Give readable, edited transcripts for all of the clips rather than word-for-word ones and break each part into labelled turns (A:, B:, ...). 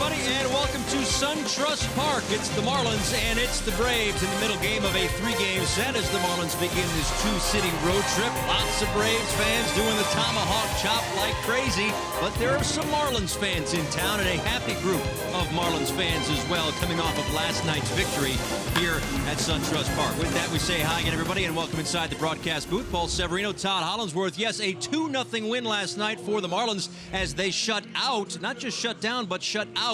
A: everybody, and welcome to SunTrust Park. It's the Marlins and it's the Braves in the middle game of a three-game set as the Marlins begin this two-city road trip. Lots of Braves fans doing the tomahawk chop like crazy, but there are some Marlins fans in town and a happy group of Marlins fans as well coming off of last night's victory here at SunTrust Park. With that, we say hi again, everybody, and welcome inside the broadcast booth. Paul Severino, Todd Hollinsworth. Yes, a 2-0 win last night for the Marlins as they shut out, not just shut down, but shut out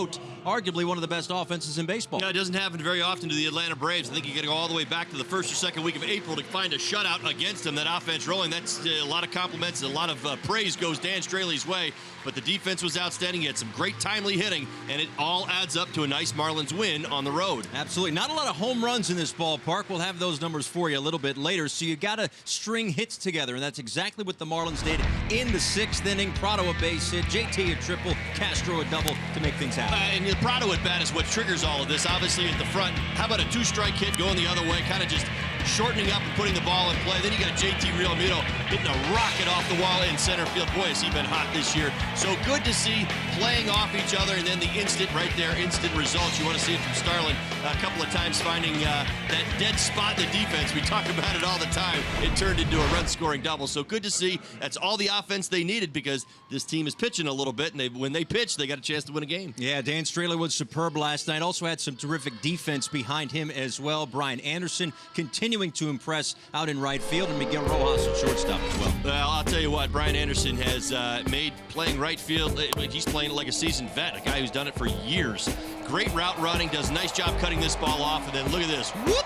A: arguably one of the best offenses in baseball.
B: Yeah, it doesn't happen very often to the Atlanta Braves. I think you got to go all the way back to the first or second week of April to find a shutout against them. That offense rolling, that's a lot of compliments, a lot of praise goes Dan Straley's way. But the defense was outstanding. He had some great timely hitting, and it all adds up to a nice Marlins win on the road.
A: Absolutely. Not a lot of home runs in this ballpark. We'll have those numbers for you a little bit later. So you got to string hits together, and that's exactly what the Marlins did in the sixth inning. Prado a base hit, JT a triple, Castro a double to make things happen.
B: And the Prado at bat is what triggers all of this. Obviously at the front, how about a two-strike hit going the other way, kind of just shortening up and putting the ball in play. Then you got JT Realmuto hitting a rocket off the wall in center field. Boy, has he been hot this year. So good to see playing off each other, and then the instant right there, instant results. You want to see it from Starlin a couple of times finding that dead spot in the defense. We talk about it all the time. It turned into a run-scoring double. So good to see. That's all the offense they needed because this team is pitching a little bit, and when they pitch, they got a chance to win a game.
A: Yeah, Dan Straley was superb last night. Also had some terrific defense behind him as well. Brian Anderson continuing to impress out in right field, and Miguel Rojas at shortstop as well.
B: Well, I'll tell you what, Brian Anderson has made playing right field, he's playing like a seasoned vet, a guy who's done it for years. Great route running, does a nice job cutting this ball off, and then look at this. Whoop!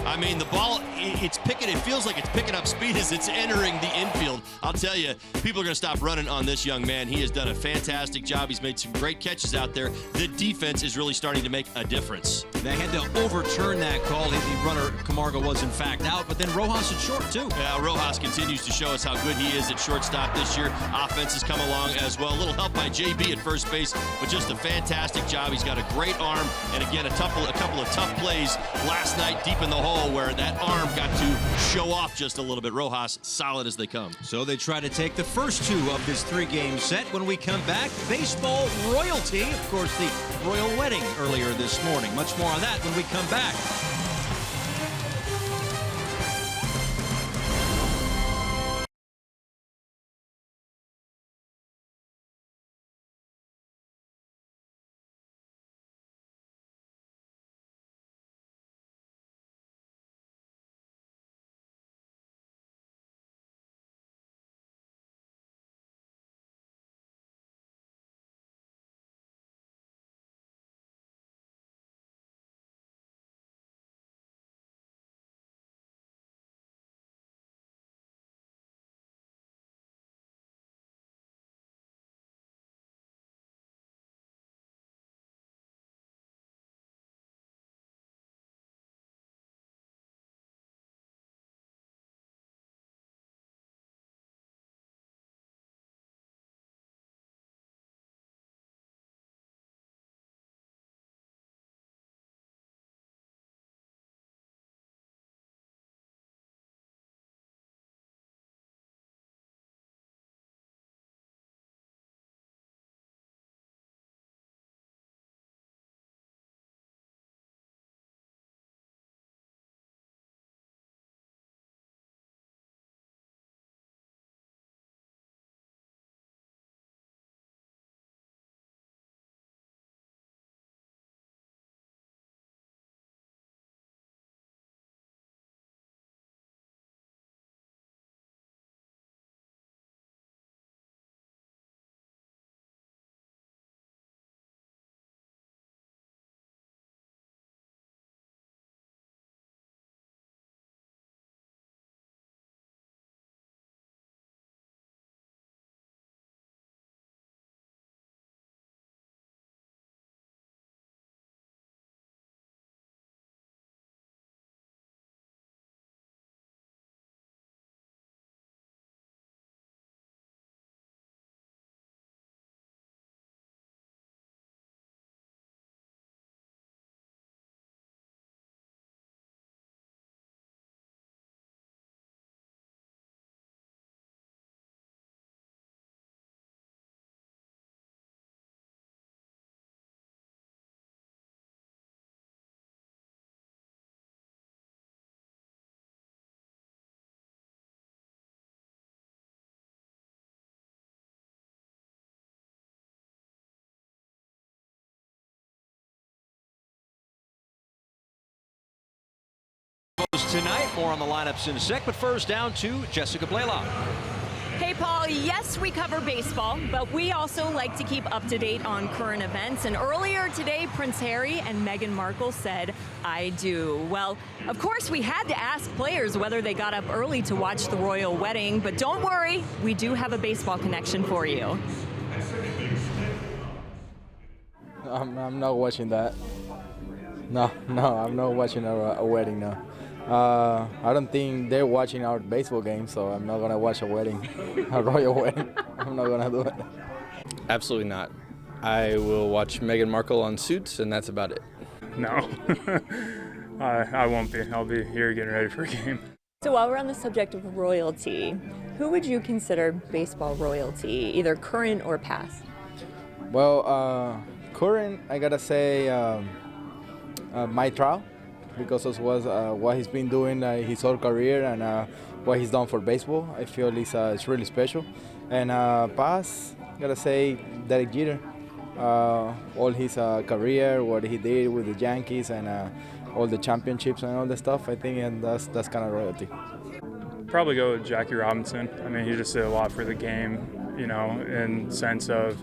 B: I mean, the ball, it feels like it's picking up speed as it's entering the infield. I'll tell you, people are going to stop running on this young man. He has done a fantastic job. He's made some great catches out there. The defense is really starting to make a difference.
A: They had to overturn that call. The runner, Camargo, was in fact out, but then Rojas at short, too.
B: Yeah, Rojas continues to show us how good he is at shortstop this year. Offense has come along as well. A little help by JB at first base, but just a fantastic job. He's got a great arm, and again, a couple of tough plays last night deep in the hole where that arm got to show off just a little bit. Rojas, solid as they come.
A: So they try to take the first two of this three-game set. When we come back, baseball royalty. Of course, the royal wedding earlier this morning. Much more on that when we come back. Tonight, more on the lineups in a sec, but first down to Jessica Blaylock.
C: Hey, Paul, yes, we cover baseball, but we also like to keep up to date on current events. And earlier today, Prince Harry and Meghan Markle said, I do. Well, of course, we had to ask players whether they got up early to watch the royal wedding, but don't worry, we do have a baseball connection for you.
D: I'm not watching that. No, I'm not watching a wedding, no. I don't think they're watching our baseball game, so I'm not gonna watch a wedding, a royal wedding. I'm not gonna do it.
E: Absolutely not. I will watch Meghan Markle on Suits, and that's about it.
F: No, I won't be. I'll be here getting ready for a game.
C: So while we're on the subject of royalty, who would you consider baseball royalty, either current or past?
D: Well, current, I gotta say Mike Trout, because of what he's been doing his whole career and what he's done for baseball. I feel it's really special. And past, I gotta say Derek Jeter. All his career, what he did with the Yankees and all the championships and all the stuff, I think, and that's kind of royalty.
F: Probably go with Jackie Robinson. I mean, he just did a lot for the game, you know, in sense of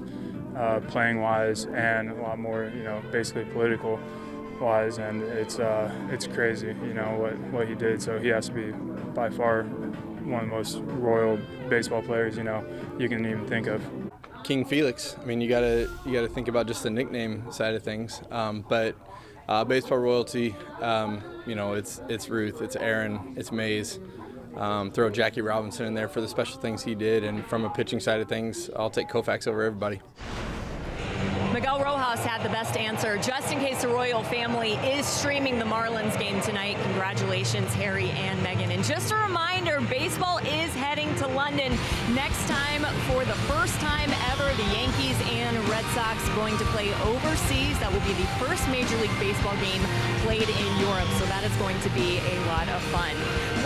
F: playing wise and a lot more, you know, basically political wise, and it's crazy, you know, what he did. So he has to be by far one of the most royal baseball players, you know, you can even think of.
E: King Felix. I mean, you gotta think about just the nickname side of things, but baseball royalty. You know, it's Ruth, it's Aaron, it's Mays. Throw Jackie Robinson in there for the special things he did, and from a pitching side of things, I'll take Koufax over everybody.
C: Miguel Rojas had the best answer. Just in case the royal family is streaming the Marlins game tonight, congratulations, Harry and Meghan. And just a reminder, baseball is heading to London next time for the first time ever. The Yankees and Red Sox going to play overseas. That will be the first Major League Baseball game played in Europe, so that is going to be a lot of fun.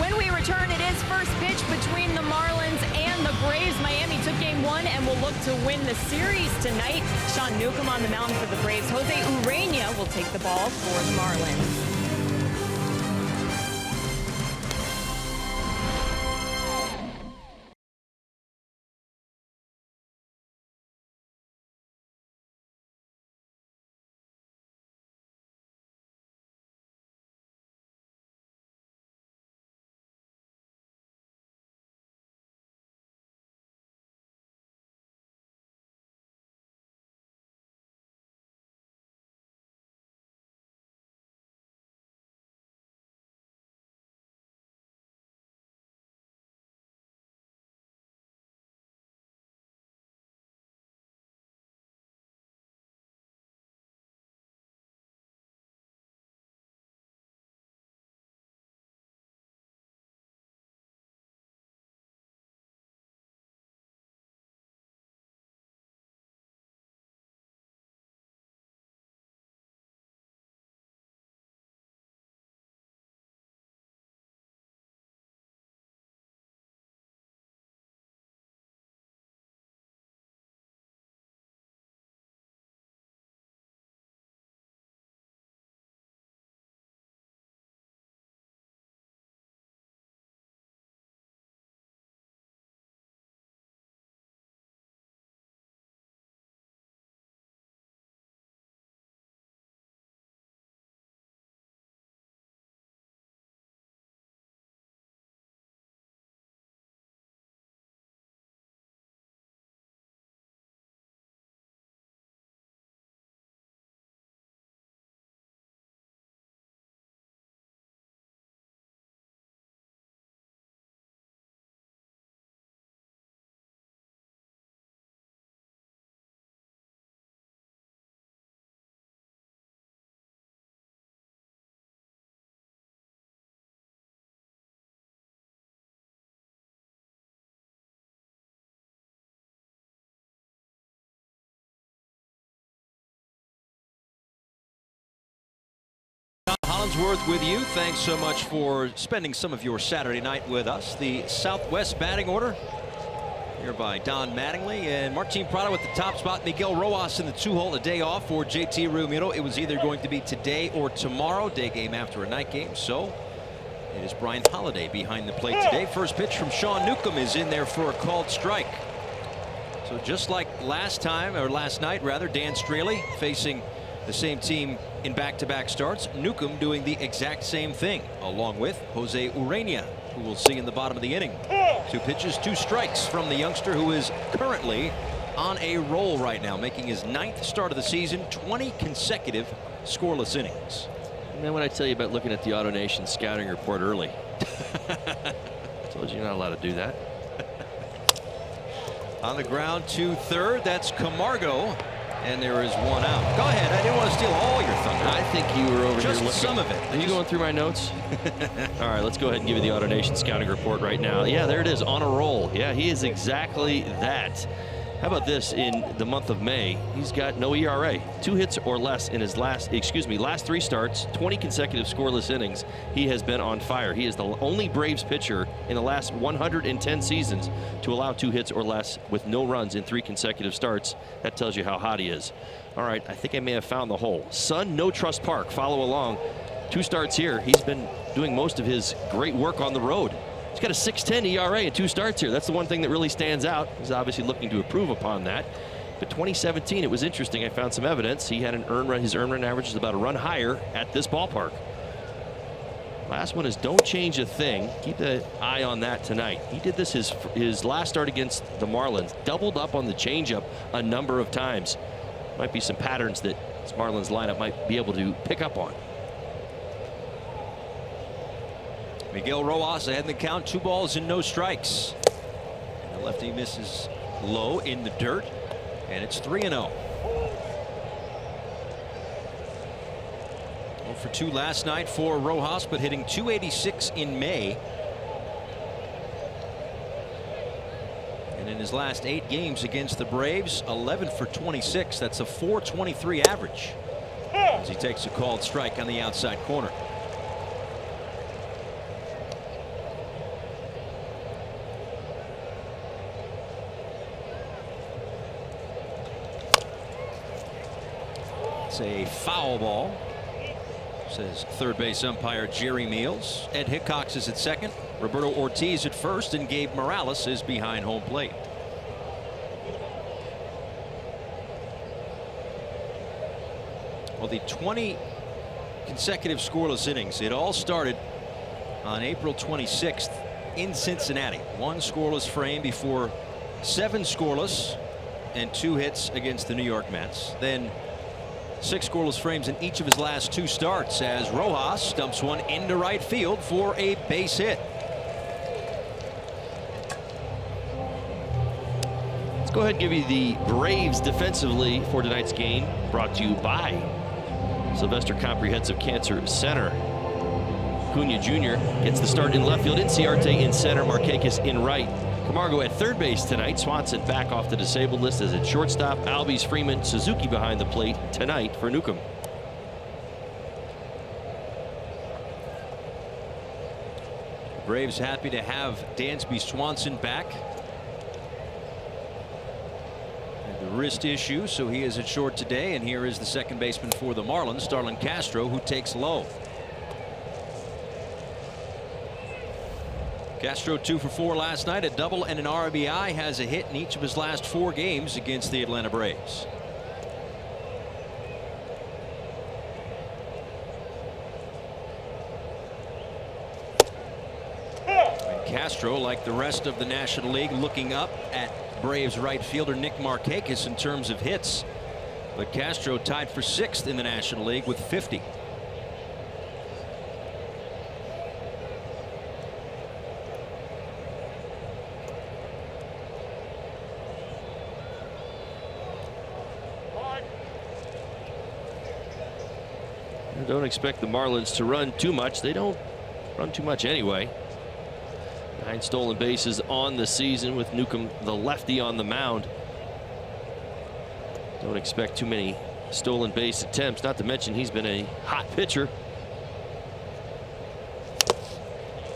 C: When we return, it is first pitch between the Marlins and the Braves. Miami took game one and will look to win the series tonight. Sean Newcombe on the mound for the Braves. Jose Urena will take the ball for the Marlins.
A: Hollinsworth with you. Thanks so much for spending some of your Saturday night with us. The Southwest batting order here by Don Mattingly and Martin Prado at the top spot. Miguel Rojas in the 2-hole, a day off for JT Realmuto. It was either going to be today or tomorrow, day game after a night game. So It is Brian Holiday behind the plate today. First pitch from Sean Newcombe is in there for a called strike. So just like last night rather, Dan Straley facing the same team in back-to-back starts. Newcombe doing the exact same thing, along with Jose Urena, who we'll see in the bottom of the inning. 2 pitches, 2 strikes from the youngster who is currently on a roll right now, making his 9th start of the season, 20 consecutive scoreless innings.
G: And then when I tell you about looking at the AutoNation scouting report early, I told you you're not allowed to do that.
A: On the ground to third, that's Camargo, and there is 1 out. Go ahead, I didn't want to steal all your thunder.
G: I think you were over
A: just
G: here looking.
A: Some of it.
G: Are you going through my notes? All right, let's go ahead and give you the AutoNation scouting report right now. Yeah, there it is, on a roll. Yeah, he is exactly that. How about this? In the month of May, he's got no ERA, 2 hits or less in his last 3 starts, 20 consecutive scoreless innings. He has been on fire. He is the only Braves pitcher in the last 110 seasons to allow 2 hits or less with no runs in 3 consecutive starts. That tells you how hot he is. All right, I think I may have found the hole. Sun No Trust Park, follow along. 2 starts here. He's been doing most of his great work on the road. He's got a 6.10 ERA in 2 starts here. That's the one thing that really stands out. He's obviously looking to improve upon that. But 2017, it was interesting. I found some evidence. He had an earned run. His earned run average is about a run higher at this ballpark. Last one is don't change a thing. Keep an eye on that tonight. He did this his last start against the Marlins. Doubled up on the changeup a number of times. Might be some patterns that this Marlins lineup might be able to pick up on.
A: Miguel Rojas ahead in the count, 2 balls and no strikes. And the lefty misses low in the dirt, and it's 3-0. 0 for 2 last night for Rojas, but hitting .286 in May. And in his last 8 games against the Braves, 11 for 26. That's a .423 average as he takes a called strike on the outside corner. It's a foul ball, says third base umpire Jerry Meals. Ed Hickox is at second, Roberto Ortiz at first, and Gabe Morales is behind home plate. Well, the 20 consecutive scoreless innings, it all started on April 26th in Cincinnati. 1 scoreless frame before 7 scoreless and 2 hits against the New York Mets. Then 6 scoreless frames in each of his last 2 starts as Rojas dumps one into right field for a base hit.
G: Let's go ahead and give you the Braves defensively for tonight's game, brought to you by Sylvester Comprehensive Cancer Center. Cunha Jr. gets the start in left field, Inciarte in center, Markakis in right. Camargo at third base tonight. Swanson back off the disabled list as at shortstop. Albies, Freeman, Suzuki behind the plate tonight for Newcombe.
A: Braves happy to have Dansby Swanson back. And the wrist issue, so he is at short today. And here is the second baseman for the Marlins, Starlin Castro, who takes low. Castro 2 for 4 last night, a double and an RBI, has a hit in each of his last 4 games against the Atlanta Braves. And Castro, like the rest of the National League, looking up at Braves right fielder Nick Markakis in terms of hits. But Castro tied for 6th in the National League with 50.
G: Don't expect the Marlins to run too much. They don't run too much anyway. 9 stolen bases on the season with Newcombe, the lefty, on the mound. Don't expect too many stolen base attempts, not to mention he's been a hot pitcher.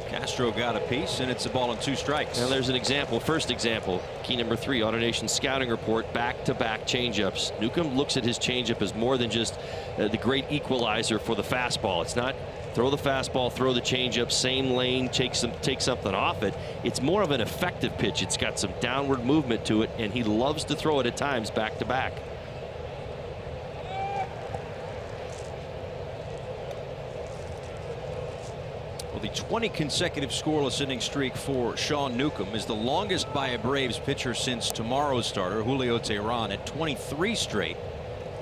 A: Castro got a piece, and it's a ball and 2 strikes.
G: Now there's an example, first example, key number 3, AutoNation scouting report, back-to-back changeups. Newcombe looks at his changeup as more than just the great equalizer for the fastball. It's not throw the fastball, throw the changeup, same lane, take something off it. It's more of an effective pitch. It's got some downward movement to it, and he loves to throw it at times back to back.
A: Well, the 20 consecutive scoreless inning streak for Sean Newcombe is the longest by a Braves pitcher since tomorrow's starter, Julio Teheran, at 23 straight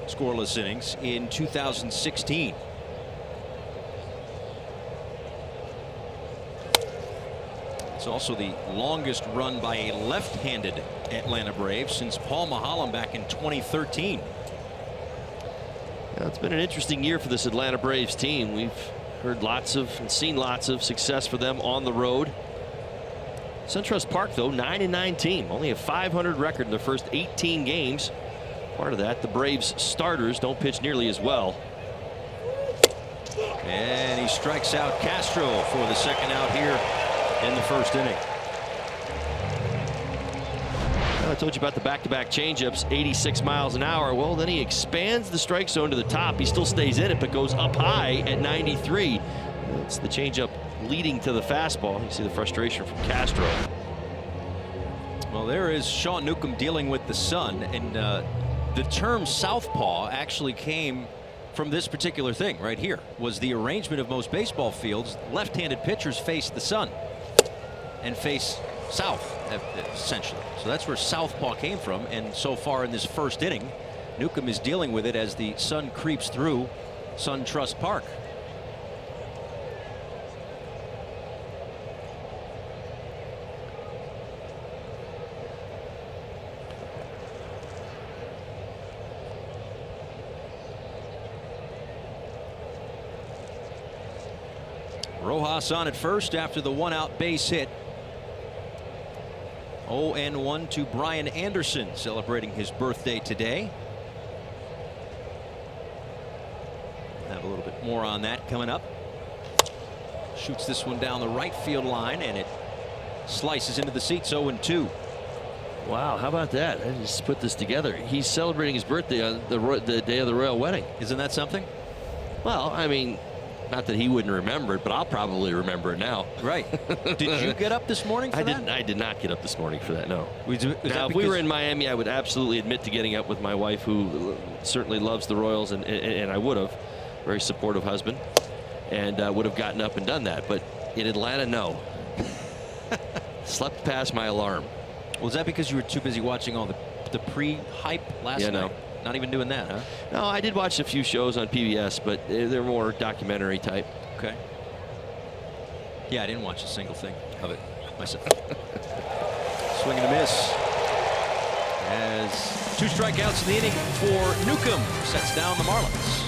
A: scoreless innings in 2016. It's also the longest run by a left-handed Atlanta Brave since Paul Maholm back in 2013.
G: Yeah, it's been an interesting year for this Atlanta Braves team. We've heard lots of and seen lots of success for them on the road. SunTrust Park, though, 9-9 team, only a .500 record in their first 18 games. Part of that, the Braves starters don't pitch nearly as well.
A: And he strikes out Castro for the second out here in the first inning.
G: Well, I told you about the back-to-back changeups, 86 miles an hour. Well, then he expands the strike zone to the top. He still stays in it, but goes up high at 93. It's the changeup leading to the fastball. You see the frustration from Castro.
A: Well, there is Sean Newcombe dealing with the sun, and the term southpaw actually came from this particular thing right here. Was the arrangement of most baseball fields, left-handed pitchers face the sun and face south, essentially. So that's where southpaw came from, and so far in this first inning, Newcombe is dealing with it as the sun creeps through SunTrust Park. Rojas on at first after the one-out base hit. 0-1 to Brian Anderson, celebrating his birthday today. Have a little bit more on that coming up. Shoots this one down the right field line, and it slices into the seats. 0-2.
G: Wow, how about that? I just put this together. He's celebrating his birthday on the day of the royal wedding.
A: Isn't that something?
G: Well, I mean, not that he wouldn't remember it, but I'll probably remember it now.
A: Right. Did you get up this morning for that?
G: I did not get up this morning for that, no.
A: Now,
G: if we were in Miami, I would absolutely admit to getting up with my wife, who certainly loves the Royals, and I would have. Very supportive husband, and would have gotten up and done that. But in Atlanta, no. Slept past my alarm.
A: Was that because you were too busy watching all the pre-hype last night?
G: No.
A: Not even doing that, huh?
G: No, I did watch a few shows on PBS, but they're more documentary type.
A: Okay. Yeah, I didn't watch a single thing of it myself. Swing and a miss. As 2 strikeouts in the inning for Newcombe sets down the Marlins.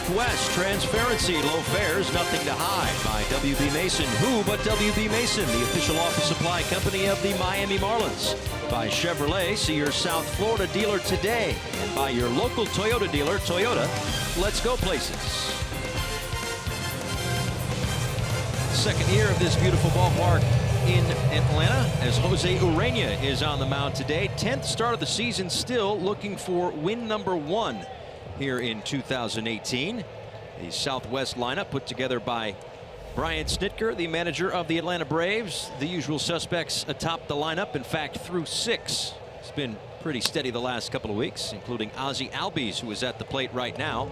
A: Southwest, transparency, low fares, nothing to hide. By W.B. Mason. Who but W.B. Mason, the official office supply company of the Miami Marlins. By Chevrolet, see your South Florida dealer today. And by your local Toyota dealer, Toyota. Let's go places. Second year of this beautiful ballpark in Atlanta as Jose Urena is on the mound today. 10th start of the season, still looking for win number 1 here in 2018. The Southwest lineup put together by Brian Snitker, the manager of the Atlanta Braves. The usual suspects atop the lineup. In fact, through 6. It's been pretty steady the last couple of weeks, including Ozzie Albies, who is at the plate right now.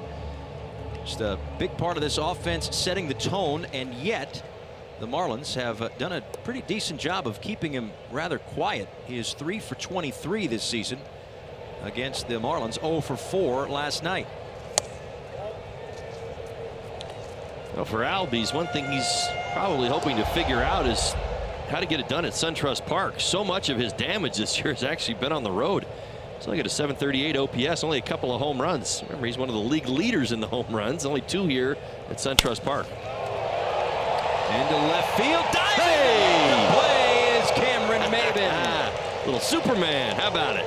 A: Just a big part of this offense setting the tone, and yet the Marlins have done a pretty decent job of keeping him rather quiet. He is 3 for 23 this season against the Marlins, 0 for 4 last night.
G: Well, for Albies, one thing he's probably hoping to figure out is how to get it done at SunTrust Park. So much of his damage this year has actually been on the road. He's only got a 738 OPS, only a couple of home runs. Remember, he's one of the league leaders in the home runs, only 2 here at SunTrust Park.
A: Into left field, diving!
G: Hey!
A: The play is Cameron Maben.
G: Little Superman, how about it?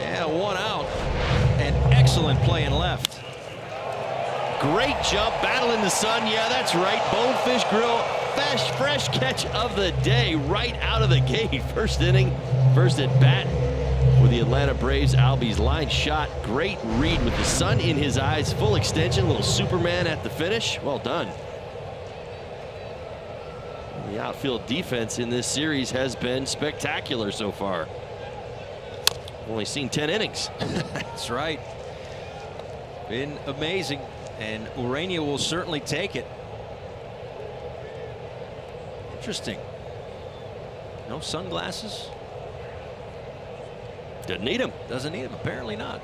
A: Yeah, 1 out. An excellent play in left.
G: Great jump, battle in the sun. Yeah, that's right. Bonefish Grill, fresh catch of the day right out of the gate. First inning, first at bat for the Atlanta Braves. Albies line shot. Great read with the sun in his eyes. Full extension, little Superman at the finish. Well done. The outfield defense in this series has been spectacular so far. Only seen 10 innings.
A: That's right. Been amazing, and Urena will certainly take it. Interesting. No sunglasses?
G: Doesn't need him.
A: Doesn't need him. Apparently not.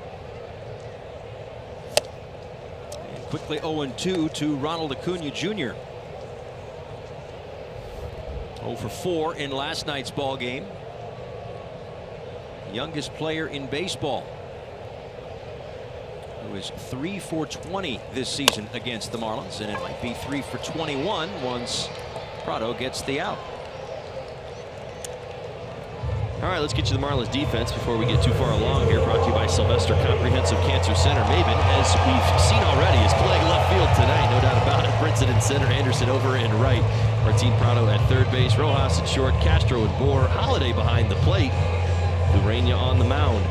A: And quickly 0-2 to Ronald Acuna Jr. 0 for 4 in last night's ball game. Youngest player in baseball, who is 3 for 20 this season against the Marlins, and it might be 3 for 21 once Prado gets the out.
G: All right, let's get you the Marlins defense before we get too far along here. Brought to you by Sylvester Comprehensive Cancer Center. Maben, as we've seen already, is playing left field tonight, no doubt about it. Brinson in center, Anderson over and right. Martin Prado at third base, Rojas at short, Castro and Bohr, Holiday behind the plate. Urena on the mound.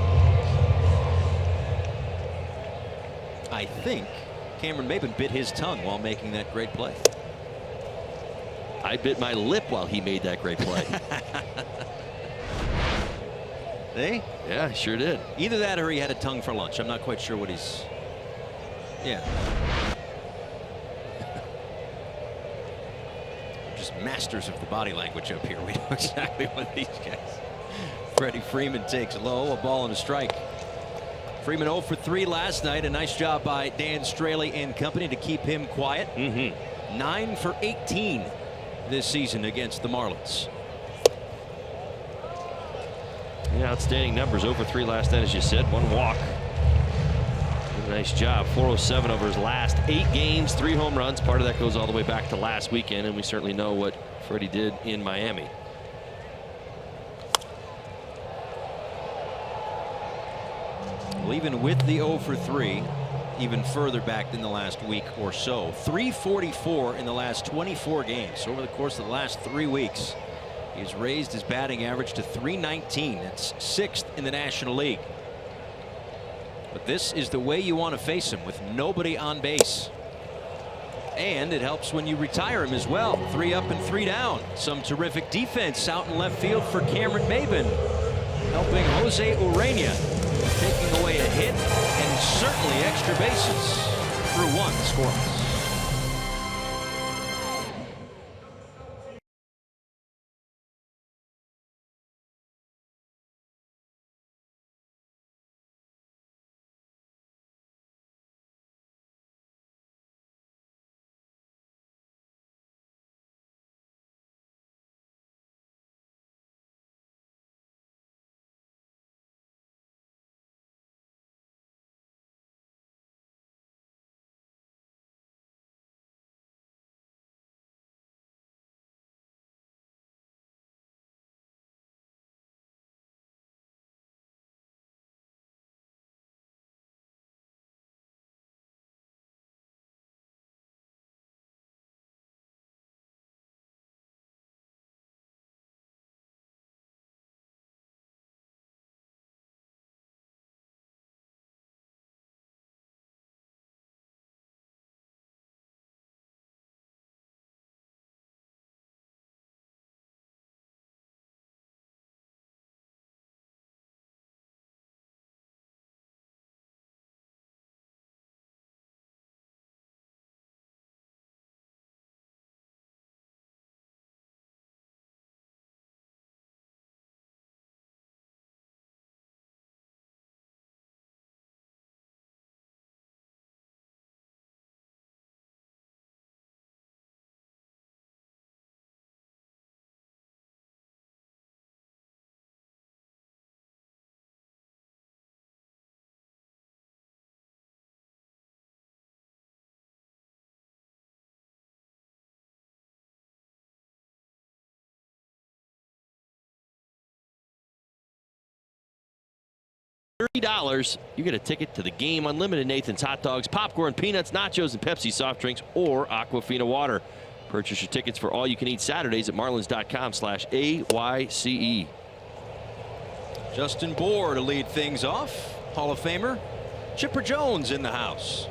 A: I think Cameron Maben bit his tongue while making that great play.
G: I bit my lip while he made that great play.
A: See?
G: Yeah, I sure did.
A: Either that or he had a tongue for lunch. I'm not quite sure what he's. Yeah. We're just masters of the body language up here. We know exactly what these guys. Freddie Freeman takes low, a ball and a strike. Freeman 0 for 3 last night. A nice job by Dan Straley and company to keep him quiet. 9 for 18 this season against the Marlins.
G: Yeah, outstanding numbers. 0 for 3 last night, as you said. 1 walk. Did a nice job. 407 over his last 8 games, 3 home runs. Part of that goes all the way back to last weekend, and we certainly know what Freddie did in Miami.
A: Well, even with the 0 for 3, even further back than the last week or so. 344 in the last 24 games. Over the course of the last 3 weeks, he's raised his batting average to 319. That's 6th in the National League. But this is the way you want to face him, with nobody on base. And it helps when you retire him as well. 3 up and 3 down. Some terrific defense out in left field for Cameron Maben, helping Jose Urena, taking away a hit and certainly extra bases through 1 scoreless.
G: $30, you get a ticket to the game, unlimited Nathan's hot dogs, popcorn, peanuts, nachos, and Pepsi soft drinks, or Aquafina water. Purchase your tickets for all you can eat Saturdays at marlins.com/AYCE.
A: Justin Bohr to lead things off. Hall of Famer Chipper Jones in the house.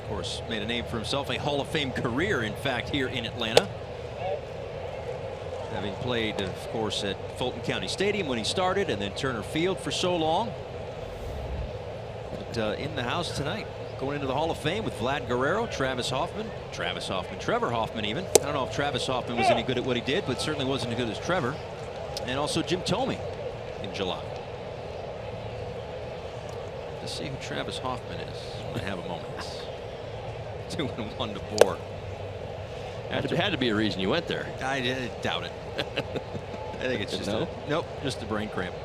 A: Of course, made a name for himself, a Hall of Fame career, in fact, here in Atlanta. Having played, of course, at Fulton County Stadium when he started, and then Turner Field for so long. But in the house tonight, going into the Hall of Fame with Vlad Guerrero, Trevor Hoffman even. I don't know if Travis Hoffman was any good at what he did, but certainly wasn't as good as Trevor. And also Jim Thome in July. Let's see who Travis Hoffman is when I have a moment. 2-1 to Bohr.
G: Had to be a reason you went there.
A: I doubt it. I think it's just just a brain cramp.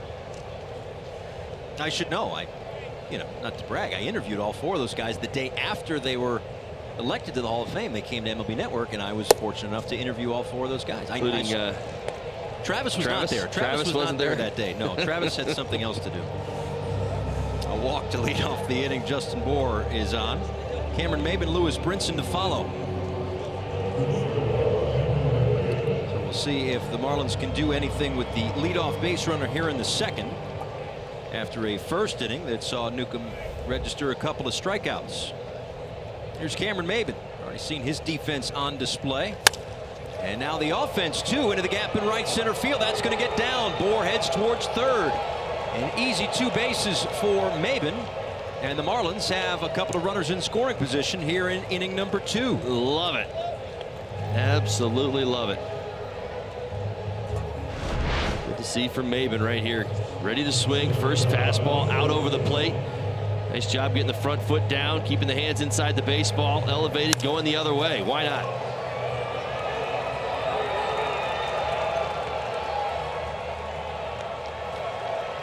A: I should know. Not to brag, I interviewed all 4 of those guys the day after they were elected to the Hall of Fame. They came to MLB Network, and I was fortunate enough to interview all 4 of those guys.
G: Including
A: Travis was not there. Travis wasn't there that day. No, Travis had something else to do. A walk to lead off the inning. Justin Bohr is on. Cameron Maben, Lewis Brinson to follow. So we'll see if the Marlins can do anything with the leadoff base runner here in the second, after a first inning that saw Newcombe register a couple of strikeouts. Here's Cameron Maben. Already seen his defense on display. And now the offense, too, into the gap in right center field. That's going to get down. Bohr heads towards third. An easy 2 bases for Maben. And the Marlins have a couple of runners in scoring position here in inning number 2.
G: Love it. Absolutely love it. Good to see from Maben right here. Ready to swing. First fastball out over the plate. Nice job getting the front foot down, keeping the hands inside the baseball, elevated, going the other way. Why not?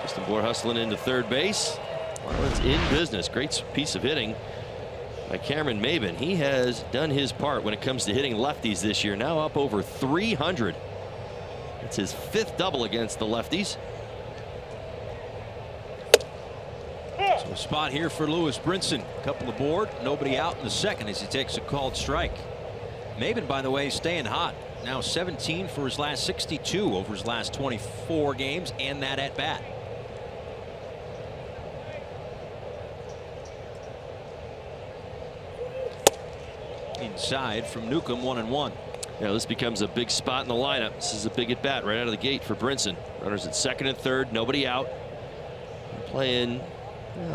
G: Justin Bohr hustling into third base. Marlins in business. Great piece of hitting by Cameron Maben. He has done his part when it comes to hitting lefties this year. Now up over 300. It's his 5th double against the lefties.
A: So a spot here for Lewis Brinson. Couple aboard, nobody out in the second as he takes a called strike. Maben, by the way, staying hot. Now 17 for his last 62 over his last 24 games, and that at bat. Inside from Newcombe, 1-1.
G: Yeah, this becomes a big spot in the lineup. This is a big at bat right out of the gate for Brinson. Runners at second and third, nobody out. Playing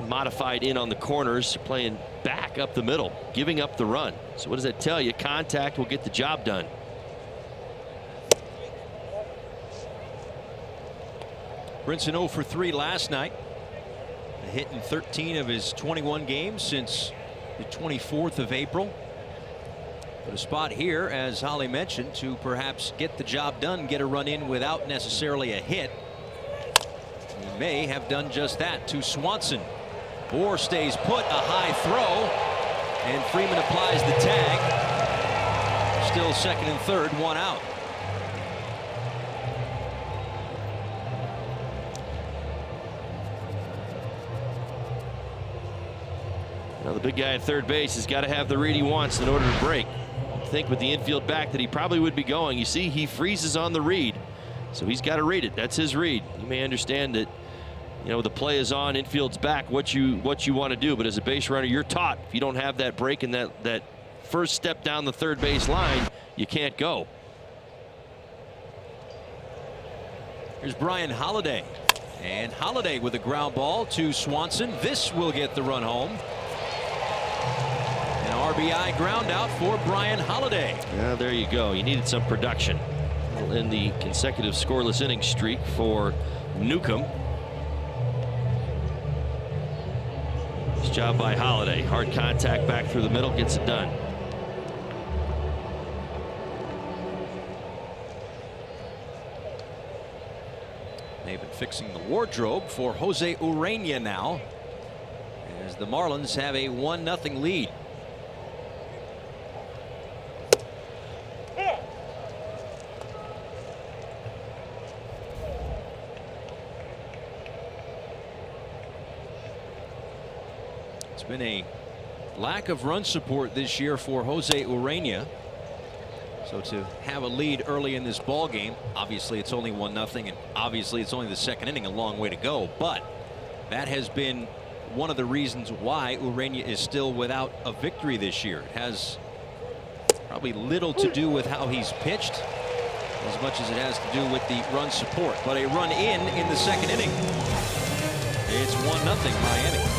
G: modified in on the corners, playing back up the middle, giving up the run. So what does that tell you? Contact will get the job done.
A: Brinson 0 for 3 last night. A hit in 13 of his 21 games since the 24th of April. But a spot here, as Holly mentioned, to perhaps get the job done, get a run in without necessarily a hit. He may have done just that to Swanson. Bohr stays put, a high throw, and Freeman applies the tag. Still second and third, 1 out.
G: Now the big guy at third base has got to have the read he wants in order to break. I think with the infield back that he probably would be going. You see, he freezes on the read, so he's got to read it. That's his read. You may understand that, the play is on, infield's back, what you want to do. But as a base runner, you're taught if you don't have that break and that first step down the third base line, you can't go.
A: Here's Brian Holliday, and Holliday with a ground ball to Swanson. This will get the run home. An RBI ground out for Brian Holliday.
G: Yeah, there you go. You needed some production in the consecutive scoreless inning streak for Newcombe. Nice job by Holliday. Hard contact back through the middle, gets it done.
A: They've been fixing the wardrobe for Jose Urena now, as the Marlins have a 1-0 lead. been a lack of run support this year for Jose Urena. So to have a lead early in this ball game, obviously it's only 1-0, and obviously it's only the second inning, a long way to go. But that has been one of the reasons why Urena is still without a victory this year. It has probably little to do with how he's pitched as much as it has to do with the run support. But a run in the second inning. It's 1-0 Miami.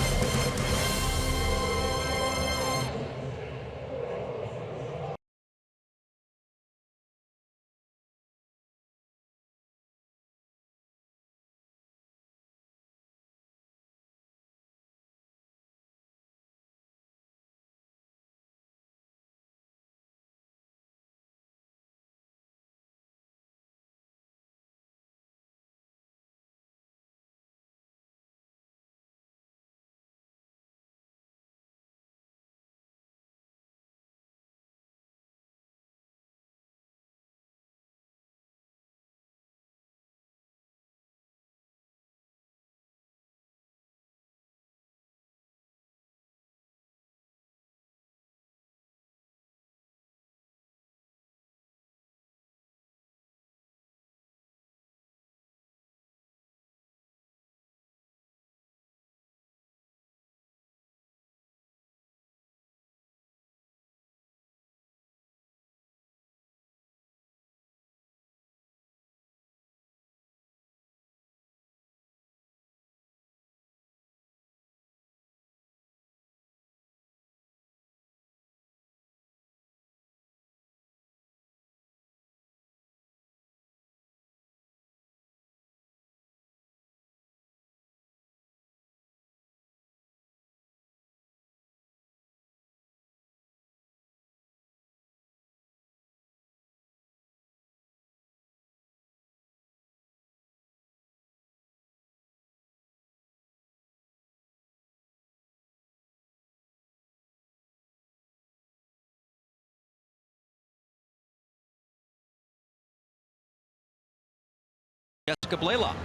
A: Jessica Blaylock.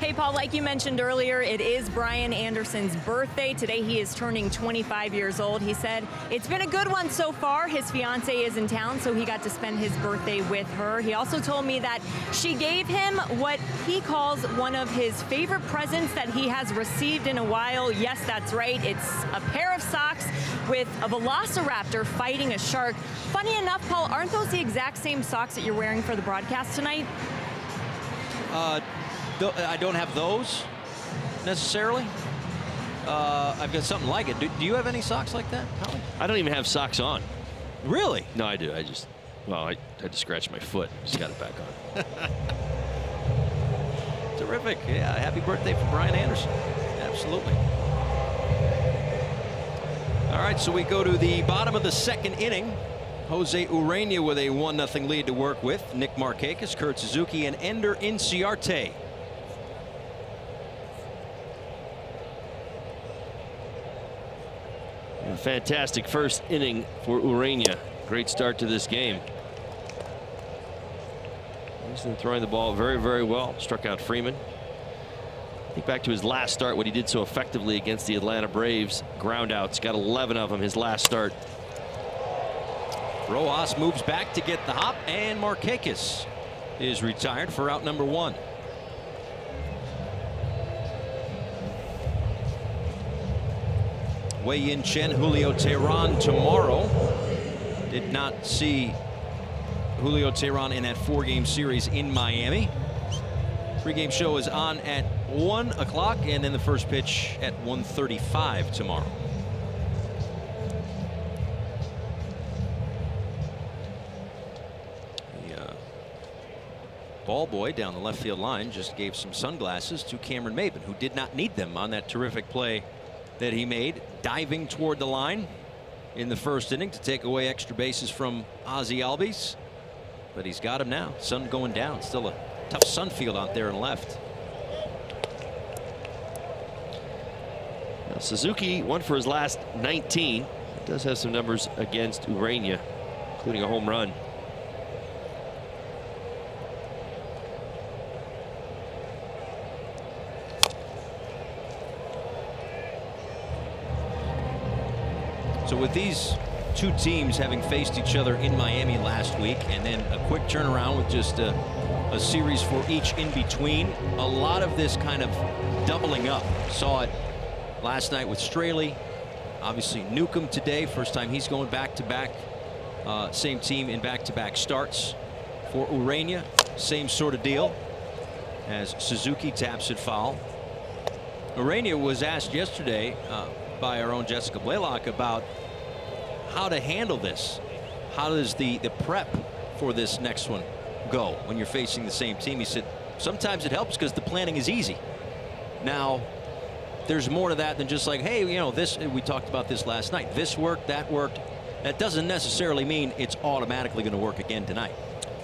C: Hey, Paul, like you mentioned earlier, it is Brian Anderson's birthday. Today he is turning 25 years old. He said it's been a good one so far. His fiance is in town, so he got to spend his birthday with her. He also told me that she gave him what he calls one of his favorite presents that he has received in a while. Yes, that's right. It's a pair of socks with a velociraptor fighting a shark. Funny enough, Paul, aren't those the exact same socks that you're wearing for the broadcast tonight?
A: I don't have those necessarily. I've got something like it. Do you have any socks like that, Holly?
G: I don't even have socks on.
A: Really?
G: No, I do. I had to scratch my foot. Just got it back on.
A: Terrific. Yeah, happy birthday for Brian Anderson. Absolutely. All right, so we go to the bottom of the second inning. Jose Urena with a 1-0 lead to work with. Nick Markakis, Kurt Suzuki, and Ender Inciarte.
G: A fantastic first inning for Urena. Great start to this game. He's been throwing the ball very, very well. Struck out Freeman. Think back to his last start, what he did so effectively against the Atlanta Braves. Ground outs, got 11 of them his last start.
A: Rojas moves back to get the hop, and Markakis is retired for out number 1. Wei-Yin Chen, Julio Teheran tomorrow. Did not see Julio Teheran in that 4-game series in Miami. Pregame show is on at 1 o'clock, and then the first pitch at 1:35 tomorrow. Ball boy down the left field line just gave some sunglasses to Cameron Maben, who did not need them on that terrific play that he made, diving toward the line in the first inning to take away extra bases from Ozzie Albies. But he's got him now. Sun going down. Still a tough sun field out there in left.
G: Now, Suzuki won for his last 19. He does have some numbers against Urena, including a home run.
A: So with these two teams having faced each other in Miami last week, and then a quick turnaround with just a series for each in between, a lot of this kind of doubling up. Saw it last night with Straley. Obviously Newcombe today, first time he's going back-to-back. Same team in back-to-back starts. For Urania, same sort of deal as Suzuki taps it foul. Urania was asked yesterday by our own Jessica Blaylock about how to handle this. How does the prep for this next one go when you're facing the same team? He said sometimes it helps because the planning is easy. Now there's more to that than just like, hey, you know, this, we talked about this last night, this worked, that worked. That doesn't necessarily mean it's automatically going to work again tonight.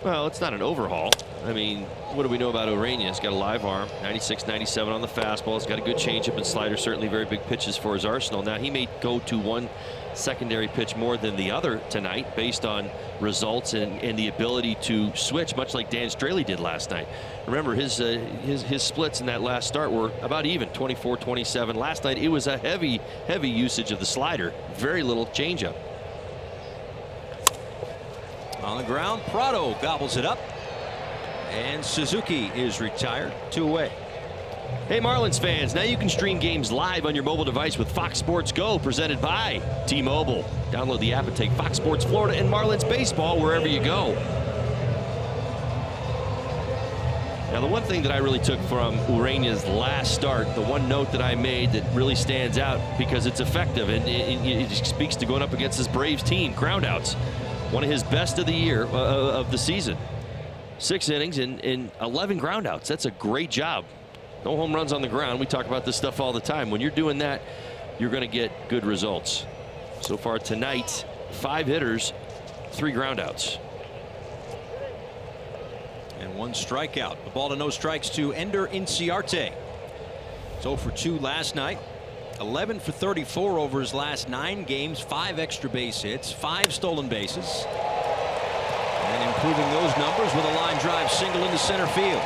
G: Well, it's not an overhaul. I mean, what do we know about Urania? He's got a live arm, 96, 97 on the fastball. He's got a good changeup and slider, certainly very big pitches for his arsenal. Now, he may go to one secondary pitch more than the other tonight based on results and the ability to switch, much like Dan Straley did last night. Remember, his splits in that last start were about even, 24-27. Last night, it was a heavy usage of the slider, very little changeup.
A: On the ground, Prado gobbles it up, and Suzuki is retired. 2 away.
G: Hey Marlins fans, now you can stream games live on your mobile device with Fox Sports Go, presented by T-Mobile. Download the app and take Fox Sports Florida and Marlins baseball wherever you go. Now, the one thing that I really took from Urania's last start, the one note that I made that really stands out because it's effective and it speaks to going up against this Braves team, groundouts. One of his best of the year, of the season. 6 innings and 11 groundouts. That's a great job. No home runs on the ground. We talk about this stuff all the time. When you're doing that, you're going to get good results. So far tonight, 5 hitters, 3 groundouts.
A: And 1 strikeout. A ball to no strikes to Ender Inciarte. 0 for 2 last night. 11 for 34 over his last 9 games, 5 extra base hits, 5 stolen bases. And improving those numbers with a line drive single into center field.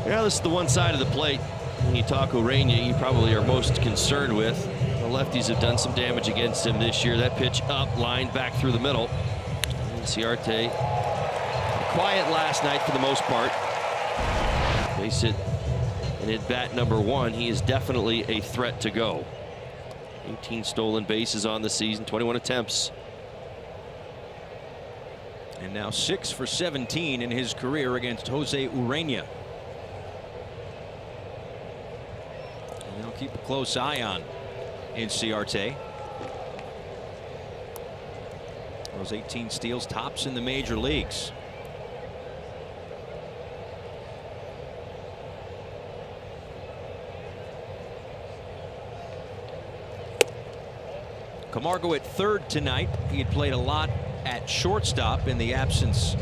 G: Yeah, this is the one side of the plate when you talk Urania you probably are most concerned with. The lefties have done some damage against him this year. That pitch up, line back through the middle. Inciarte quiet last night for the most part. Base hit and at bat number 1, he is definitely a threat to go. 18 stolen bases on the season, 21 attempts.
A: And now 6 for 17 in his career against Jose Urania. And they'll keep a close eye on Inciarte. Those 18 steals, tops in the major leagues. Camargo at third tonight. He had played a lot at shortstop in the absence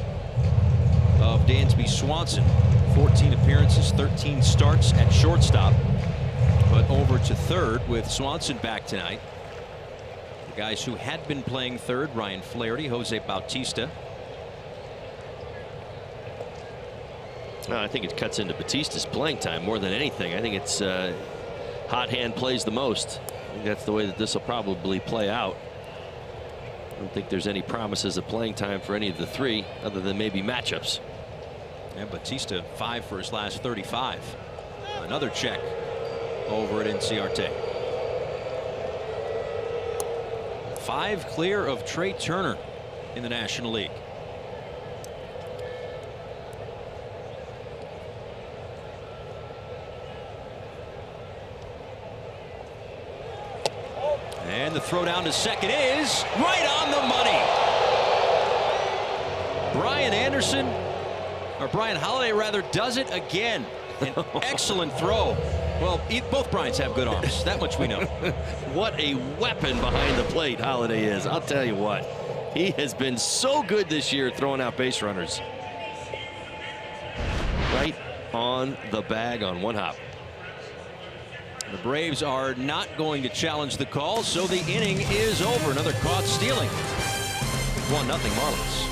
A: of Dansby Swanson. 14 appearances, 13 starts at shortstop, but over to third with Swanson back tonight. The guys who had been playing third, Ryan Flaherty, Jose Bautista.
G: I think it cuts into Bautista's playing time more than anything. I think it's hot hand plays the most. I think that's the way that this will probably play out. I don't think there's any promises of playing time for any of the 3 other than maybe matchups.
A: And Bautista 5 for his last 35. Another check over at Inciarte. 5 clear of Trey Turner in the National League. And the throw down to second is right on the money. Brian Anderson, or Brian Holiday rather, does it again. An excellent throw. Well, both Bryans have good arms. That much we know.
G: What a weapon behind the plate Holiday is. I'll tell you what. He has been so good this year throwing out base runners. Right on the bag on one hop.
A: The Braves are not going to challenge the call, so the inning is over. Another caught stealing. 1-0 Marlins.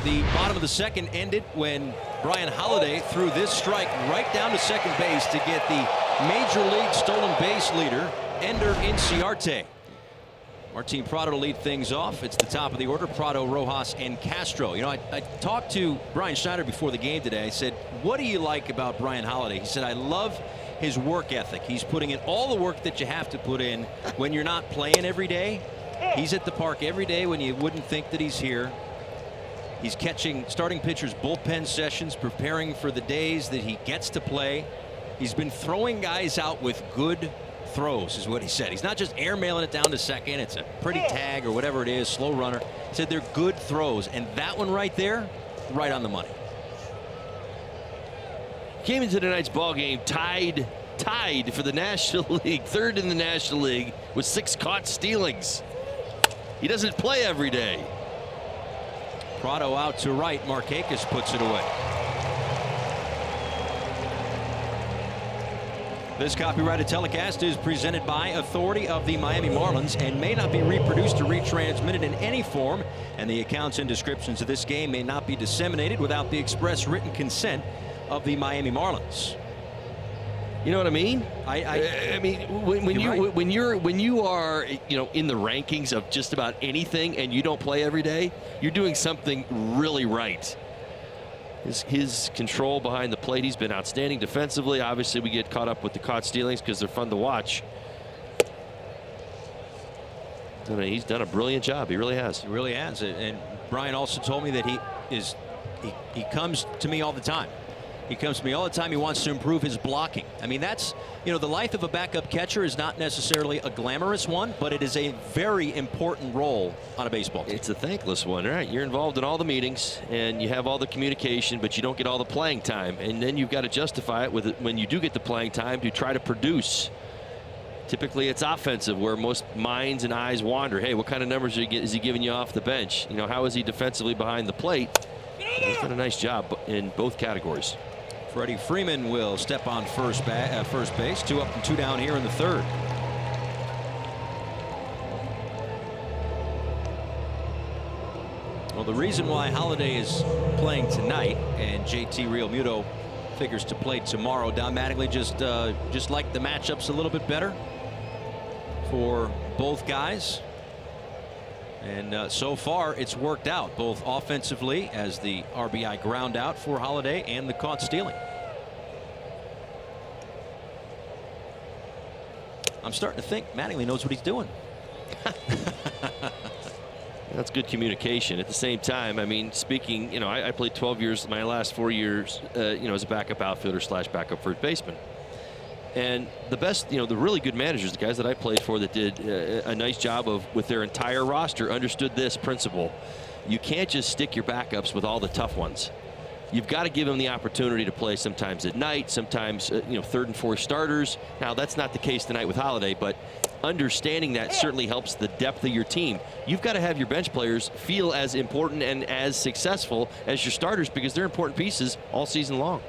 A: The bottom of the second ended when Brian Holiday threw this strike right down to second base to get the Major League stolen base leader, Ender Inciarte. Martin Prado to lead things off. It's the top of the order. Prado, Rojas, and Castro. You know, I talked to Brian Schneider before the game today. I said, what do you like about Brian Holiday? He said, I love his work ethic. He's putting in all the work that you have to put in when you're not playing every day. He's at the park every day when you wouldn't think that he's here. He's catching starting pitchers' bullpen sessions, preparing for the days that he gets to play. He's been throwing guys out with good throws, is what he said. He's not just airmailing it down to second. It's a pretty tag or whatever it is, slow runner. He said they're good throws, and that one right there, right on the money.
G: Came into tonight's ball game tied for the National League, third in the National League with 6 caught stealings. He doesn't play every day.
A: Prado out to right. Markakis puts it away. This copyrighted telecast is presented by authority of the Miami Marlins and may not be reproduced or retransmitted in any form, and the accounts and descriptions of this game may not be disseminated without the express written consent of the Miami Marlins.
G: You know what I mean?
A: I
G: mean, when you are, you know, in the rankings of just about anything and you don't play every day, you're doing something really right. His control behind the plate, he's been outstanding defensively. Obviously, we get caught up with the caught stealings because they're fun to watch. He's done a brilliant job. He really has.
A: He really has. And Brian also told me that he comes to me all the time. He comes to me all the time. He wants to improve his blocking. I mean, that's, you know, the life of a backup catcher is not necessarily a glamorous one, but it is a very important role on a baseball team.
G: It's a thankless one, right? You're involved in all the meetings and you have all the communication, but you don't get all the playing time. And then you've got to justify it with it when you do get the playing time to try to produce. Typically, it's offensive where most minds and eyes wander. Hey, what kind of numbers is he giving you off the bench? You know, how is he defensively behind the plate? He's done a nice job in both categories.
A: Freddie Freeman will step on first base. 2 up and 2 down here in the third. Well, the reason why Holiday is playing tonight and JT Realmuto figures to play tomorrow, Don Mattingly just like the matchups a little bit better for both guys. And so far, it's worked out, both offensively as the RBI ground out for Holiday and the caught stealing. I'm starting to think Mattingly knows what he's doing.
G: That's good communication. At the same time, I mean, speaking, you know, I played 12 years, my last 4 years, you know, as a backup outfielder / backup first baseman. And the best, you know, the really good managers, the guys that I played for that did a nice job with their entire roster, understood this principle. You can't just stick your backups with all the tough ones. You've got to give them the opportunity to play sometimes at night, sometimes, you know, 3rd and 4th starters. Now, that's not the case tonight with Holiday, but understanding that certainly helps the depth of your team. You've got to have your bench players feel as important and as successful as your starters because they're important pieces all season long.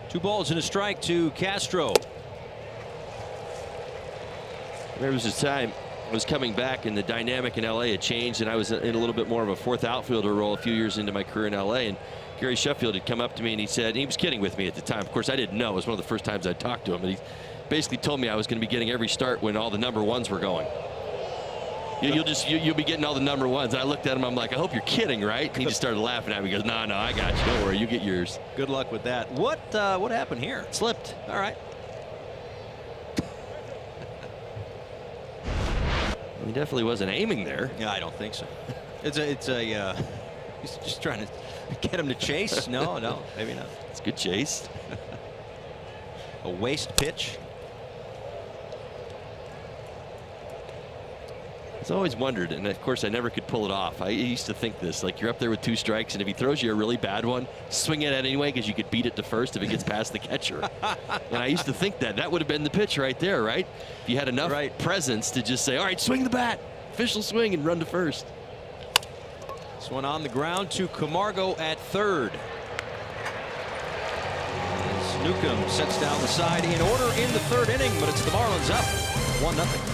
A: 2 balls and a strike to Castro.
G: There was a time I was coming back and the dynamic in LA had changed, and I was in a little bit more of a 4th outfielder role a few years into my career in LA. And Gary Sheffield had come up to me and he said, and he was kidding with me at the time. Of course, I didn't know. It was one of the first times I'd talked to him. And he basically told me I was going to be getting every start when all the number 1s were going. You'll be getting all the number 1s. And I looked at him. I'm like, I hope you're kidding, right? And he just started laughing at me. He goes, no, I got you. Don't worry. You get yours.
A: Good luck with that. What happened here?
G: Slipped.
A: All right.
G: He definitely wasn't aiming there.
A: Yeah, I don't think so. It's a he's just trying to get him to chase. No, maybe not.
G: It's a good chase.
A: A waste pitch.
G: I've always wondered, and of course I never could pull it off. I used to think this, like, you're up there with 2 strikes, and if he throws you a really bad one, swing it at anyway because you could beat it to first if it gets past the catcher. And I used to think that would have been the pitch right there, right? If you had enough presence to just say, all right, swing the bat, official swing, and run to first.
A: This one on the ground to Camargo at third. As Newcombe sets down the side in order in the 3rd inning, but it's the Marlins up 1-0.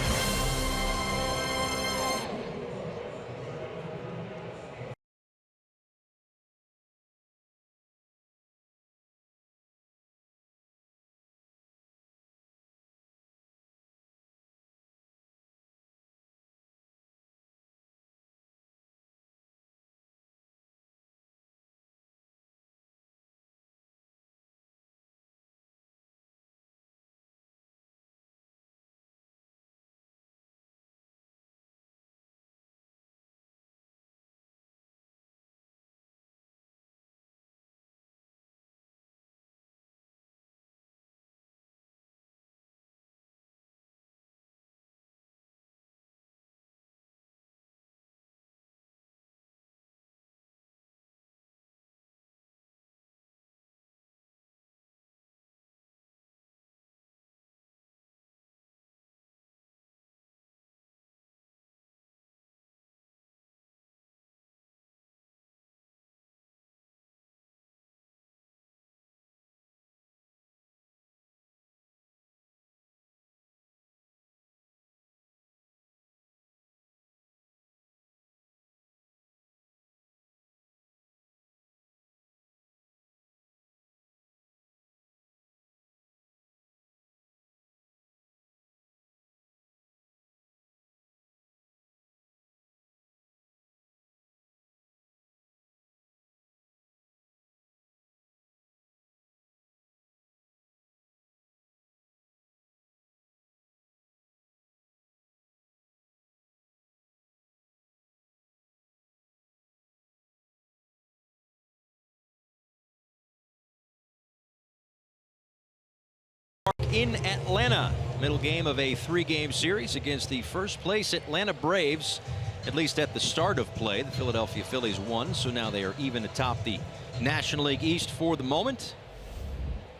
A: in Atlanta. Middle game of a 3-game series against the first place Atlanta Braves. At least at the start of play, the Philadelphia Phillies won, so now they are even atop the National League East for the moment.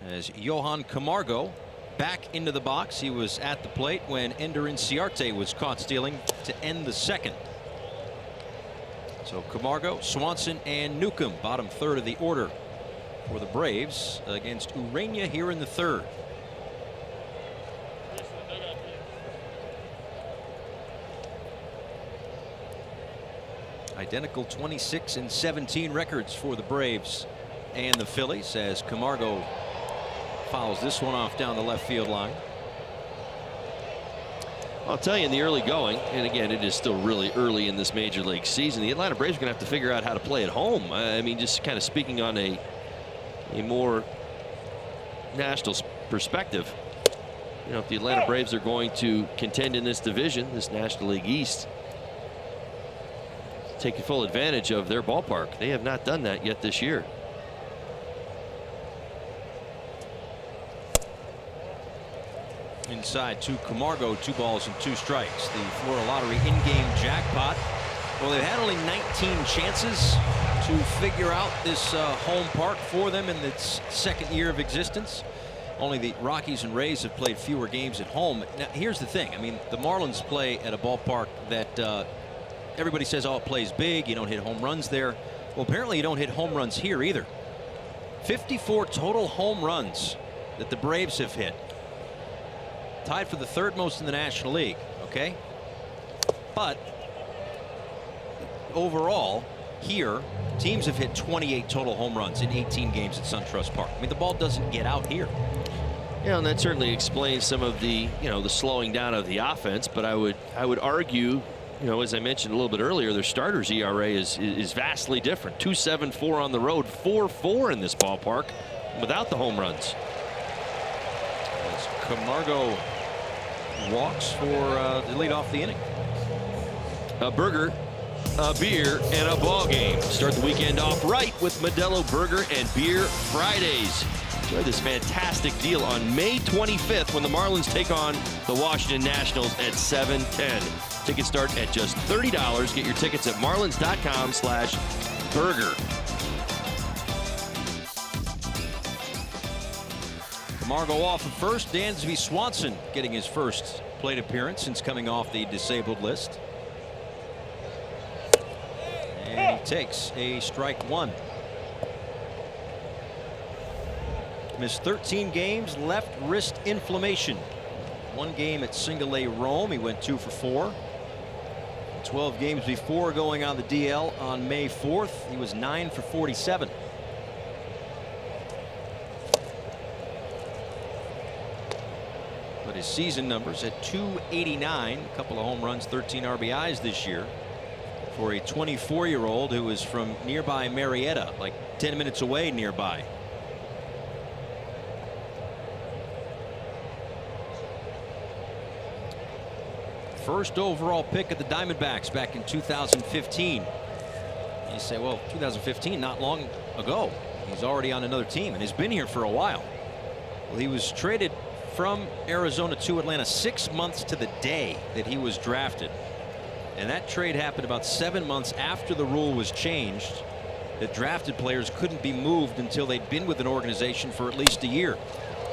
A: As Yohan Camargo back into the box. He was at the plate when Ender Inciarte was caught stealing to end the second. So Camargo, Swanson, and Newcombe, bottom third of the order for the Braves against Urania here in the third. Identical 26 and 17 records for the Braves and the Phillies as Camargo fouls this one off down the left field line.
G: I'll tell you, in the early going, and again, it is still really early in this major league season, the Atlanta Braves are going to have to figure out how to play at home. I mean, just kind of speaking on a more national perspective, you know, if the Atlanta Braves are going to contend in this division, this National League East, take full advantage of their ballpark. They have not done that yet this year.
A: Inside to Camargo, 2 balls and 2 strikes. The Florida Lottery in-game jackpot. Well, they've had only 19 chances to figure out this home park for them in its second year of existence. Only the Rockies and Rays have played fewer games at home. Now, here's the thing. I mean, the Marlins play at a ballpark that everybody says, oh, it plays big, you don't hit home runs there. Well, apparently you don't hit home runs here either. 54 total home runs that the Braves have hit. Tied for the 3rd most in the National League, okay? But overall, here, teams have hit 28 total home runs in 18 games at SunTrust Park. I mean, the ball doesn't get out here.
G: Yeah, and that certainly explains some of the, the slowing down of the offense, but I would argue, as I mentioned a little bit earlier, their starters ERA is vastly different. 2.74 on the road, 4.4 in this ballpark without the home runs.
A: As Camargo walks for the lead off the inning.
G: A burger, a beer, and a ball game. Start the weekend off right with Modelo Burger and Beer Fridays. Enjoy this fantastic deal on May 25th when the Marlins take on the Washington Nationals at 7:10. Tickets start at just $30. Get your tickets at marlins.com/burger.
A: Camargo off at first. Dansby Swanson getting his first plate appearance since coming off the disabled list. And he takes a strike 1. Missed 13 games, left wrist inflammation. 1 game at Single A Rome. He went 2 for 4. 12 games before going on the DL on May 4th. He was 9 for 47. But his season numbers at .289, a couple of home runs, 13 RBIs this year for a 24-year-old who is from nearby Marietta, like 10 minutes away nearby. First overall pick of the Diamondbacks back in 2015. You say, well, 2015, not long ago. He's already on another team and has been here for a while. Well, he was traded from Arizona to Atlanta 6 months to the day that he was drafted. And that trade happened about 7 months after the rule was changed that drafted players couldn't be moved until they'd been with an organization for at least a year.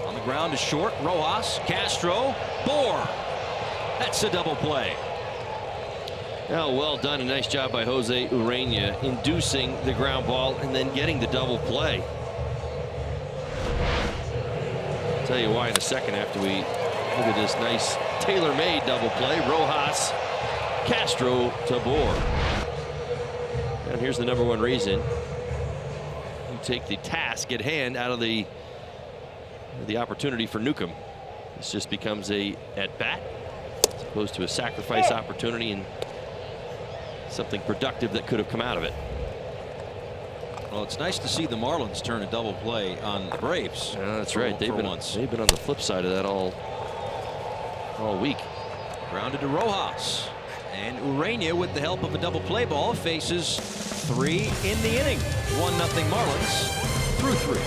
A: On the ground is short. Rojas, Castro, Bohr. That's a double play.
G: Oh, well done. A nice job by Jose Urania inducing the ground ball and then getting the double play. I'll tell you why in a second after we look at this nice tailor-made double play. Rojas, Castro to Bohr. And here's the #1 reason. You take the task at hand out of the opportunity for Newcombe. This just becomes a at-bat as opposed to a sacrifice opportunity and something productive that could have come out of it.
A: Well, it's nice to see the Marlins turn a double play on the Braves.
G: That's right. They've been on the flip side of that all week.
A: Grounded to Rojas. And Urania, with the help of a double play ball, faces 3 in the inning. 1-0 Marlins through 3.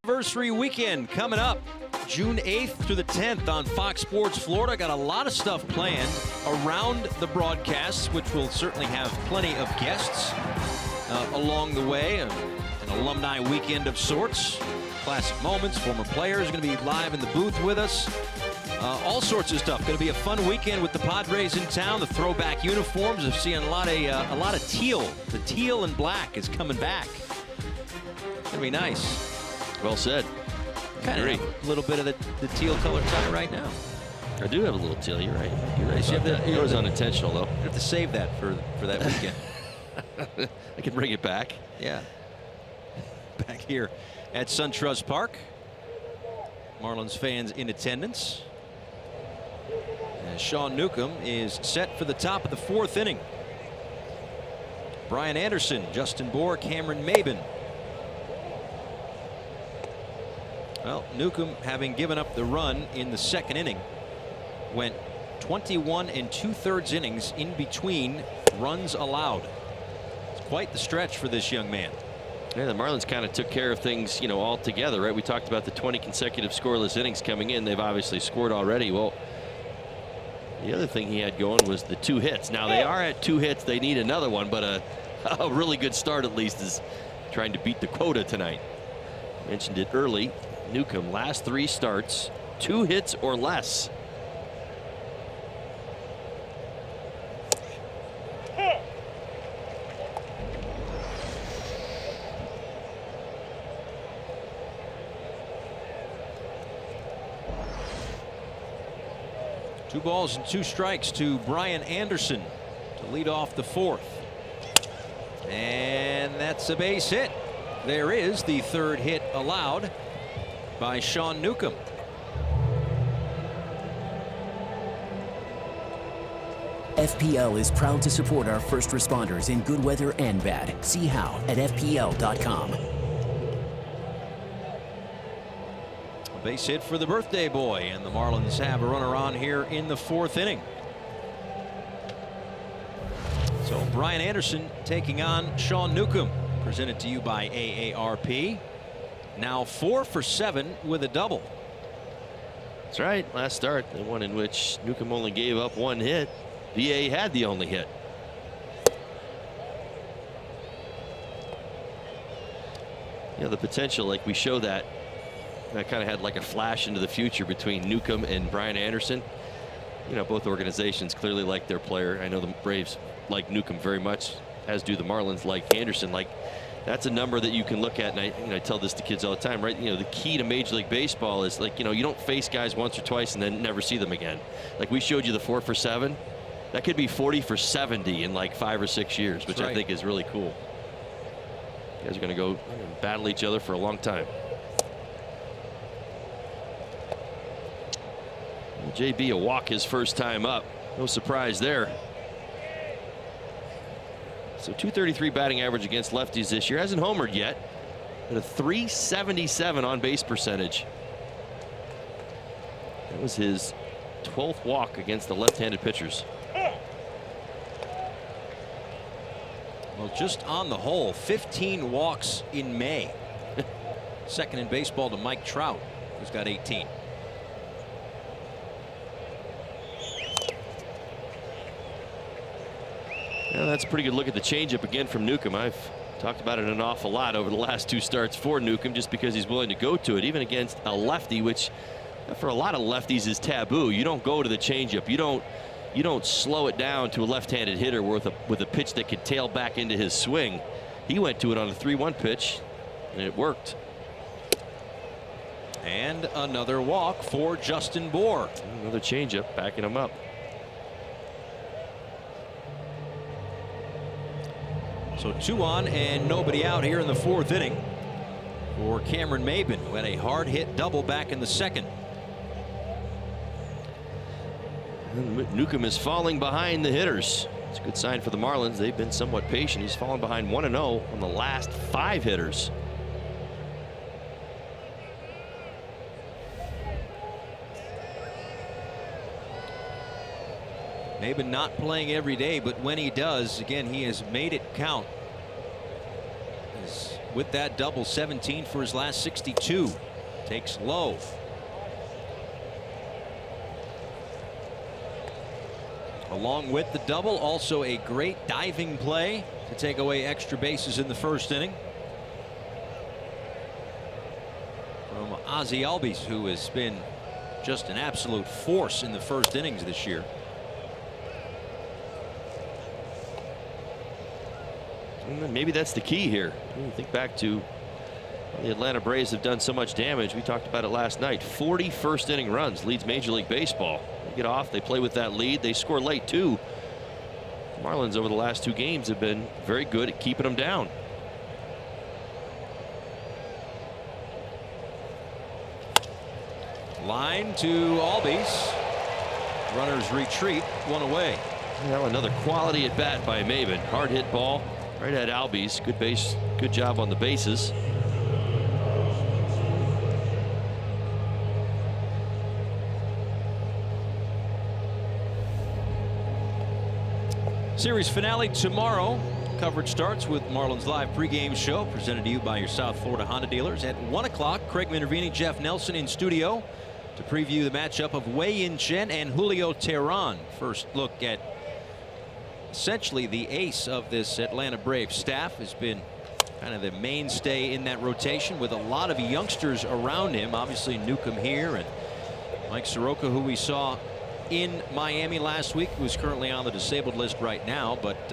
A: Anniversary weekend coming up June 8th through the 10th on Fox Sports Florida. Got a lot of stuff planned around the broadcasts, which will certainly have plenty of guests along the way. An alumni weekend of sorts. Classic moments, former players are going to be live in the booth with us. All sorts of stuff. Going to be a fun weekend with the Padres in town. The throwback uniforms. I've seen a lot of teal. The teal and black is coming back. Gonna be nice.
G: Well said.
A: Kind of a little bit of the teal color tie right now.
G: I do have a little teal. You're right. You're right.
A: So
G: It was unintentional, though.
A: You have to save that for that weekend.
G: I can bring it back.
A: Yeah. Back here at SunTrust Park. Marlins fans in attendance. And Sean Newcombe is set for the top of the 4th inning. Brian Anderson, Justin Bohr, Cameron Maben. Well, Newcombe, having given up the run in the 2nd inning, went 21 2/3 innings in between runs allowed. It's quite the stretch for this young man.
G: Yeah, the Marlins kind of took care of things, you know, all together, right? We talked about the 20 consecutive scoreless innings coming in. They've obviously scored already. Well, the other thing he had going was the 2 hits. Now they are at 2 hits. They need another one, but a really good start at least is trying to beat the quota tonight. Mentioned it early. Newcombe, last 3 starts, 2 hits or less.
A: Two balls and 2 strikes to Brian Anderson to lead off the 4th. And that's a base hit. There is the 3rd hit allowed by Sean Newcombe.
H: FPL is proud to support our first responders in good weather and bad. See how at FPL.com.
A: A base hit for the birthday boy, and the Marlins have a runner on here in the 4th inning. So Brian Anderson taking on Sean Newcombe, presented to you by AARP. Now 4 for 7 with a double.
G: That's right. Last start, the one in which Newcombe only gave up 1 hit. VA had the only hit. You know, the potential, like we show that kind of had like a flash into the future between Newcombe and Brian Anderson. You know, both organizations clearly like their player. I know the Braves like Newcombe very much, as do the Marlins like Anderson. Like, that's a number that you can look at, and I tell this to kids all the time, right? You know, the key to Major League Baseball is, like, you know, you don't face guys once or twice and then never see them again. Like we showed you the 4 for 7. That could be 40 for 70 in like 5 or 6 years, which I think is really cool. You guys are going to go battle each other for a long time. Well, JB a walk his first time up. No surprise there. So .233 batting average against lefties this year. Hasn't homered yet, but a .377 on base percentage. That was his 12th walk against the left-handed pitchers.
A: Well, just on the whole, 15 walks in May. Second in baseball to Mike Trout, who's got 18.
G: Yeah, that's a pretty good look at the changeup again from Newcombe. I've talked about it an awful lot over the last 2 starts for Newcombe, just because he's willing to go to it, even against a lefty, which for a lot of lefties is taboo. You don't go to the changeup. You don't slow it down to a left-handed hitter with a pitch that could tail back into his swing. He went to it on a 3-1 pitch, and it worked.
A: And another walk for Justin Bohr.
G: Another changeup backing him up.
A: So 2 on and nobody out here in the 4th inning for Cameron Maben, who had a hard hit double back in the 2nd.
G: Newcombe is falling behind the hitters. It's a good sign for the Marlins. They've been somewhat patient. He's fallen behind 1-0 on the last 5 hitters.
A: Maben not playing every day, but when he does, again, he has made it count. Has with that double, 17 for his last 62. Takes low. Along with the double, also a great diving play to take away extra bases in the first inning from Ozzie Albies, who has been just an absolute force in the first innings this year.
G: And maybe that's the key here. You think back to the Atlanta Braves have done so much damage. We talked about it last night. 40 first inning runs, leads Major League Baseball. They get off, they play with that lead, they score late too. The Marlins over the last 2 games have been very good at keeping them down.
A: Line to Albies. Runners retreat, 1 away.
G: Now another quality at bat by Maven. Hard hit ball right at Albies. Good base, good job on the bases.
A: Series finale tomorrow. Coverage starts with Marlins Live pregame show presented to you by your South Florida Honda dealers at 1 o'clock. Craig Minervini, Jeff Nelson in studio to preview the matchup of Wei-Yin Chen and Julio Teheran. First look at essentially the ace of this Atlanta Braves staff. Has been kind of the mainstay in that rotation with a lot of youngsters around him. Obviously Newcombe here and Mike Soroka, who we saw in Miami last week, who's currently on the disabled list right now. But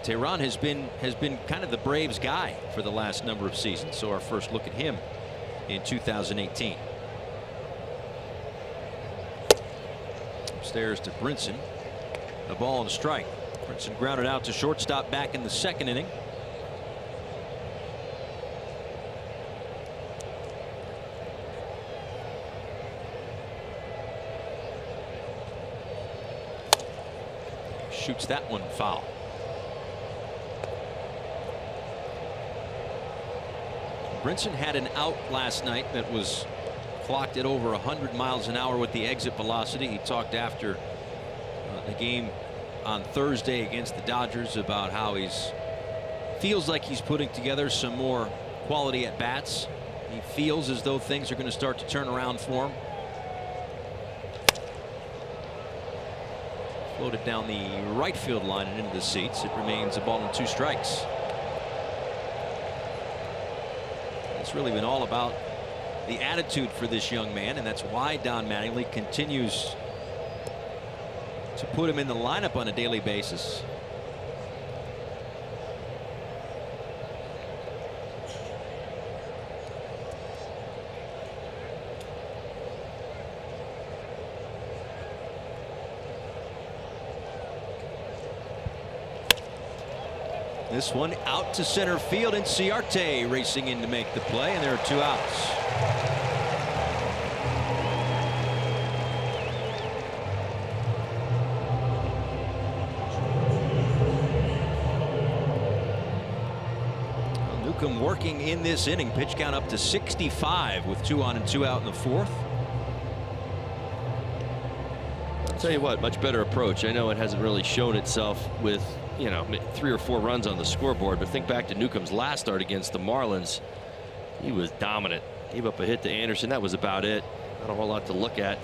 A: Teheran has been kind of the Braves guy for the last number of seasons. So our first look at him in 2018. Upstairs to Brinson. The ball and strike. Brinson grounded out to shortstop back in the second inning. Shoots that one foul. Brinson had an out last night that was clocked at over 100 miles an hour with the exit velocity. He talked after the game on Thursday against the Dodgers about how he's feels like he's putting together some more quality at bats. He feels as though things are going to start to turn around for him. Floated down the right field line and into the seats. It remains a ball and 2 strikes. It's really been all about the attitude for this young man, and that's why Don Mattingly continues to put him in the lineup on a daily basis. This one out to center field, and Ciarte racing in to make the play, and there are 2 outs. Newcombe working in this inning. Pitch count up to 65 with 2 on and 2 out in the 4th.
G: I'll tell you what, much better approach. I know it hasn't really shown itself with, you know, 3 or 4 runs on the scoreboard, but think back to Newcombe's last start against the Marlins. He was dominant. Gave up a hit to Anderson. That was about it. Not a whole lot to look at.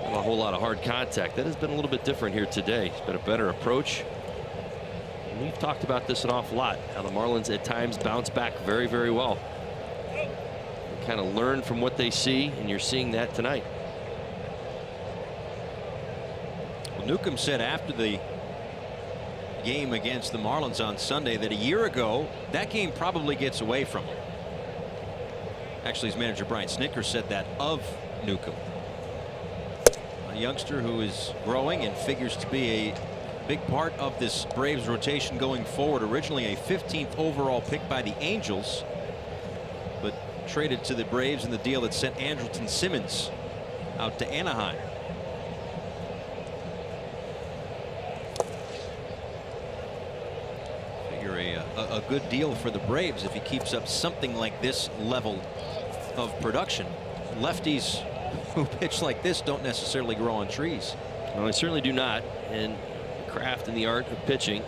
G: Not a whole lot of hard contact. That has been a little bit different here today. It's been a better approach. And we've talked about this an awful lot, how the Marlins at times bounce back very, very well. They kind of learn from what they see, and you're seeing that tonight.
A: Well, Newcombe said after the game against the Marlins on Sunday that a year ago that game probably gets away from him. Actually, his manager Brian Snitker said that of Newcombe, a youngster who is growing and figures to be a big part of this Braves rotation going forward. Originally a 15th overall pick by the Angels, but traded to the Braves in the deal that sent Andrelton Simmons out to Anaheim. A good deal for the Braves if he keeps up something like this level of production. Lefties who pitch like this don't necessarily grow on trees.
G: No, they certainly do not. And the craft and the art of pitching,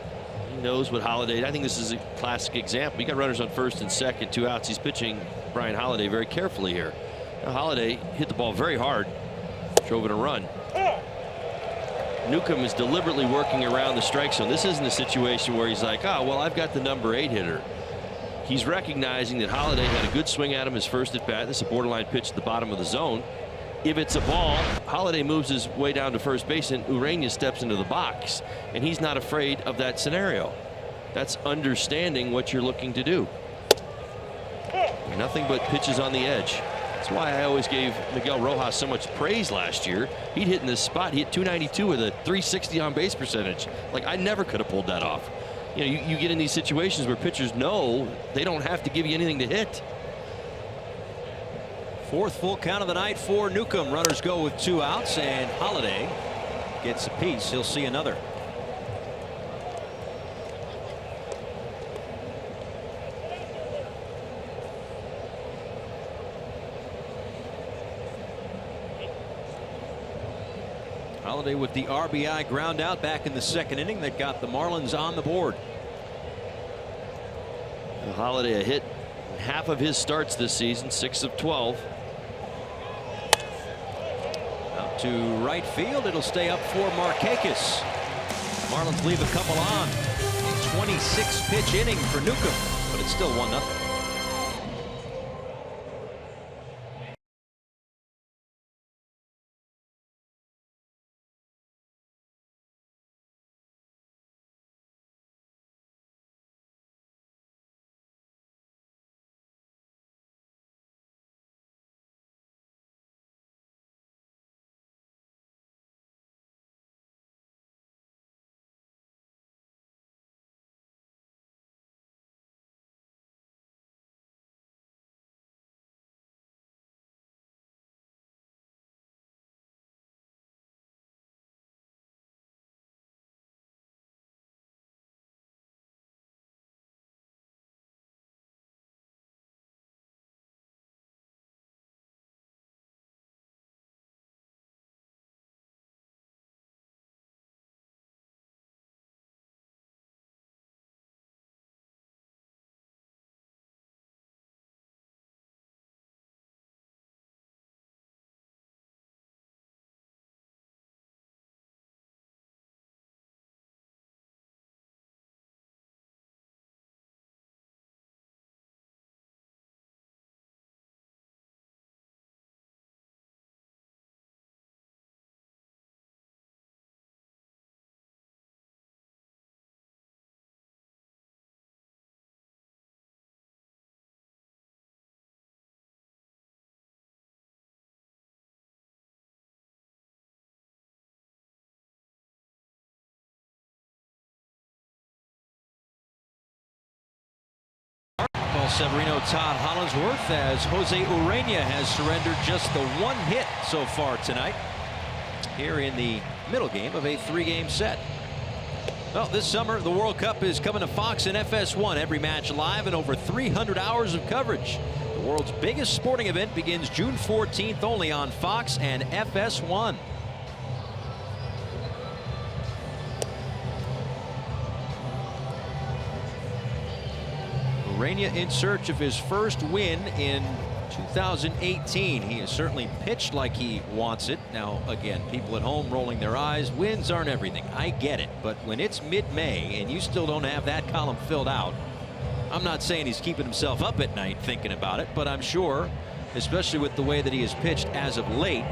G: He knows what Holliday. I think this is a classic example. You got runners on first and second, 2 outs. He's pitching Brian Holliday very carefully here. Now, Holliday hit the ball very hard, drove in a run. Newcombe is deliberately working around the strike zone. This isn't a situation where he's like, oh, well, I've got the number 8 hitter. He's recognizing that Holliday had a good swing at him his first at bat. This is a borderline pitch at the bottom of the zone. If it's a ball, Holliday moves his way down to first base and Urena steps into the box, and he's not afraid of that scenario. That's understanding what you're looking to do. Nothing but pitches on the edge. That's why I always gave Miguel Rojas so much praise last year. He'd hit in this spot. He hit 292 with a 360 on base percentage. Like, I never could have pulled that off. You know, you get in these situations where pitchers know they don't have to give you anything to hit.
A: 4th full count of the night for Newcombe. Runners go with 2 outs, and Holliday gets a piece. He'll see another. Holliday with the RBI ground out back in the 2nd inning that got the Marlins on the board.
G: Holliday a hit in half of his starts this season, 6 of 12.
A: Out to right field. It'll stay up for Markakis. Marlins leave a couple on. 26 pitch inning for Newcombe, but it's still 1-0. Severino Todd Hollinsworth, as Jose Urena has surrendered just the 1 hit so far tonight here in the middle game of a 3-game set. Well, this summer the World Cup is coming to Fox and FS1. Every match live and over 300 hours of coverage. The world's biggest sporting event begins June 14th only on Fox and FS1. Urena in search of his first win in 2018. He has certainly pitched like he wants it. Now, again, people at home rolling their eyes. Wins aren't everything. I get it. But when it's mid-May and you still don't have that column filled out, I'm not saying he's keeping himself up at night thinking about it, but I'm sure, especially with the way that he has pitched as of late,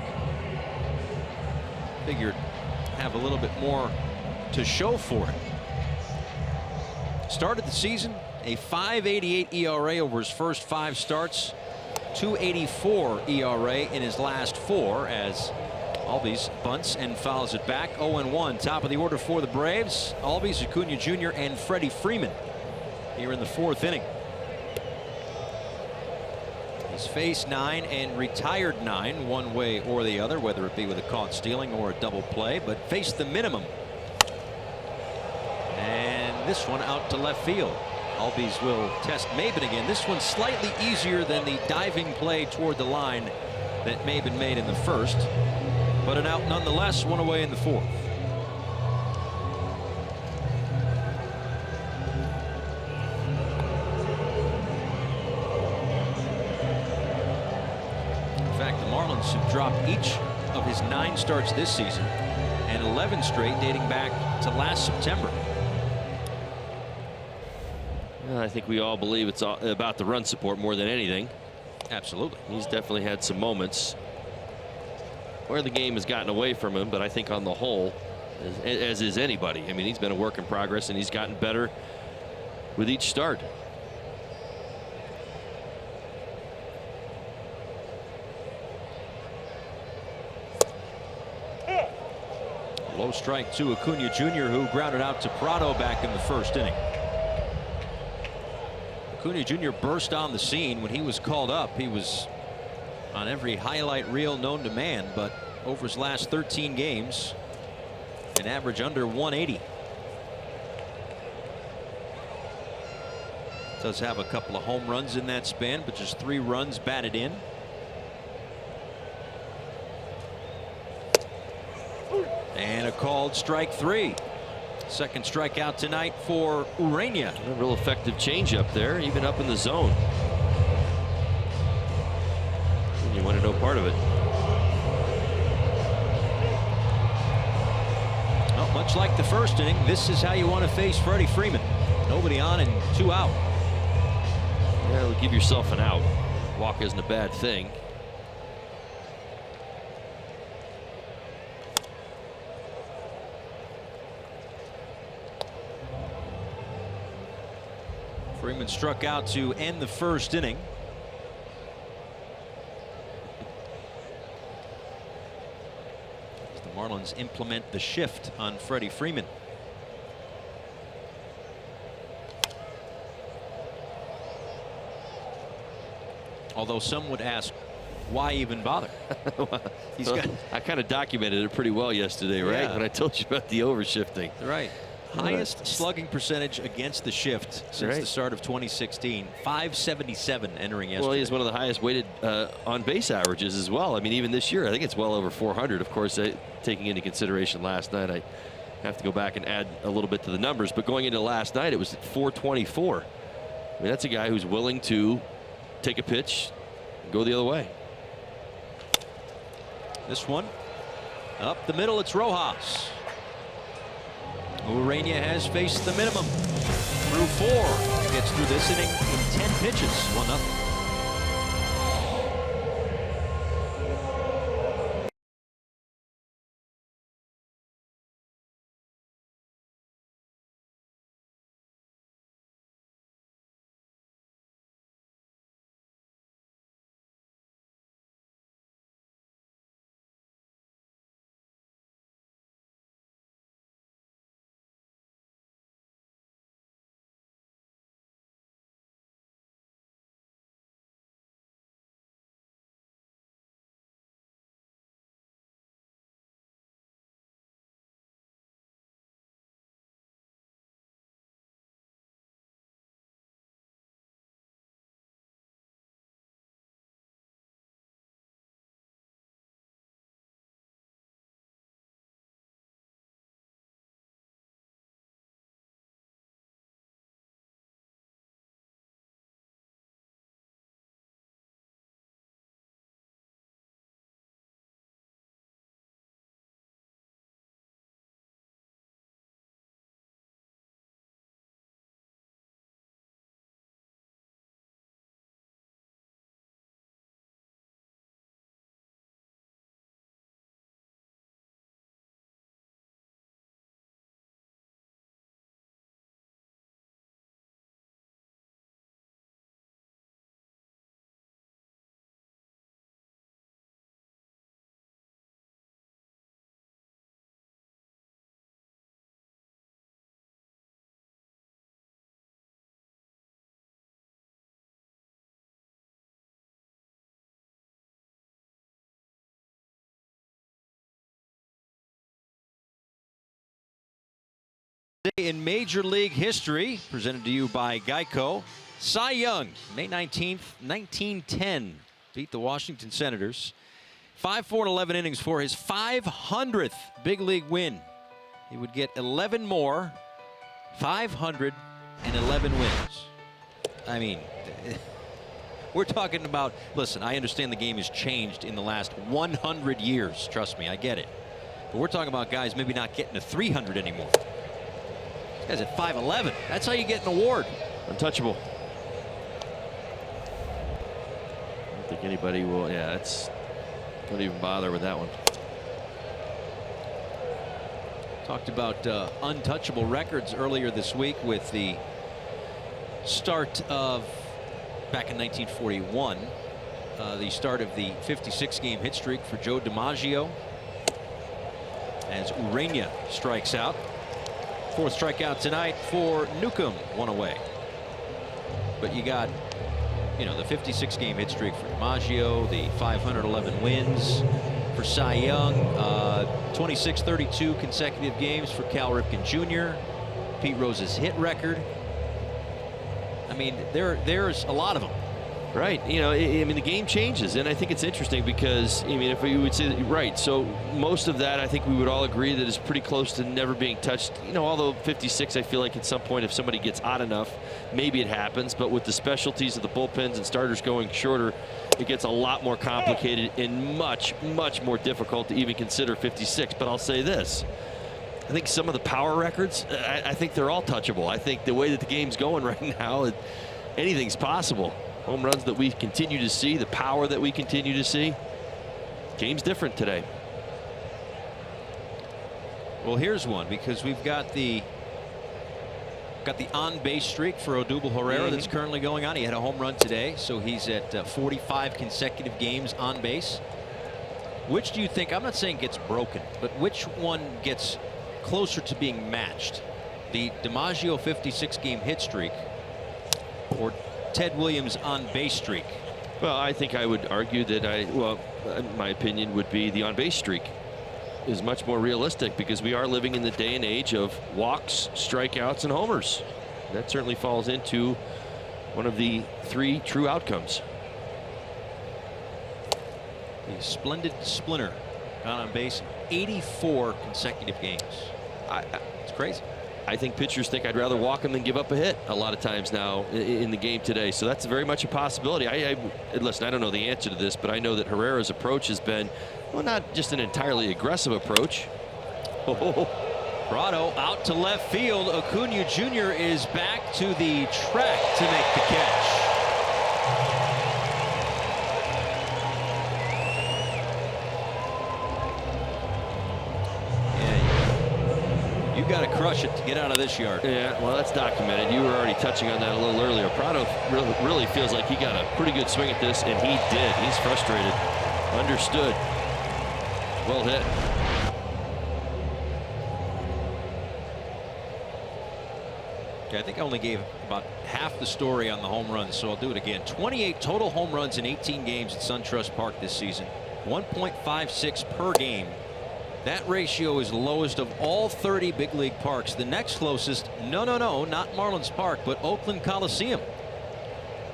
A: figured have a little bit more to show for it. Started the season a 5.88 ERA over his first 5 starts, 2.84 ERA in his last 4 as Albies bunts and fouls it back. 0-1. Top of the order for the Braves. Albies, Acuna Jr. and Freddie Freeman here in the 4th inning. He's faced 9 and retired 9 one way or the other, whether it be with a caught stealing or a double play, but faced the minimum. And this one out to left field. Albies will test Maben again. This one's slightly easier than the diving play toward the line that Maben made in the first, but an out nonetheless. 1 away in the 4th. Marlins have dropped each of his 9 starts this season and 11 straight dating back to last September.
G: I think we all believe it's all about the run support more than anything.
A: Absolutely.
G: He's definitely had some moments where the game has gotten away from him, but I think on the whole, as is anybody, I mean, he's been a work in progress and he's gotten better with each start.
A: Low strike to Acuna Jr., who grounded out to Prado back in the first inning. Acuna Jr. burst on the scene when he was called up. He was on every highlight reel known to man, but over his last 13 games, an average under 180. Does have a couple of home runs in that span, but just 3 runs batted in. And a called strike 3. Second strikeout tonight for Urania.
G: A real effective changeup there, even up in the zone. And you wanted no part of it.
A: Well, much like the first inning, this is how you want to face Freddie Freeman. Nobody on and 2 out.
G: Yeah, give yourself an out. Walk isn't a bad thing.
A: Freeman struck out to end the first inning. As the Marlins implement the shift on Freddie Freeman. Although some would ask, why even bother? He's got.
G: I kind of documented it pretty well yesterday, right?
A: Yeah.
G: When I told you about the overshifting.
A: Right. Highest slugging percentage against the shift since the start of 2016. 577 entering yesterday.
G: Well, he has one of the highest weighted on base averages as well. I mean, even this year, I think it's well over 400. Of course, taking into consideration last night, I have to go back and add a little bit to the numbers. But going into last night, it was 424. I mean, that's a guy who's willing to take a pitch and go the other way.
A: This one up the middle. It's Rojas. Urania has faced the minimum through 4. Gets through this inning in 10 pitches. 1-0. In Major League history, presented to you by Geico. Cy Young, May 19th, 1910, beat the Washington Senators. 5-4 and 11 innings for his 500th big league win. He would get 11 more, 511 wins. I mean, We're talking about, listen, I understand the game has changed in the last 100 years. Trust me, I get it. But we're talking about guys maybe not getting to 300 anymore. This guy's at 5'11". That's how you get an award.
G: Untouchable. I don't think anybody will. Yeah, don't even bother with that one.
A: Talked about untouchable records earlier this week with the start of, back in 1941, the start of the 56-game hit streak for Joe DiMaggio as Urania strikes out. Fourth strikeout tonight for Newcombe, one away. But you got, you know, the 56-game hit streak for DiMaggio, the 511 wins for Cy Young, 26-32 consecutive games for Cal Ripken Jr., Pete Rose's hit record. I mean, there's a lot of them.
G: Right. You know, I mean, the game changes, and I think it's interesting because, I mean, if we would say that, right, so most of that I think we would all agree that is pretty close to never being touched. You know, although 56, I feel like at some point if somebody gets hot enough, maybe it happens. But with the specialties of the bullpens and starters going shorter, it gets a lot more complicated and much, much more difficult to even consider 56. But I'll say this. I think some of the power records, I think they're all touchable. I think the way that the game's going right now, anything's possible. Home runs that we continue to see, the power that we continue to see. Game's different today.
A: Well, here's one, because we've got the on-base streak for Odubel Herrera that's currently going on. He had a home run today, so he's at 45 consecutive games on base. Which do you think, I'm not saying gets broken, but which one gets closer to being matched? The DiMaggio 56-game hit streak or Ted Williams on-base streak?
G: Well, I think I would argue that my opinion would be the on-base streak is much more realistic because we are living in the day and age of walks, strikeouts, and homers. That certainly falls into one of the three true outcomes.
A: The splendid Splinter got on base 84 consecutive games. It's crazy.
G: I think pitchers think I'd rather walk them than give up a hit a lot of times now in the game today. So that's very much a possibility. Listen, I don't know the answer to this, but I know that Herrera's approach has been, well, not just an entirely aggressive approach.
A: Prado out to left field. Acuna Jr. is back to the track to make the catch. You got to crush it to get out of this yard.
G: Yeah, well, that's documented. You were already touching on that a little earlier. Prado really feels like he got a pretty good swing at this, and he did. He's frustrated. Understood. Well hit.
A: Okay, I think I only gave about half the story on the home runs, so I'll do it again. 28 total home runs in 18 games at SunTrust Park this season. 1.56 per game. That ratio is lowest of all 30 big league parks. The next closest, no, not Marlins Park, but Oakland Coliseum.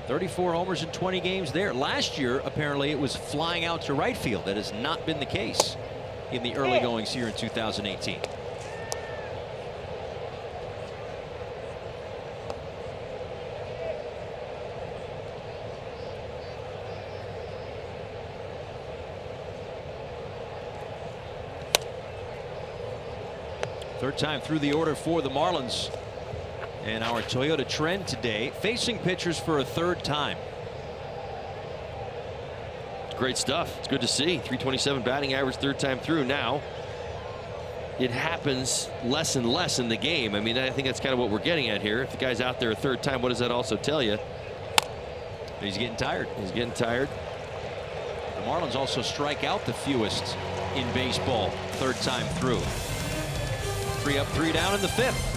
A: 34 homers in 20 games there. Last year, apparently, it was flying out to right field. That has not been the case in the early goings here in 2018. Third time through the order for the Marlins. And our Toyota trend today, facing pitchers for a third time.
G: Great stuff. It's good to see. 327 batting average third time through. Now it happens less and less in the game. I mean, I think that's kind of what we're getting at here. If the guy's out there a third time, what does that also tell you?
A: He's getting tired.
G: He's getting tired.
A: The Marlins also strike out the fewest in baseball third time through. 3 up, 3 down in the 5th.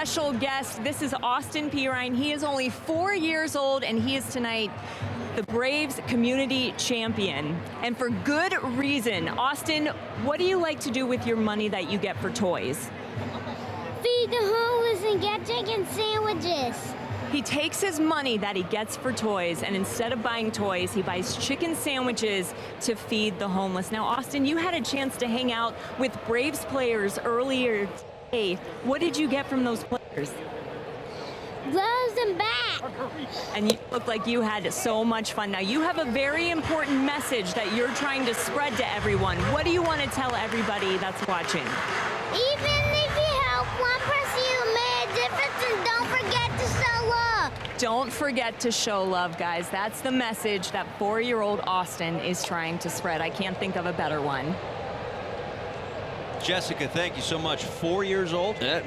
C: special guest. This is Austin Pirine. He is only 4 years old, and he is tonight the Braves community champion, and for good reason. Austin, what do you like to do with your money that you get for toys?
I: Feed the homeless and get chicken sandwiches.
C: He takes his money that he gets for toys, and instead of buying toys, he buys chicken sandwiches to feed the homeless. Now, Austin, you had a chance to hang out with Braves players earlier today. What did you get from those players?
I: Gloves and bat.
C: And you look like you had so much fun. Now, you have a very important message that you're trying to spread to everyone. What do you want to tell everybody that's watching?
I: Even if you help one person, you made a difference, and don't forget to show love.
C: Don't forget to show love, guys. That's the message that 4-year-old Austin is trying to spread. I can't think of a better one.
A: Jessica, thank you so much. 4 years old.
G: That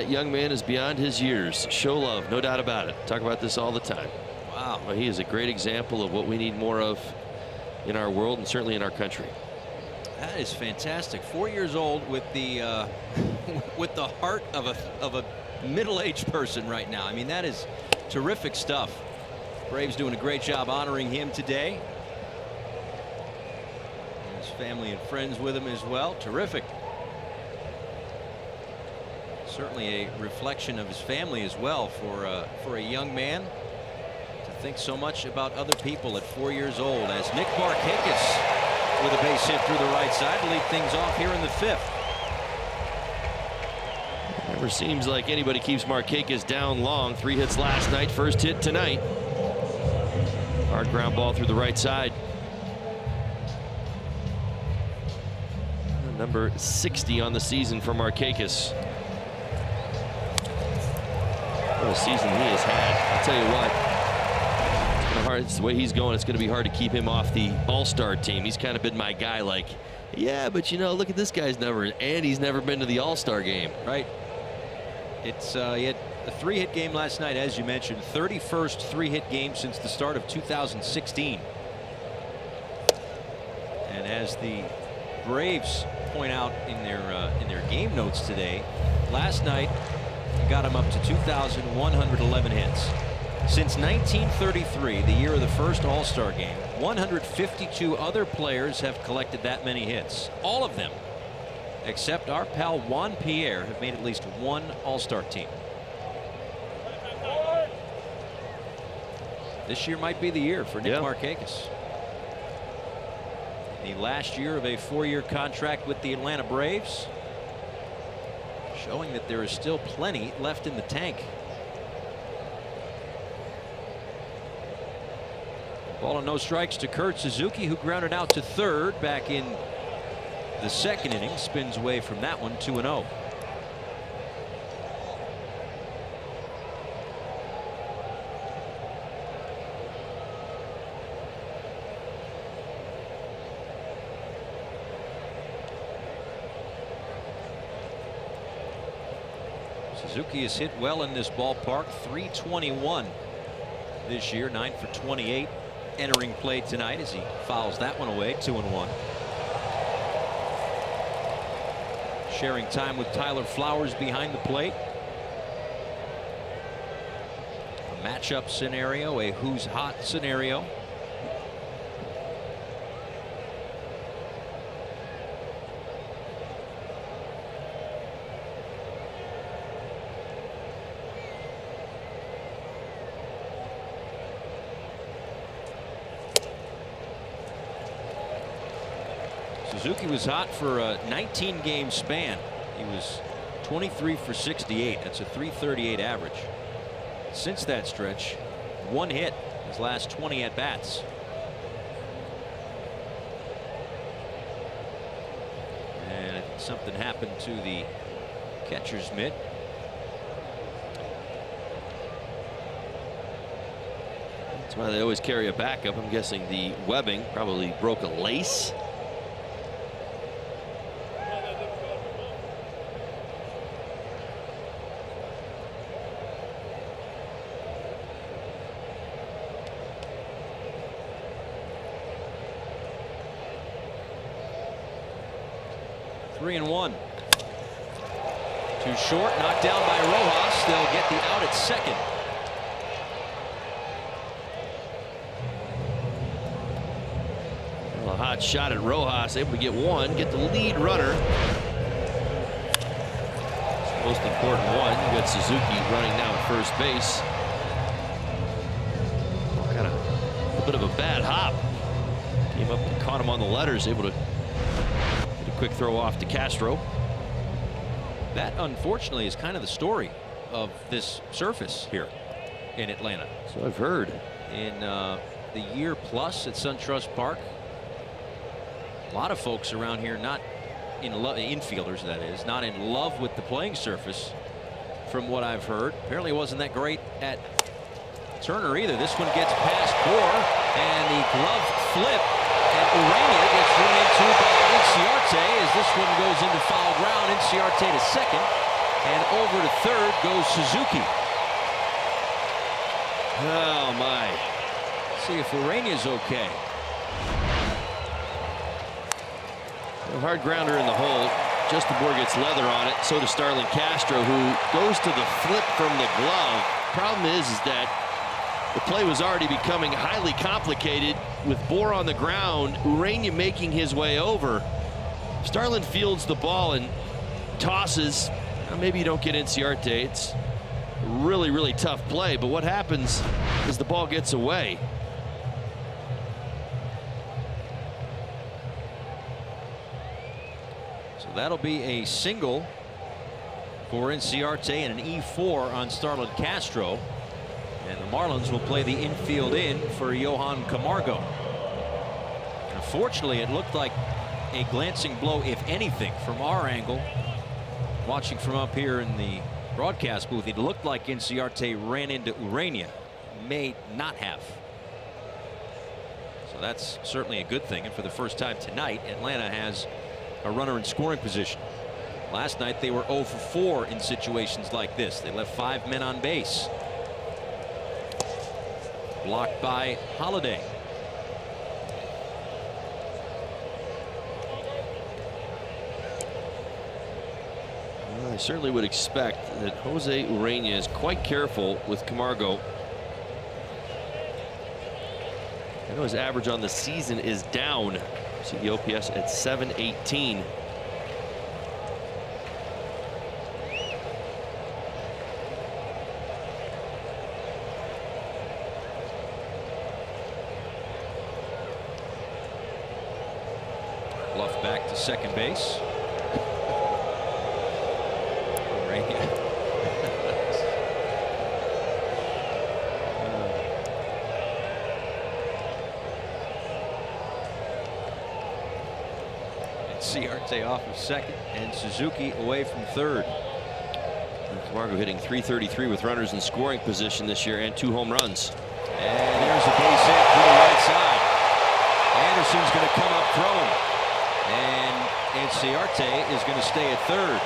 G: young man is beyond his years. Show love, no doubt about it. Talk about this all the time.
A: Wow.
G: Well, he is a great example of what we need more of in our world and certainly in our country.
A: That is fantastic. 4 years old with the with the heart of a middle-aged person right now. I mean, that is terrific stuff. Braves doing a great job honoring him today. His family and friends with him as well. Terrific. Certainly a reflection of his family as well for a young man to think so much about other people at 4 years old, as Nick Markakis with a base hit through the right side to lead things off here in the 5th.
G: Never seems like anybody keeps Markakis down long. 3 hits last night, first hit tonight. Hard ground ball through the right side. Number 60 on the season for Markakis. What a season he has had. I'll tell you what, it's hard. It's the way he's going, it's going to be hard to keep him off the All-Star team. He's kind of been my guy, like, yeah, but you know, look at this guy's numbers, and he's never been to the All-Star game.
A: Right. It's he had a 3-hit game last night, as you mentioned. 31st 3-hit game since the start of 2016. And as the Braves point out in their game notes today, last night got him up to 2,111 hits. Since 1933, the year of the first All-Star game, 152 other players have collected that many hits. All of them, except our pal Juan Pierre, have made at least one All-Star team. This year might be the year for Nick Markakis. The last year of a 4-year contract with the Atlanta Braves, showing that there is still plenty left in the tank. Ball and no strikes to Kurt Suzuki, who grounded out to third back in the second inning. Spins away from that one, 2-0. Suzuki has hit well in this ballpark. .321 this year, 9 for 28 entering play tonight as he fouls that one away. 2-1. Sharing time with Tyler Flowers behind the plate. A matchup scenario, a who's hot scenario. Suzuki was hot for a 19-game span. He was 23 for 68. That's a .338 average. Since that stretch, 1 hit his last 20 at-bats. And I think something happened to the catcher's mitt.
G: That's why they always carry a backup. I'm guessing the webbing probably broke a lace.
A: Too short, knocked down by Rojas. They'll get the out at second.
G: Well, a hot shot at Rojas, able to get one, get the lead runner. Most important one. You got Suzuki running now at first base. Kind of a bit of a bad hop. Came up and caught him on the letters, able to get a quick throw off to Castro.
A: That, unfortunately, is kind of the story of this surface here in Atlanta.
G: So I've heard.
A: In the year plus at SunTrust Park, a lot of folks around here not in love, infielders that is, not in love with the playing surface from what I've heard. Apparently it wasn't that great at Turner either. This one gets past Bohr, and the glove flip, and Urania gets run into by Inciarte as this one goes into foul ground. Inciarte to second, and over to third goes Suzuki.
G: Oh my.
A: See if Urania's okay.
G: A hard grounder in the hole. Justin Bohr gets leather on it. So does Starlin Castro, who goes to the flip from the glove. Problem is that the play was already becoming highly complicated with Bohr on the ground, Urania making his way over. Starlin fields the ball and tosses. Well, maybe you don't get Inciarte. It's a really, really tough play. But what happens is the ball gets away.
A: That'll be a single for Inciarte and an E4 on Starlin Castro. And the Marlins will play the infield in for Johan Camargo. And unfortunately, it looked like a glancing blow, if anything, from our angle. Watching from up here in the broadcast booth, it looked like Inciarte ran into Urania. May not have. So that's certainly a good thing. And for the first time tonight, Atlanta has a runner in scoring position. Last night they were 0 for 4 in situations like this. They left 5 men on base. Blocked by Holiday.
G: Well, I certainly would expect that Jose Urania is quite careful with Camargo. I know his average on the season is down. See the OPS at 718.
A: Bluff back to second base. Urania. Inciarte off of second, and Suzuki away from third.
G: Camargo hitting .333 with runners in scoring position this year and 2 home runs.
A: And there's a base hit to the right side. Anderson's going to come up throwing, and Inciarte is going to stay at third.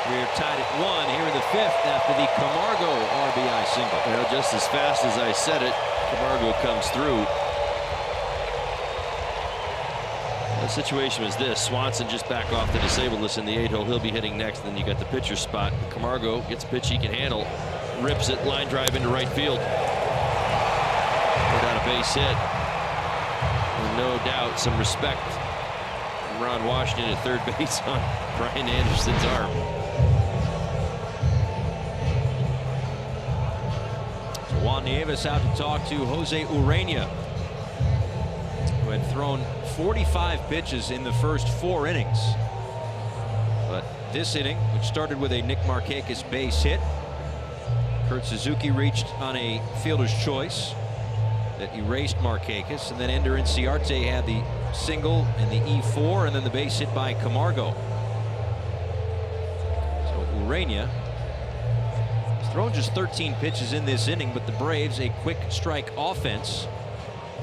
A: We're tied at 1 here in the 5th after the Camargo RBI single.
G: Well, just as fast as I said it, Camargo comes through. The situation was this: Swanson just back off the disabled list in the 8-hole. He'll be hitting next. Then you got the pitcher spot. Camargo gets a pitch he can handle, rips it, line drive into right field. Without a base hit. And no doubt some respect from Ron Washington at third base on Brian Anderson's arm.
A: So Juan Nieves out to talk to Jose Urania, who had thrown 45 pitches in the first 4 innings. But this inning, which started with a Nick Markakis base hit, Kurt Suzuki reached on a fielder's choice that erased Markakis, and then Ender Inciarte had the single and the E4, and then the base hit by Camargo. So Urania has thrown just 13 pitches in this inning, but the Braves, a quick strike offense,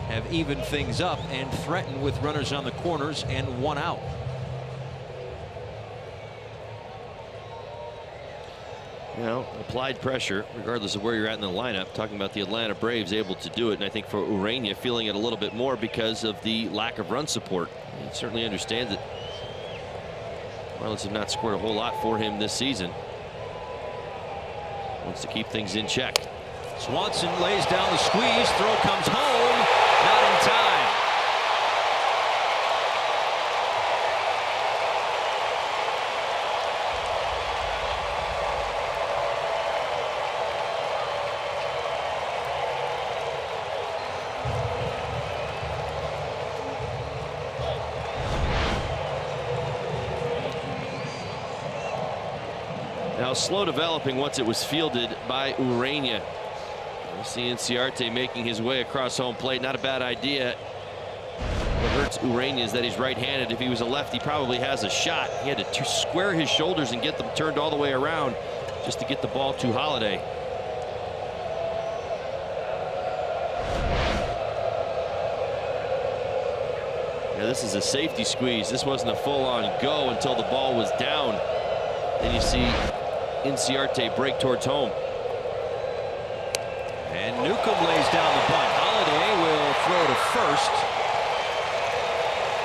A: have evened things up and threatened with runners on the corners and 1 out.
G: You know, applied pressure, regardless of where you're at in the lineup. Talking about the Atlanta Braves able to do it, and I think for Urania feeling it a little bit more because of the lack of run support. He certainly understands that Marlins have not scored a whole lot for him this season. Wants to keep things in check.
A: Swanson lays down the squeeze. Throw comes home. Not in time.
G: Now slow developing once it was fielded by Urania. We see Inciarte making his way across home plate. Not a bad idea. What hurts Urania is that he's right-handed. If he was a lefty, he probably has a shot. He had to square his shoulders and get them turned all the way around just to get the ball to Holiday. Yeah, this is a safety squeeze. This wasn't a full-on go until the ball was down. Then you see Inciarte break towards home.
A: And Newcombe lays down the bunt. Holiday will throw to first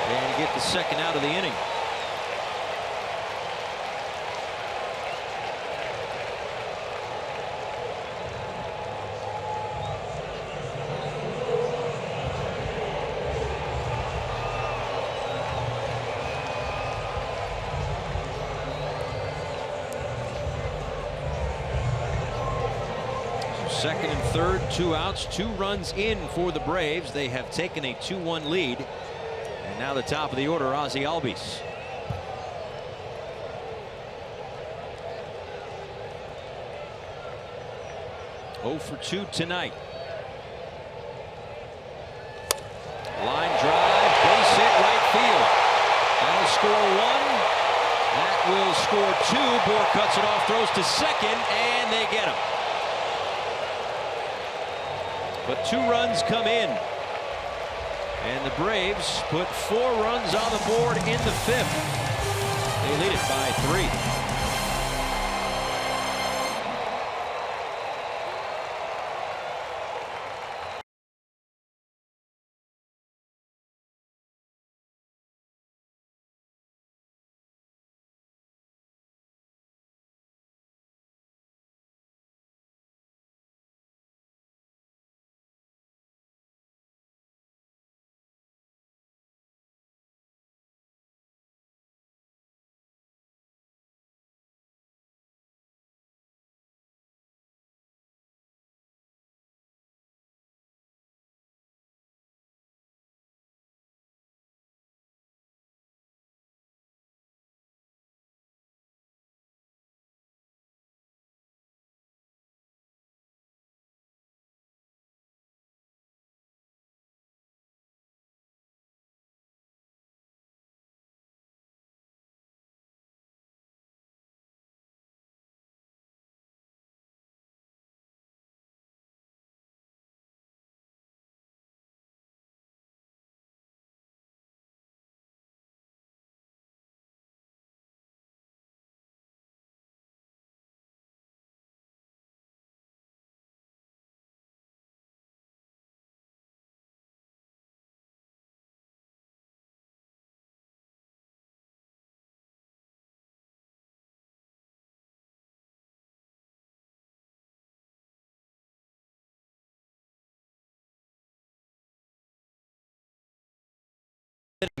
A: and get the second out of the inning. Second and third, 2 outs, 2 runs in for the Braves. They have taken a 2-1 lead. And now the top of the order, Ozzie Albies. Oh for 2 tonight. Line drive, base hit, right field. That'll score 1. That will score 2. Bohr cuts it off, throws to second, and they get him. But 2 runs come in. And the Braves put 4 runs on the board in the 5th. They lead it by 3.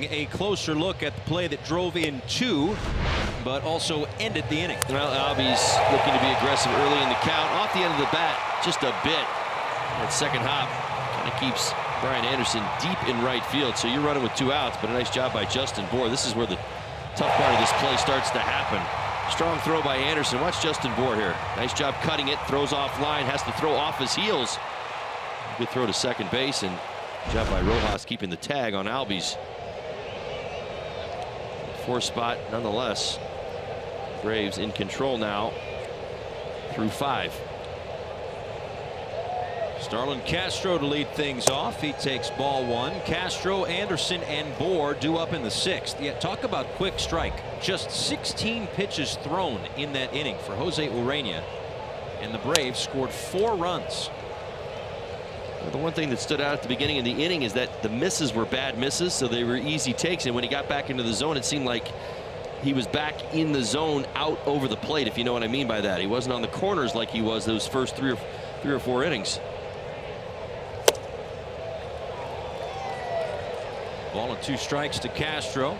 A: A closer look at the play that drove in 2, but also ended the inning.
G: Well, Albies looking to be aggressive early in the count. Off the end of the bat, just a bit. That second hop kind of keeps Brian Anderson deep in right field. So you're running with 2 outs, but a nice job by Justin Bohr. This is where the tough part of this play starts to happen. Strong throw by Anderson. Watch Justin Bohr here. Nice job cutting it. Throws off line. Has to throw off his heels. Good throw to second base, and job by Rojas keeping the tag on Albies. 4 spot nonetheless. Braves in control now through 5.
A: Starlin Castro to lead things off. He takes ball 1. Castro, Anderson, and Bohr due up in the 6th. Yeah, talk about quick strike. Just 16 pitches thrown in that inning for Jose Urania. And the Braves scored 4 runs.
G: Well, the one thing that stood out at the beginning of the inning is that the misses were bad misses, so they were easy takes. And when he got back into the zone, it seemed like he was back in the zone out over the plate, if you know what I mean by that. He wasn't on the corners like he was those first three or four innings.
A: Ball and 2 strikes to Castro.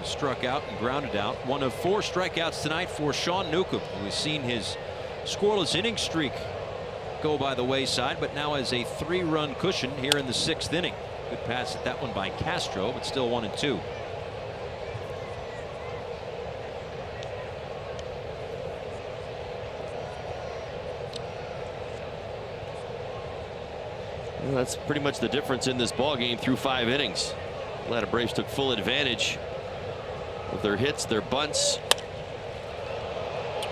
A: He struck out and grounded out. One of 4 strikeouts tonight for Sean Newcombe, who has seen his scoreless inning streak go by the wayside, but now has a 3-run cushion here in the 6th inning. Good pass at that one by Castro, but still 1-2.
G: Well, that's pretty much the difference in this ball game through 5 innings. Atlanta Braves took full advantage of their hits, their bunts.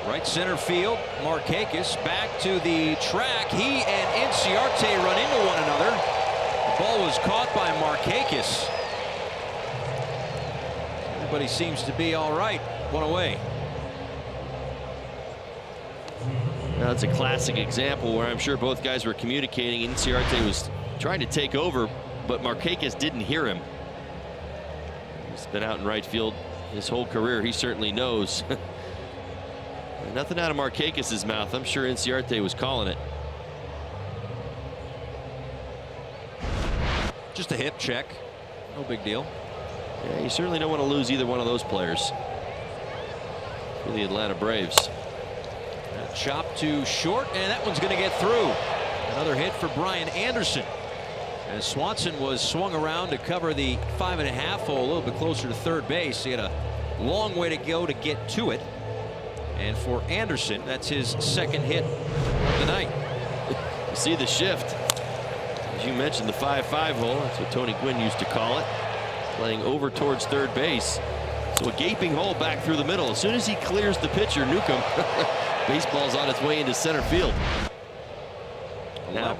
A: Right center field, Markakis back to the track. He and Inciarte run into one another. The ball was caught by Markakis. Everybody seems to be all right. 1 away.
G: Now, that's a classic example where I'm sure both guys were communicating. Inciarte was trying to take over, but Markakis didn't hear him. He's been out in right field his whole career. He certainly knows. Nothing out of Markakis' mouth. I'm sure Inciarte was calling it.
A: Just a hip check. No big deal.
G: Yeah, you certainly don't want to lose either one of those players for the Atlanta Braves.
A: Chop to short, and that one's going to get through. Another hit for Brian Anderson. As Swanson was swung around to cover the 5.5 hole, a little bit closer to third base. He had a long way to go to get to it. And for Anderson, that's his 2nd hit of the night.
G: You see the shift. As you mentioned, the 5-5 hole. That's what Tony Gwynn used to call it. Playing over towards third base. So a gaping hole back through the middle. As soon as he clears the pitcher, Newcombe, baseball's on its way into center field. Now,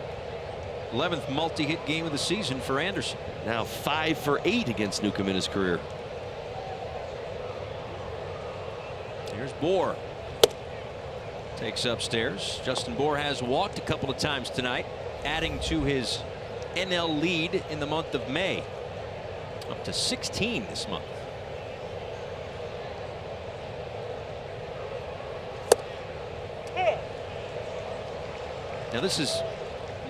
A: 11th multi-hit game of the season for Anderson.
G: Now 5 for 8 against Newcombe in his career.
A: Here's Bohr. Takes upstairs. Justin Bohr has walked a couple of times tonight, adding to his NL lead in the month of May. Up to 16 this month. Now this is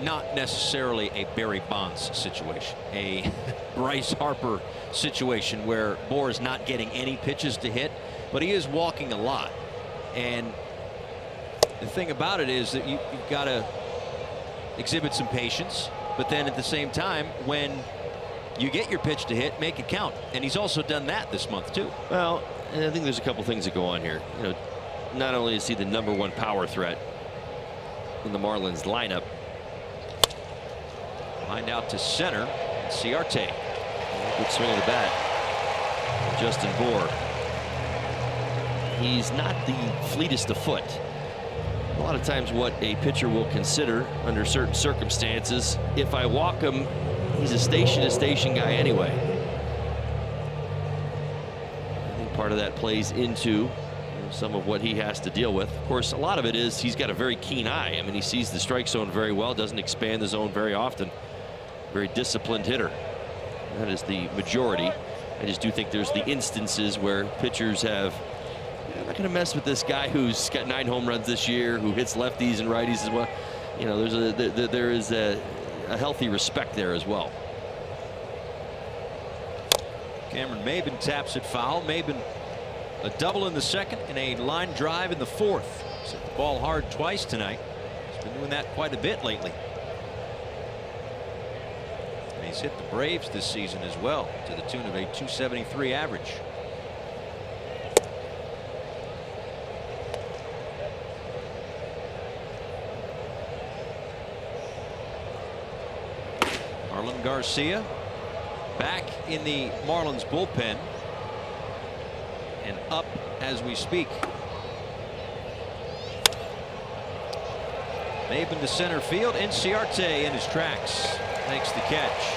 A: not necessarily a Barry Bonds situation, a Bryce Harper situation where Bohr is not getting any pitches to hit, but he is walking a lot. And the thing about it is that you've got to exhibit some patience, but then at the same time, when you get your pitch to hit, make it count. And he's also done that this month too.
G: Well, and I think there's a couple things that go on here. You know, not only is he the #1 power threat in the Marlins lineup.
A: Lined out to center. Ciarte.
G: Good swing of the bat. Justin Bohr. He's not the fleetest of foot. A lot of times what a pitcher will consider under certain circumstances, if I walk him, he's a station-to-station guy anyway. I think part of that plays into some of what he has to deal with. Of course, a lot of it is he's got a very keen eye. I mean, he sees the strike zone very well, doesn't expand the zone very often. Very disciplined hitter. That is the majority. I just do think there's the instances where pitchers have, I'm not going to mess with this guy who's got 9 home runs this year, who hits lefties and righties as well. You know, there is a healthy respect there as well.
A: Cameron Maben taps it foul. Maben a double in the 2nd and a line drive in the 4th. He's hit the ball hard twice tonight. He's been doing that quite a bit lately. And he's hit the Braves this season as well, to the tune of a .273 average. Harlan Garcia back in the Marlins bullpen and up as we speak. Maben to center field. Inciarte in his tracks makes the catch.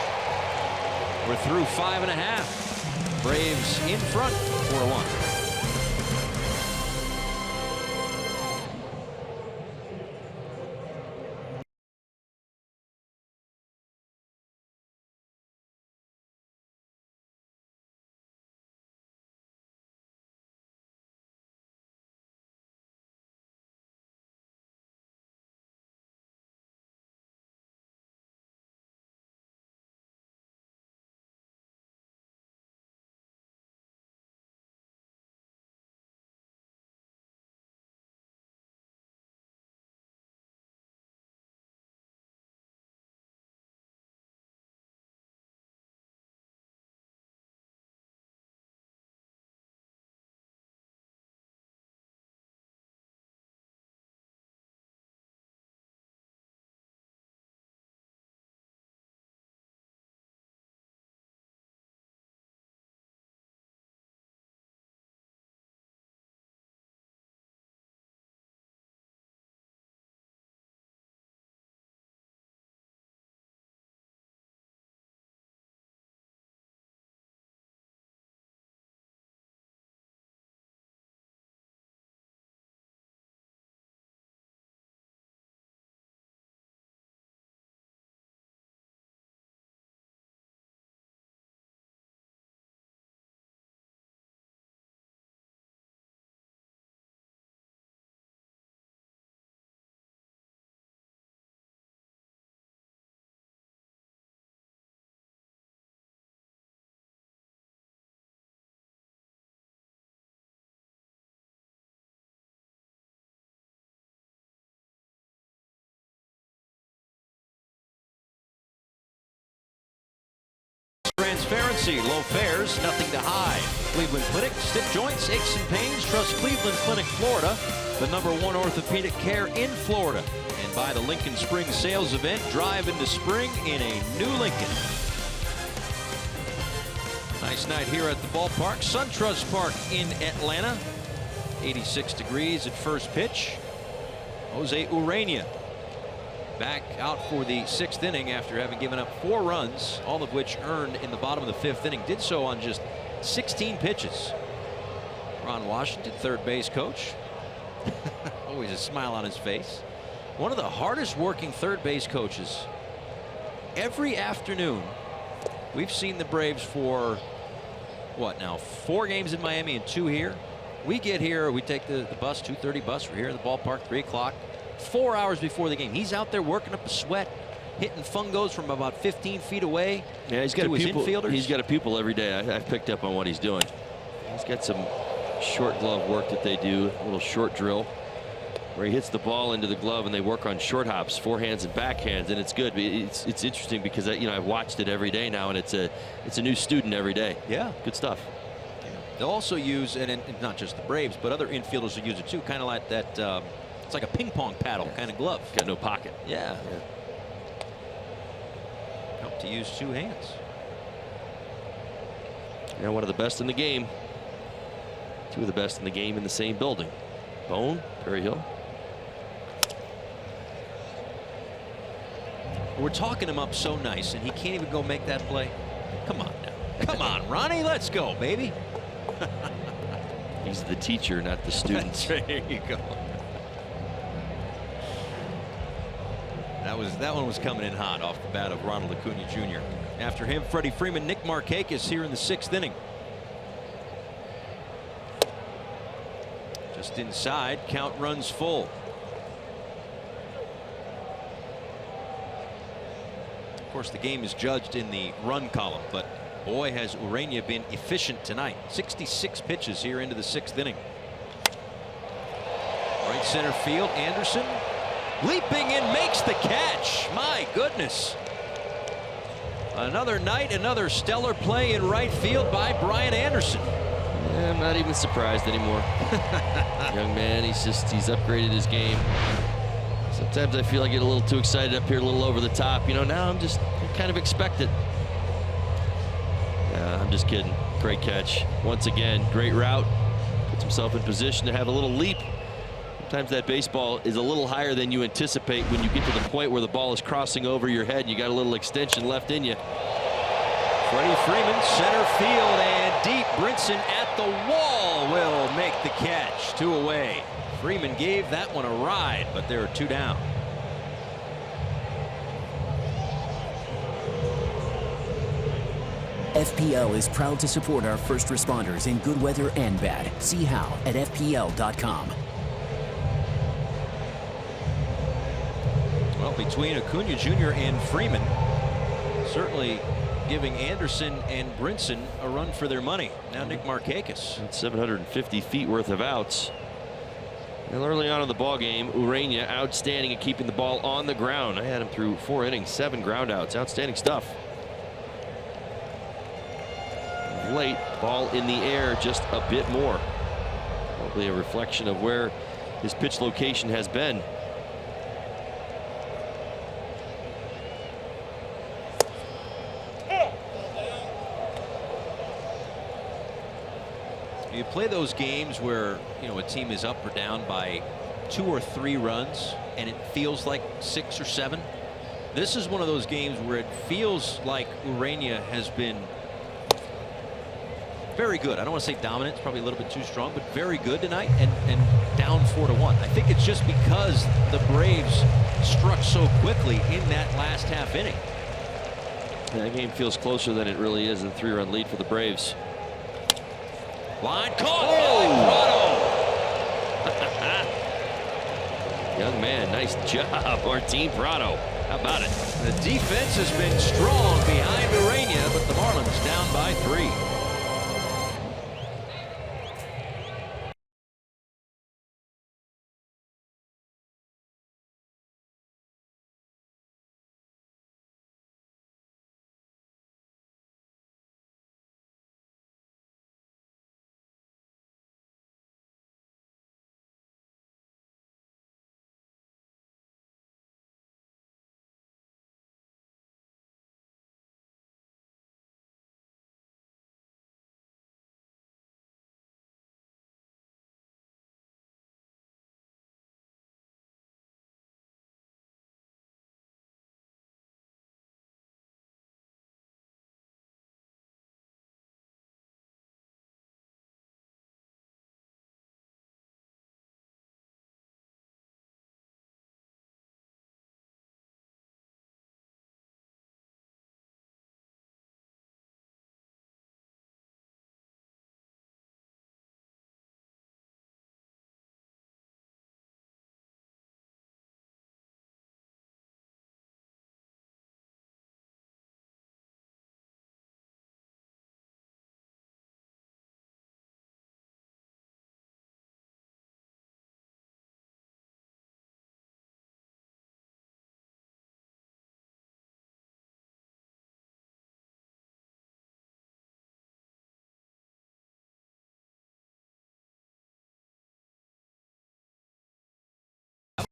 A: We're through 5.5. Braves in front 4-1. transparency, low fares, nothing to hide. Cleveland Clinic, stiff joints, aches and pains. Trust Cleveland Clinic, Florida, the #1 orthopedic care in Florida. And by the Lincoln Spring Sales Event, drive into spring in a new Lincoln. Nice night here at the ballpark, SunTrust Park in Atlanta. 86 degrees at first pitch. Jose Urena back out for the 6th inning after having given up 4 runs, all of which earned in the bottom of the 5th inning. Did so on just 16 pitches. Ron Washington, third base coach. Always a smile on his face. One of the hardest working third base coaches. Every afternoon, we've seen the Braves for, what now, 4 games in Miami and 2 here. We get here, we take the bus, 2:30 bus. We're here in the ballpark, 3 o'clock. 4 hours before the game. He's out there working up a sweat, hitting fungos from about 15 feet away.
G: Yeah, he's got a pupil.
A: Infielders.
G: He's got a pupil every day. I've picked up on what he's doing. He's got some short glove work that they do, a little short drill, where he hits the ball into the glove and they work on short hops, forehands and backhands, and it's good. It's interesting because I've watched it every day now, and it's a new student every day.
A: Yeah,
G: good stuff.
A: Yeah. They'll also use, and not just the Braves, but other infielders will use it too, kind of like that. It's like a ping pong paddle kind of glove.
G: Got no pocket.
A: Yeah. Help to use 2 hands.
G: Yeah, one of the best in the game. 2 of the best in the game in the same building. Bone, Perry Hill.
A: We're talking him up so nice, and he can't even go make that play. Come on now. Come on, Ronnie. Let's go, baby.
G: He's the teacher, not the student.
A: There you go. That one was coming in hot off the bat of Ronald Acuna Jr. After him, Freddie Freeman, Nick Markakis here in the 6th inning. Just inside, count runs full. Of course, the game is judged in the run column, but boy, has Urena been efficient tonight. 66 pitches here into the 6th inning. Right center field, Anderson leaping in, makes the catch. My goodness. Another night, another stellar play in right field by Brian Anderson.
G: Yeah, I'm not even surprised anymore. Young man, he's upgraded his game. Sometimes I feel I get a little too excited up here, a little over the top. You know, now I kind of expect it. Yeah, I'm just kidding. Great catch. Once again, great route. Puts himself in position to have a little leap. Sometimes that baseball is a little higher than you anticipate when you get to the point where the ball is crossing over your head and you got a little extension left in you.
A: Freddie Freeman, center field and deep. Brinson at the wall will make the catch. 2 away. Freeman gave that one a ride, but there are 2 down.
H: FPL is proud to support our first responders in good weather and bad. See how at FPL.com.
A: Well, between Acuna Jr. and Freeman, certainly giving Anderson and Brinson a run for their money. Now Nick Markakis.
G: That's 750 feet worth of outs. And early on in the ball game, Urena outstanding at keeping the ball on the ground. I had him through 4 innings, 7 ground outs. Outstanding stuff. Late, ball in the air just a bit more. Probably a reflection of where his pitch location has been.
A: You play those games where, you know, a team is up or down by 2 or 3 runs and it feels like 6 or 7. This is one of those games where it feels like Urena has been very good. I don't want to say dominant, it's probably a little bit too strong, but very good tonight, and down 4-1. I think it's just because the Braves struck so quickly in that last half inning.
G: That game feels closer than it really is. A 3-run lead for the Braves.
A: Line caught by Prado.
G: Young man, nice job, Martin Prado. How about it?
A: The defense has been strong behind Urena, but the Marlins down by 3.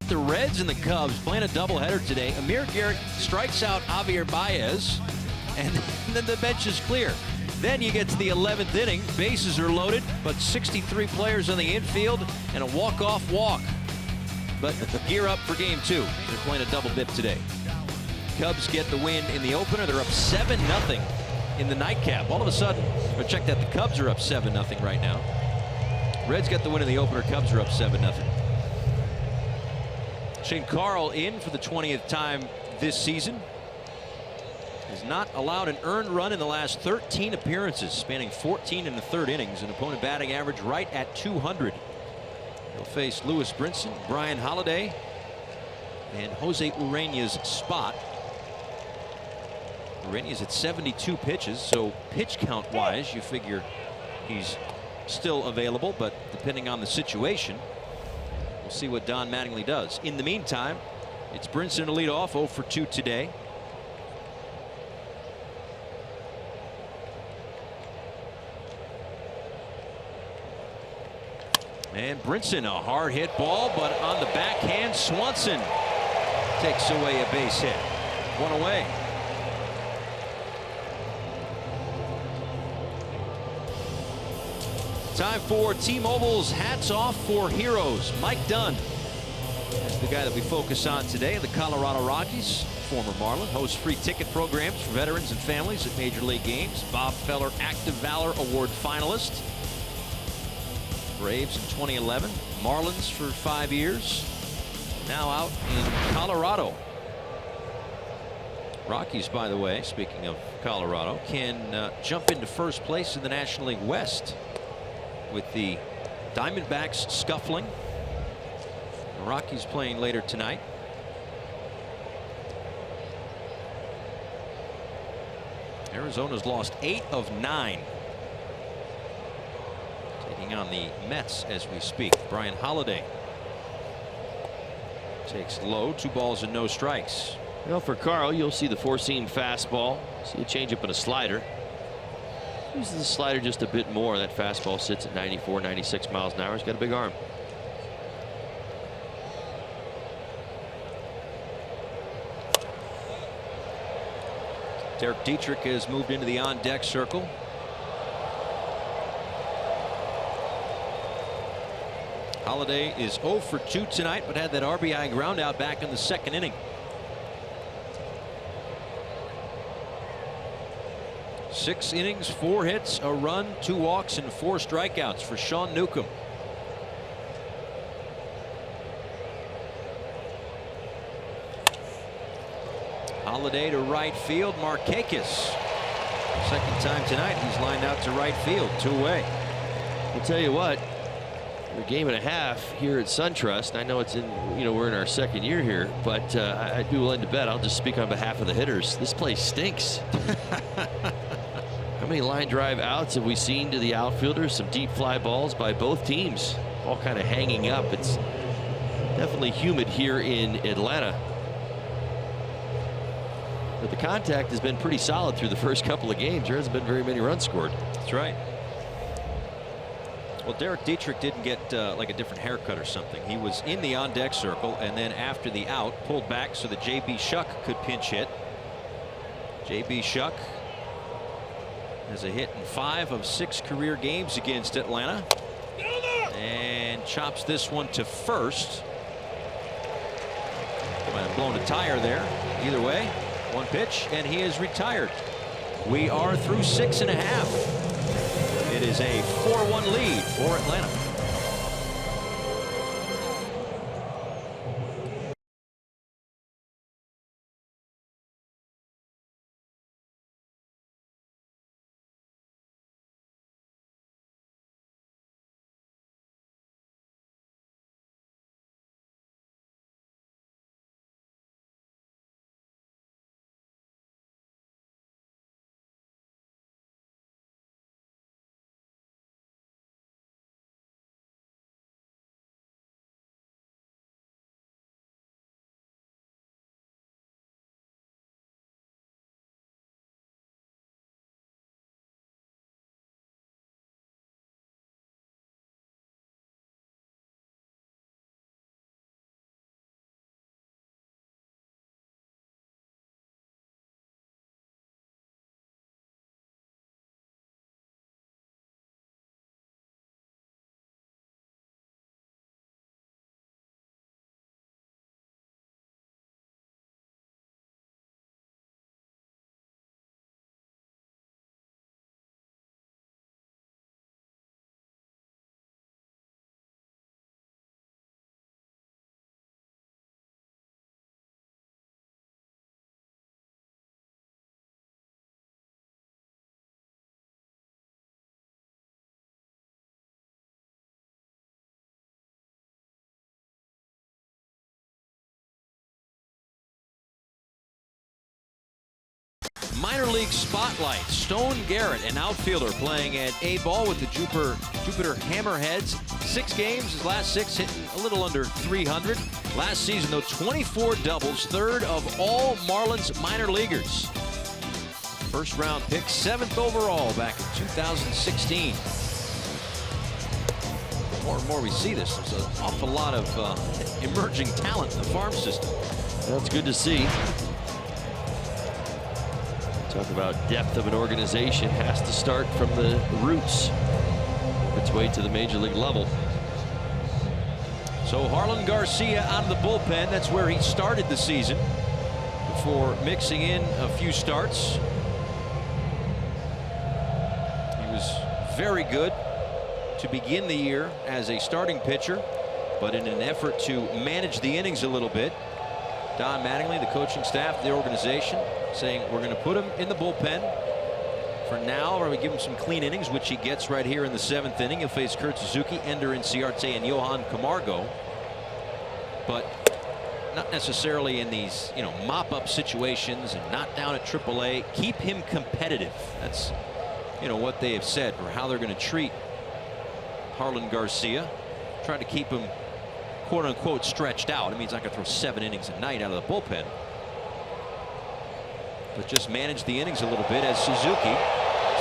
A: the Reds and the Cubs playing a doubleheader today. Amir Garrett strikes out Javier Baez, and then the bench is clear. Then you get to the 11th inning. Bases are loaded, but 63 players on the infield and a walk-off walk. But gear up for game 2. They're playing a double dip today. Cubs get the win in the opener. They're up 7-0 in the nightcap. All of a sudden, or check that, the Cubs are up 7-0 right now. Reds got the win in the opener. Cubs are up 7-0. Shane Carl in for the 20th time this season. Has not allowed an earned run in the last 13 appearances, spanning 14 in the third innings. An opponent batting average right at 200. He'll face Lewis Brinson, Brian Holiday, and Jose Ureña's spot. Ureña's at 72 pitches, so pitch count wise, you figure he's still available, but depending on the situation, we'll see what Don Mattingly does. In the meantime, it's Brinson to lead off, 0 for 2 today. And Brinson, a hard hit ball, but on the backhand, Swanson takes away a base hit. 1 away. Time for T-Mobile's Hats Off for Heroes. Mike Dunn is the guy that we focus on today. The Colorado Rockies, former Marlin, hosts free ticket programs for veterans and families at Major League games. Bob Feller Active Valor Award finalist. Braves in 2011, Marlins for 5 years, now out in Colorado. Rockies, by the way, speaking of Colorado, can jump into first place in the National League West with the Diamondbacks scuffling. The Rockies playing later tonight. Arizona's lost 8 of 9. On the Mets as we speak. Brian Holiday takes low, 2 balls and no strikes.
G: Well, for Carl, you'll see the 4-seam fastball, see a changeup and a slider. Uses the slider just a bit more. That fastball sits at 94, 96 miles an hour. He's got a big arm.
A: Derek Dietrich has moved into the on-deck circle. Holiday is 0 for 2 tonight, but had that RBI ground out back in the 2nd inning. 6 innings, 4 hits, a run, 2 walks, and 4 strikeouts for Sean Newcombe. Holiday to right field. Markakis, 2nd time tonight, he's lined out to right field, 2 away.
G: I'll tell you what. A game and a half here at SunTrust. I know it's in, we're in our 2nd year here, but I'd be willing to bet, I'll just speak on behalf of the hitters, this place stinks. How many line drive outs have we seen to the outfielders? Some deep fly balls by both teams, all kind of hanging up. It's definitely humid here in Atlanta. But the contact has been pretty solid through the first couple of games. There hasn't been very many runs scored.
A: That's right. Well, Derek Dietrich didn't get like a different haircut or something. He was in the on-deck circle, and then after the out, pulled back so that J.B. Shuck could pinch hit. J.B. Shuck has a hit in 5 of 6 career games against Atlanta, and chops this one to first. Might have blown a tire there. Either way, 1 pitch, and he is retired. We are through 6½. It is a 4-1 lead for Atlanta. minor league spotlight. Stone Garrett, an outfielder playing at A-ball with the Jupiter Hammerheads. 6 games, his last 6 hitting a little under 300. Last season, though, 24 doubles, 3rd of all Marlins minor leaguers. First round pick, 7th overall back in 2016. More and more we see this. There's an awful lot of emerging talent in the farm system.
G: That's good to see. Talk about depth of an organization has to start from the roots of its way to the major league level.
A: So Harlan Garcia out of the bullpen. That's where he started the season before mixing in a few starts. He was very good to begin the year as a starting pitcher, but in an effort to manage the innings a little bit, Don Mattingly, the coaching staff, the organization, saying we're going to put him in the bullpen for now. We're going to give him some clean innings, which he gets right here in the 7th inning. He'll face Kurt Suzuki, Ender Inciarte, and Johan Camargo. But not necessarily in these, mop-up situations and not down at AAA. Keep him competitive. That's, what they have said for how they're going to treat Harlan Garcia. Try to keep him, quote-unquote, stretched out. It means I can throw 7 innings a night out of the bullpen. But just manage the innings a little bit as Suzuki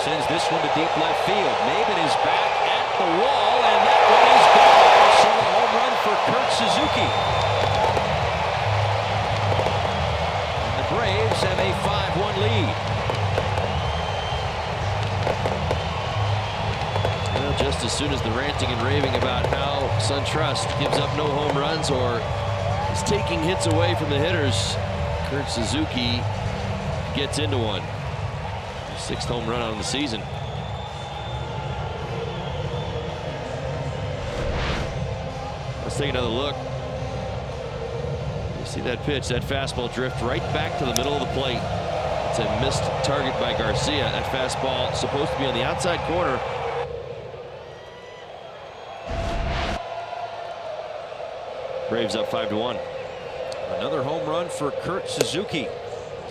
A: sends this one to deep left field. Maben is back at the wall, and that one is gone. So a home run for Kurt Suzuki. And the Braves have a 5-1 lead.
G: Well, just as soon as the ranting and raving about how SunTrust gives up no home runs or is taking hits away from the hitters, Kurt Suzuki gets into one. His 6th home run on the season. Let's take another look. You see that pitch, that fastball drift right back to the middle of the plate. It's a missed target by Garcia. That fastball supposed to be on the outside corner. Braves up 5-1.
A: Another home run for Kurt Suzuki.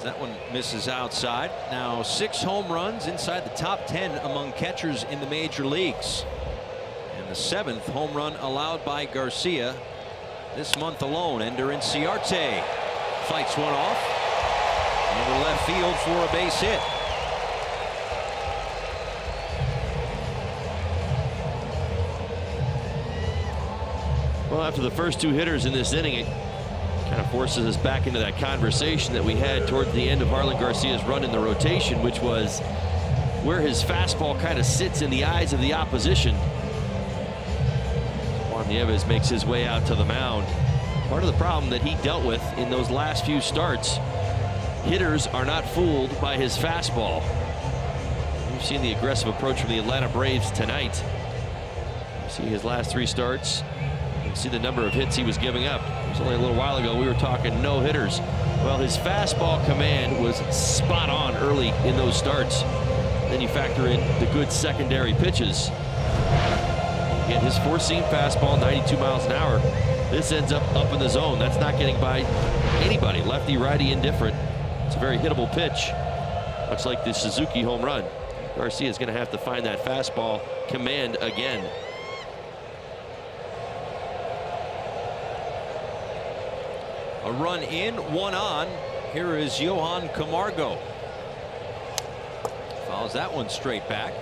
A: That one misses outside. Now 6 home runs inside the top 10 among catchers in the major leagues. And the 7th home run allowed by Garcia this month alone. Ender Inciarte fights one off over left field for a base hit.
G: Well, after the first 2 hitters in this inning, it kind of forces us back into that conversation that we had towards the end of Harlan Garcia's run in the rotation, which was where his fastball kind of sits in the eyes of the opposition. Juan Nieves makes his way out to the mound. Part of the problem that he dealt with in those last few starts, hitters are not fooled by his fastball. We've seen the aggressive approach from the Atlanta Braves tonight. You see his last 3 starts. You can see the number of hits he was giving up. It was only a little while ago we were talking no hitters. Well, his fastball command was spot on early in those starts. Then you factor in the good secondary pitches. Again, his 4-seam fastball, 92 miles an hour. This ends up in the zone. That's not getting by anybody, lefty, righty, indifferent. It's a very hittable pitch, much like the Suzuki home run. Garcia is going to have to find that fastball command again.
A: A run in, 1 on. Here is Johan Camargo. Fouls that one straight back.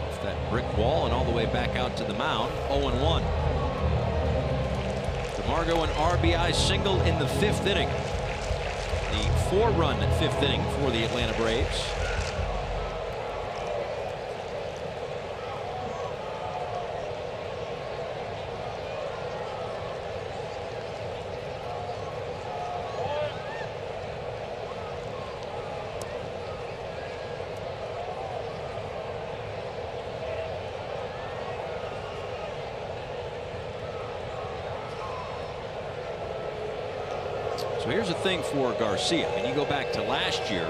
A: Off that brick wall and all the way back out to the mound. 0-1. Camargo an RBI single in the 5th inning. The 4-run 5th inning for the Atlanta Braves. So here's the thing for Garcia. I mean, you go back to last year,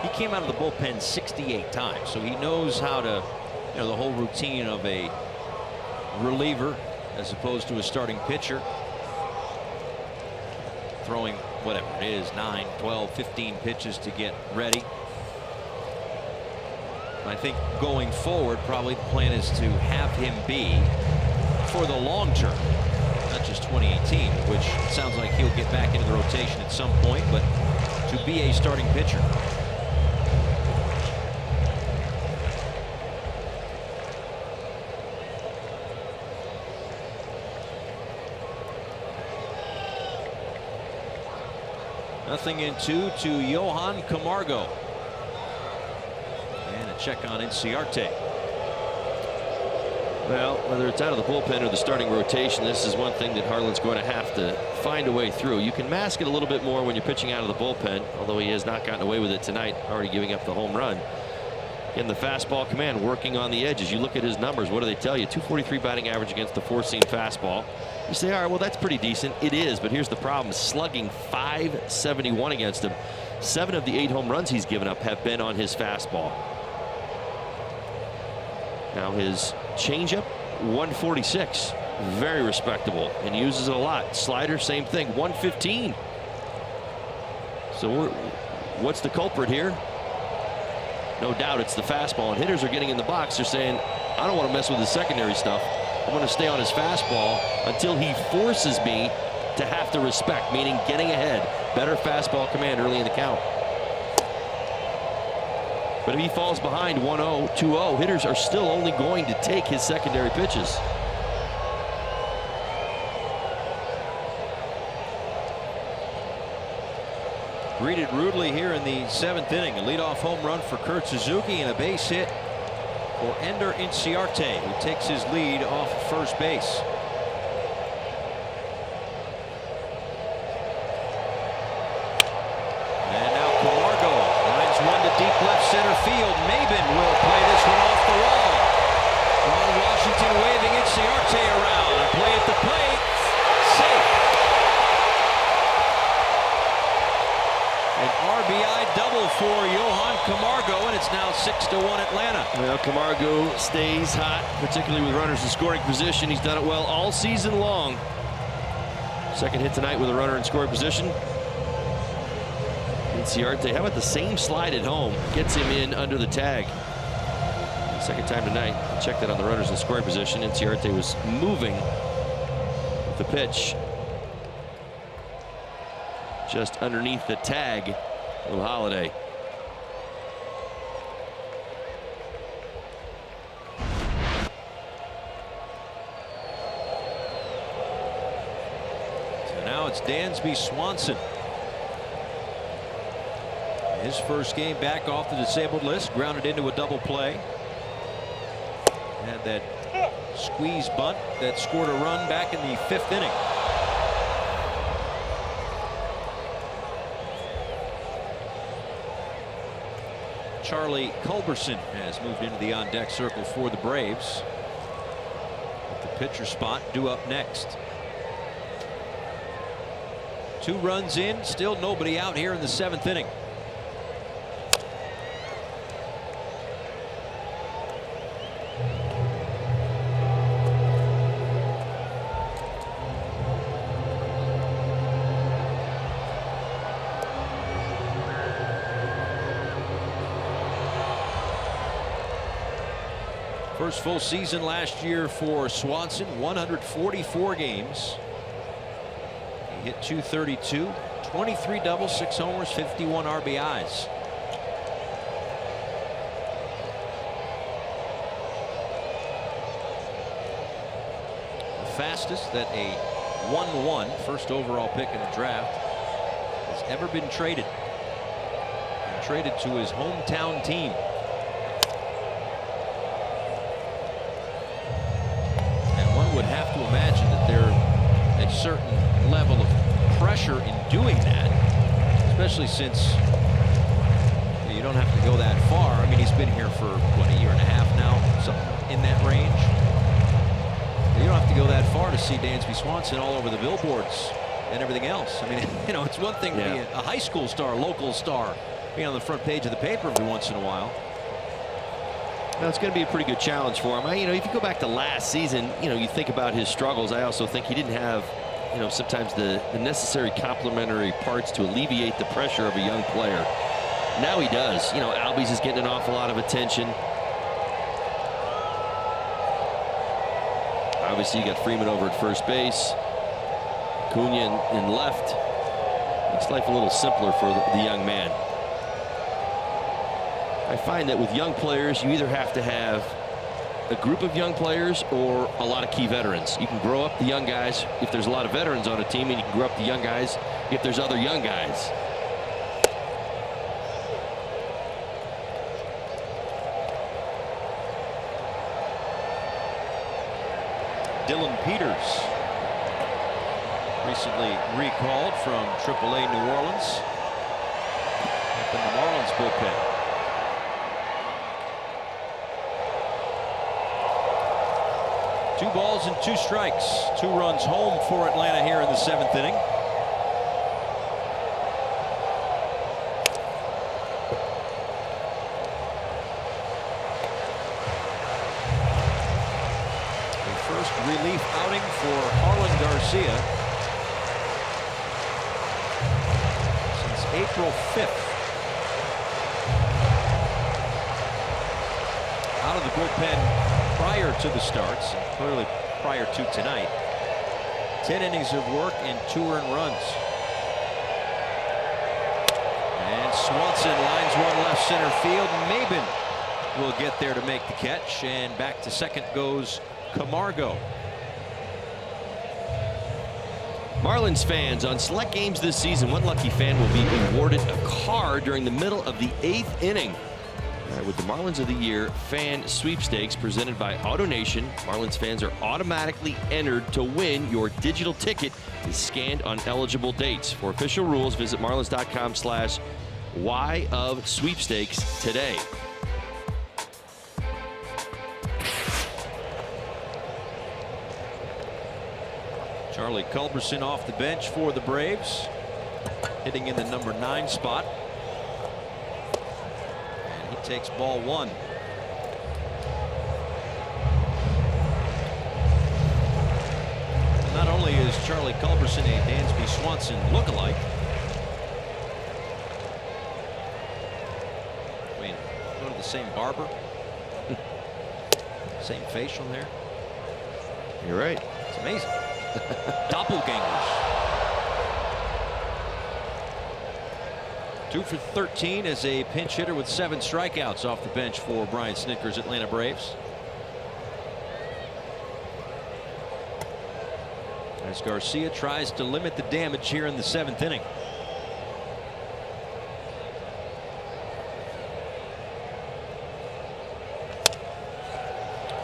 A: he came out of the bullpen 68 times. So he knows how to, the whole routine of a reliever as opposed to a starting pitcher. Throwing whatever it is, 9, 12, 15 pitches to get ready. I think going forward, probably the plan is to have him be for the long term, not just 2018, which sounds like he'll get back into the rotation at some point, but to be a starting pitcher. Nothing in 2 to Johan Camargo. And a check on Inciarte.
G: Well, whether it's out of the bullpen or the starting rotation, this is one thing that Harlan's going to have to find a way through. You can mask it a little bit more when you're pitching out of the bullpen, although he has not gotten away with it tonight, already giving up the home run. In the fastball command, working on the edges. You look at his numbers, what do they tell you? 243 batting average against the 4-seam fastball. You say, all right, well, that's pretty decent. It is, but here's the problem. Slugging .571 against him. 7 of the 8 home runs he's given up have been on his fastball. Now his changeup, 146. Very respectable, and uses it a lot. Slider, same thing, 115. So what's the culprit here? No doubt it's the fastball, and hitters are getting in the box. They're saying, I don't want to mess with his secondary stuff. I'm going to stay on his fastball until he forces me to have to respect, meaning getting ahead. Better fastball command early in the count. But if he falls behind 1-0, 2-0, hitters are still only going to take his secondary pitches.
A: Greeted rudely here in the 7th inning. A leadoff home run for Kurt Suzuki and a base hit for Ender Inciarte, who takes his lead off first base. And now Camargo lines one to deep left center field. Maben will play this one off the wall. Ron Washington waving Inciarte around. A play at the plate. Safe. An RBI double for Johan Camargo, and it's now 6-1 Atlanta.
G: Well, Camargo stays hot, particularly with runners in scoring position. He's done it well all season long. Second hit tonight with a runner in scoring position. Inciarte, how about the same slide at home? Gets him in under the tag. Second time tonight. Check that on the runners in scoring position. Inciarte was moving with the pitch just underneath the tag. Little Holiday.
A: So now it's Dansby Swanson. His first game back off the disabled list, grounded into a double play. Had that squeeze bunt that scored a run back in the 5th inning. Charlie Culberson has moved into the on-deck circle for the Braves. With the pitcher spot due up next. 2 runs in, still nobody out here in the 7th inning. First full season last year for Swanson, 144 games. He hit .232, 23 doubles, 6 homers, 51 RBIs. The fastest that a 1-1 first overall pick in the draft has ever been traded. And traded to his hometown team. Would have to imagine that there's a certain level of pressure in doing that, especially since you don't have to go that far. I mean, he's been here for what, a year and a half now, something in that range. You don't have to go that far to see Dansby Swanson all over the billboards and everything else. I mean, you know, it's one thing to be a high school star, local star, being on the front page of the paper every once in a while.
G: Now, it's going to be a pretty good challenge for him. You know, if you go back to last season, you know, you think about his struggles. I also think he didn't have you know, sometimes the necessary complementary parts to alleviate the pressure of a young player. Now he does. You know, Albies is getting an awful lot of attention. Obviously, you got Freeman over at first base. Cunha in left. Makes life a little simpler for the young man. I find that with young players, you either have to have a group of young players or a lot of key veterans. You can grow up the young guys if there's a lot of veterans on a team, and you can grow up the young guys if there's other young guys.
J: Dylan Peters, recently recalled from AAA New Orleans, up in the Marlins bullpen. Two balls and 2 strikes. 2 runs home for Atlanta here in the 7th inning. The first relief outing for Harlan Garcia since April 5th. Out of the bullpen prior to the starts, and clearly prior to tonight. 10 innings of work and 2 earned runs. And Swanson lines one left center field. Maben will get there to make the catch, and back to second goes Camargo.
G: Marlins fans, on select games this season, one lucky fan will be awarded a car during the middle of the 8th inning. With the Marlins of the Year fan sweepstakes presented by AutoNation, Marlins fans are automatically entered to win. Your digital ticket is scanned on eligible dates. For official rules, visit marlins.com/Y of sweepstakes today.
J: Charlie Culberson off the bench for the Braves, hitting in the number 9 spot. Takes ball 1. Not only is Charlie Culberson a Dansby Swanson lookalike, I mean, go to the same barber, same facial hair.
G: You're right.
J: It's amazing. Doppelgangers. 2 for 13 as a pinch hitter with 7 strikeouts off the bench for Brian Snitker's Atlanta Braves. As Garcia tries to limit the damage here in the 7th inning.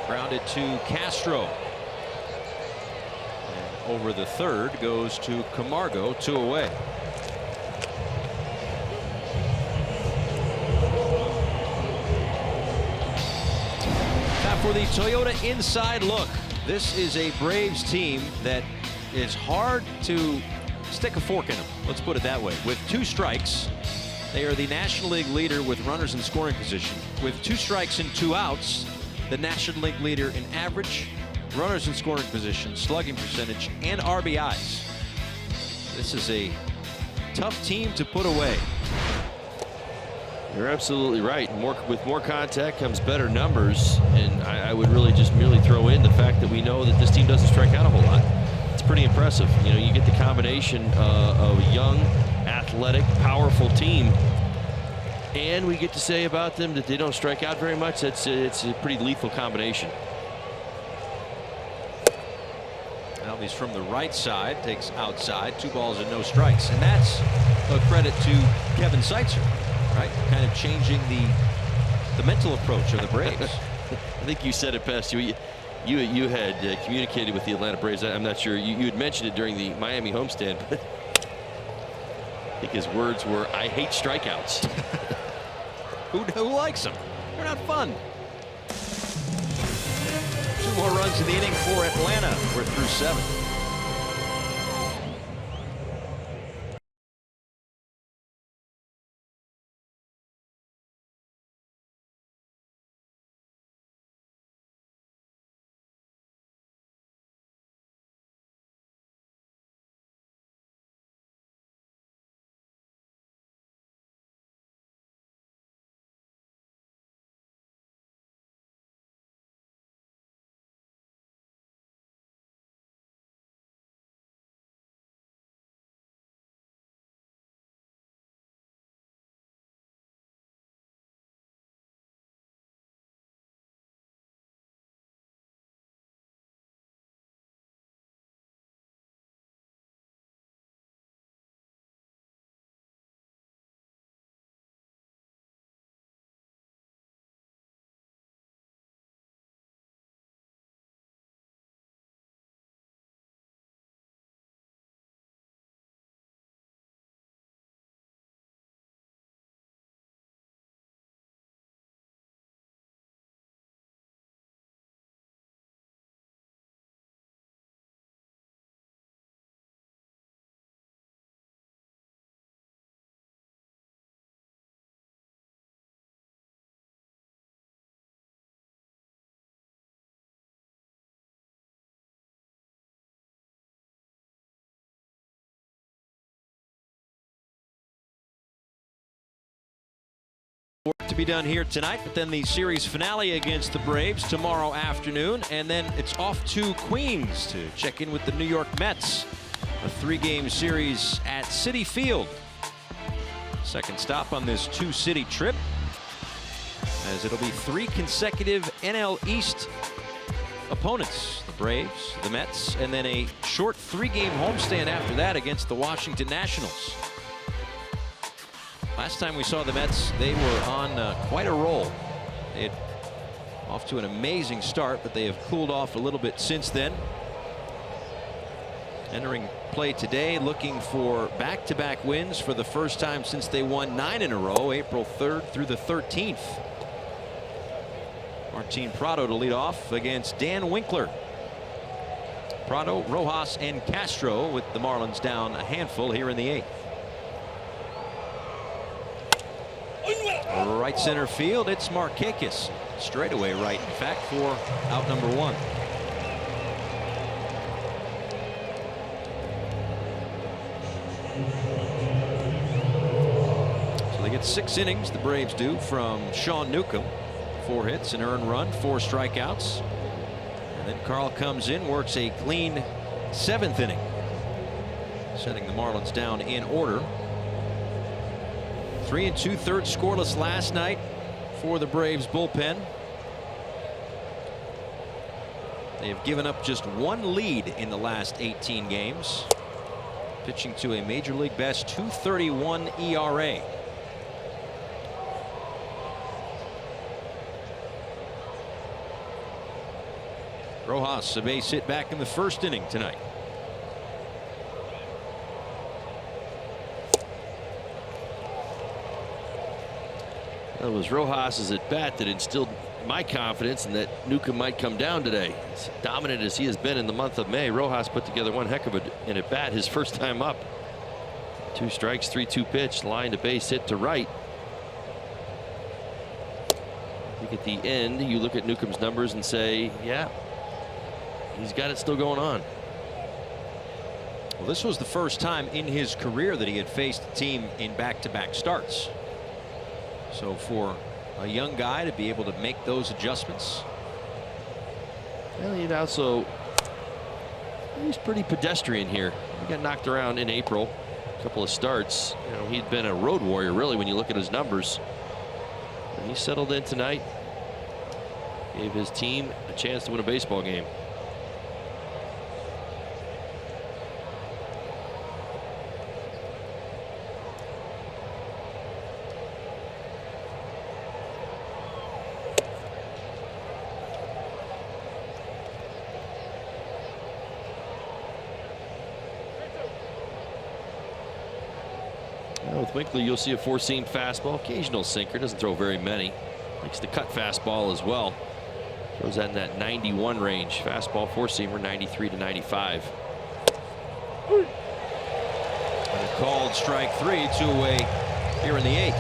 J: Grounded to Castro. And over the third goes to Camargo, 2 away. For the Toyota inside look. This is a Braves team that is hard to stick a fork in them. Let's put it that way. With 2 strikes, they are the National League leader with runners in scoring position. With 2 strikes and 2 outs, the National League leader in average, runners in scoring position, slugging percentage, and RBIs. This is a tough team to put away.
G: You're absolutely right. With more contact comes better numbers, and I would really just merely throw in the fact that we know that this team doesn't strike out a whole lot. It's pretty impressive. You know, you get the combination of a young, athletic, powerful team, and we get to say about them that they don't strike out very much. It's a pretty lethal combination.
J: Albies from the right side takes outside, 2 balls and no strikes, and that's a credit to Kevin Seitzer. Right, kind of changing the mental approach of the Braves.
G: I think you said it best. You had communicated with the Atlanta Braves. I'm not sure you had mentioned it during the Miami homestand, but I think his words were, "I hate strikeouts."
J: Who likes them? They're not fun. 2 more runs in the inning for Atlanta. We're through 7. to be done here tonight, but then the series finale against the Braves tomorrow afternoon, and then it's off to Queens to check in with the New York Mets. A 3-game series at Citi Field. Second stop on this 2-city trip, as it'll be 3 consecutive NL East opponents. The Braves, the Mets, and then a short 3-game homestand after that against the Washington Nationals. Last time we saw the Mets, they were on quite a roll. It off to an amazing start, but they have cooled off a little bit since then. Entering play today, looking for back-to-back wins for the first time since they won 9 in a row, April 3rd through the 13th. Martin Prado to lead off against Dan Winkler. Prado, Rojas, and Castro with the Marlins down a handful here in the 8th. Right center field, it's Markakis. Straightaway right, in fact, for out number 1. So they get 6 innings, the Braves do, from Sean Newcombe. 4 hits, an earned run, 4 strikeouts. And then Carl comes in, works a clean 7th inning, setting the Marlins down in order. 3 2/3 scoreless last night for the Braves bullpen. They have given up just 1 lead in the last 18 games, pitching to a major league best 2.31 ERA. Rojas, a base hit back in the 1st inning tonight.
G: That was Rojas' at bat that instilled my confidence in that Newcombe might come down today. As dominant as he has been in the month of May, Rojas put together one heck of an at bat his first time up. 2 strikes, 3-2 pitch, line to base hit to right. I think at the end you look at Newcombe's numbers and say, yeah, he's got it still going on.
J: Well, this was the first time in his career that he had faced a team in back-to-back starts. So for a young guy to be able to make those adjustments.
G: Well, he's pretty pedestrian here. He got knocked around in April, a couple of starts. You know, he'd been a road warrior really when you look at his numbers. And he settled in tonight, gave his team a chance to win a baseball game. With Winkler, you'll see a 4-seam fastball, occasional sinker, doesn't throw very many. Likes to cut fastball as well. Throws that in that 91 range. Fastball 4-seamer 93 to 95.
J: And a called strike 3, 2 away here in the 8th.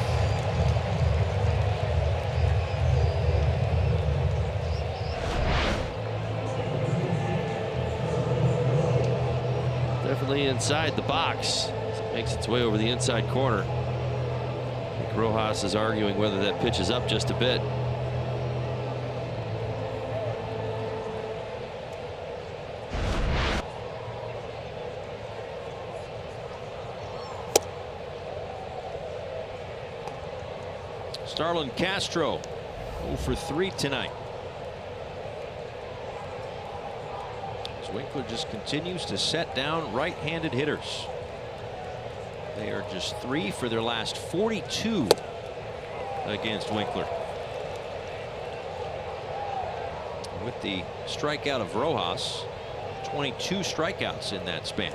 G: Definitely inside the box. Makes its way over the inside corner. I think Rojas is arguing whether that pitch is up just a bit.
J: Starlin Castro 0 for 3 tonight. As Winkler just continues to set down right-handed hitters. They are just 3 for their last 42 against Winkler. With the strikeout of Rojas, 22 strikeouts in that span.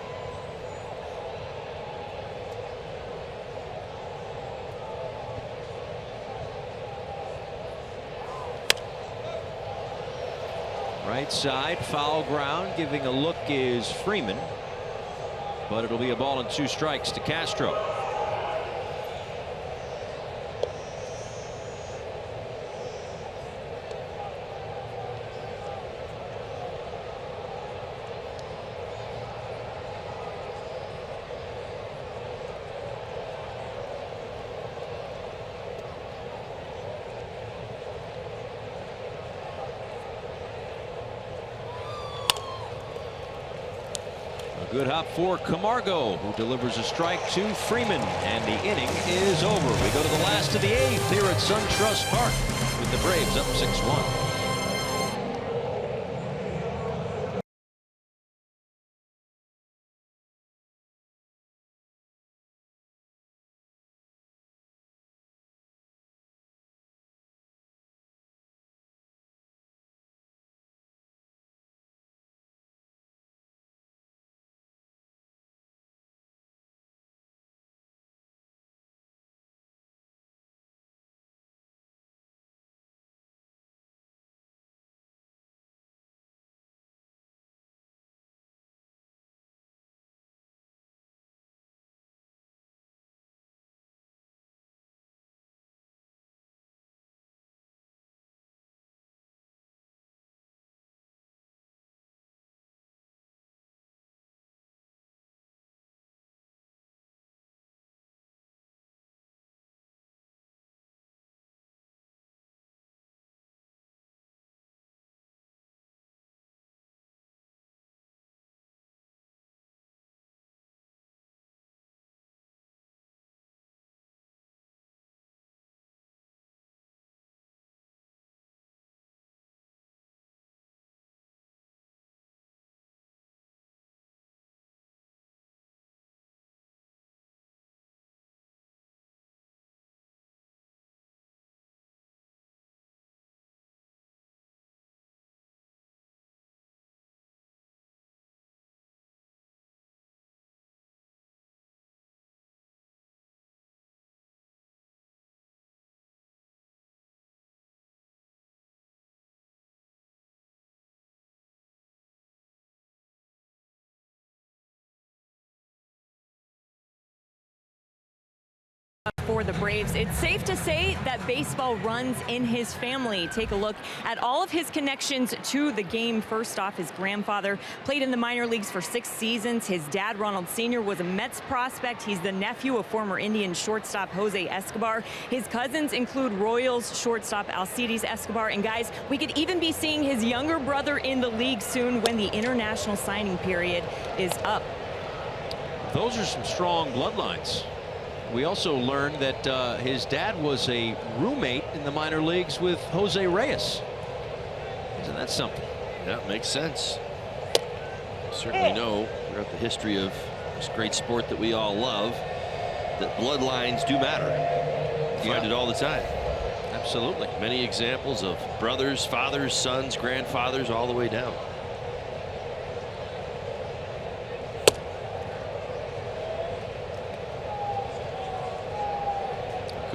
J: Right side, foul ground, giving a look is Freeman. But it'll be a ball and 2 strikes to Castro. Good hop for Camargo, who delivers a strike to Freeman, and the inning is over. We go to the last of the 8th here at SunTrust Park with the Braves up 6-1.
C: For the Braves, it's safe to say that baseball runs in his family. Take a look at all of his connections to the game. First off, his grandfather played in the minor leagues for 6 seasons. His dad, Ronald Sr., was a Mets prospect. He's the nephew of former Indian shortstop Jose Escobar. His cousins include Royals shortstop Alcides Escobar. And guys, we could even be seeing his younger brother in the league soon when the international signing period is up.
J: Those are some strong bloodlines. We also learned that his dad was a roommate in the minor leagues with Jose Reyes. Isn't that something?
G: Yeah, makes sense. Certainly know throughout the history of this great sport that we all love that bloodlines do matter. You find it all the time.
J: Absolutely.
G: Many examples of brothers, fathers, sons, grandfathers, all the way down.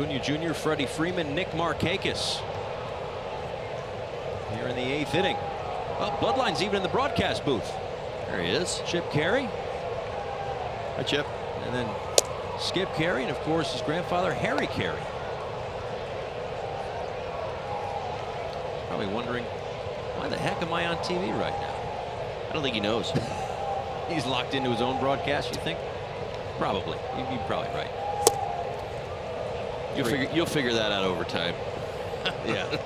J: Acuna Jr., Freddie Freeman, Nick Markakis here in the 8th inning. Well, bloodlines even in the broadcast booth.
G: There he is.
J: Chip Carey.
G: Hi, Chip.
J: And then Skip Carey, and of course his grandfather Harry Carey. Probably wondering, why the heck am I on TV right now?
G: I don't think he knows.
J: He's locked into his own broadcast, you think? Probably. You're probably right.
G: You'll figure that out over time.
J: Yeah.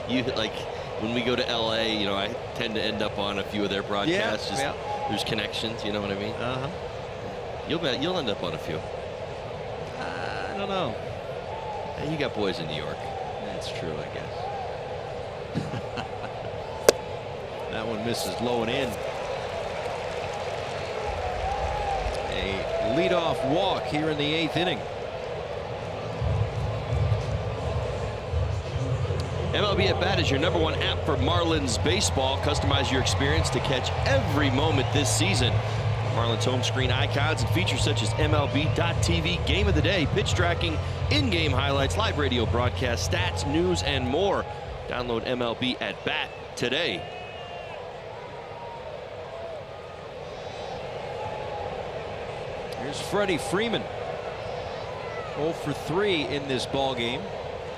G: you like when we go to LA, you know, I tend to end up on a few of their broadcasts.
J: Yeah.
G: There's connections, you know what I mean? You'll end up on a few.
J: I don't know.
G: And you got boys in New York.
J: That's true, I guess. That one misses low and in. A leadoff walk here in the 8th inning.
G: MLB at Bat is your #1 app for Marlins baseball. Customize your experience to catch every moment this season. Marlins home screen icons and features such as MLB.TV, Game of the Day, pitch tracking, in-game highlights, live radio broadcasts, stats, news, and more. Download MLB at Bat today.
J: Here's Freddie Freeman. 0 for 3 in this ball game.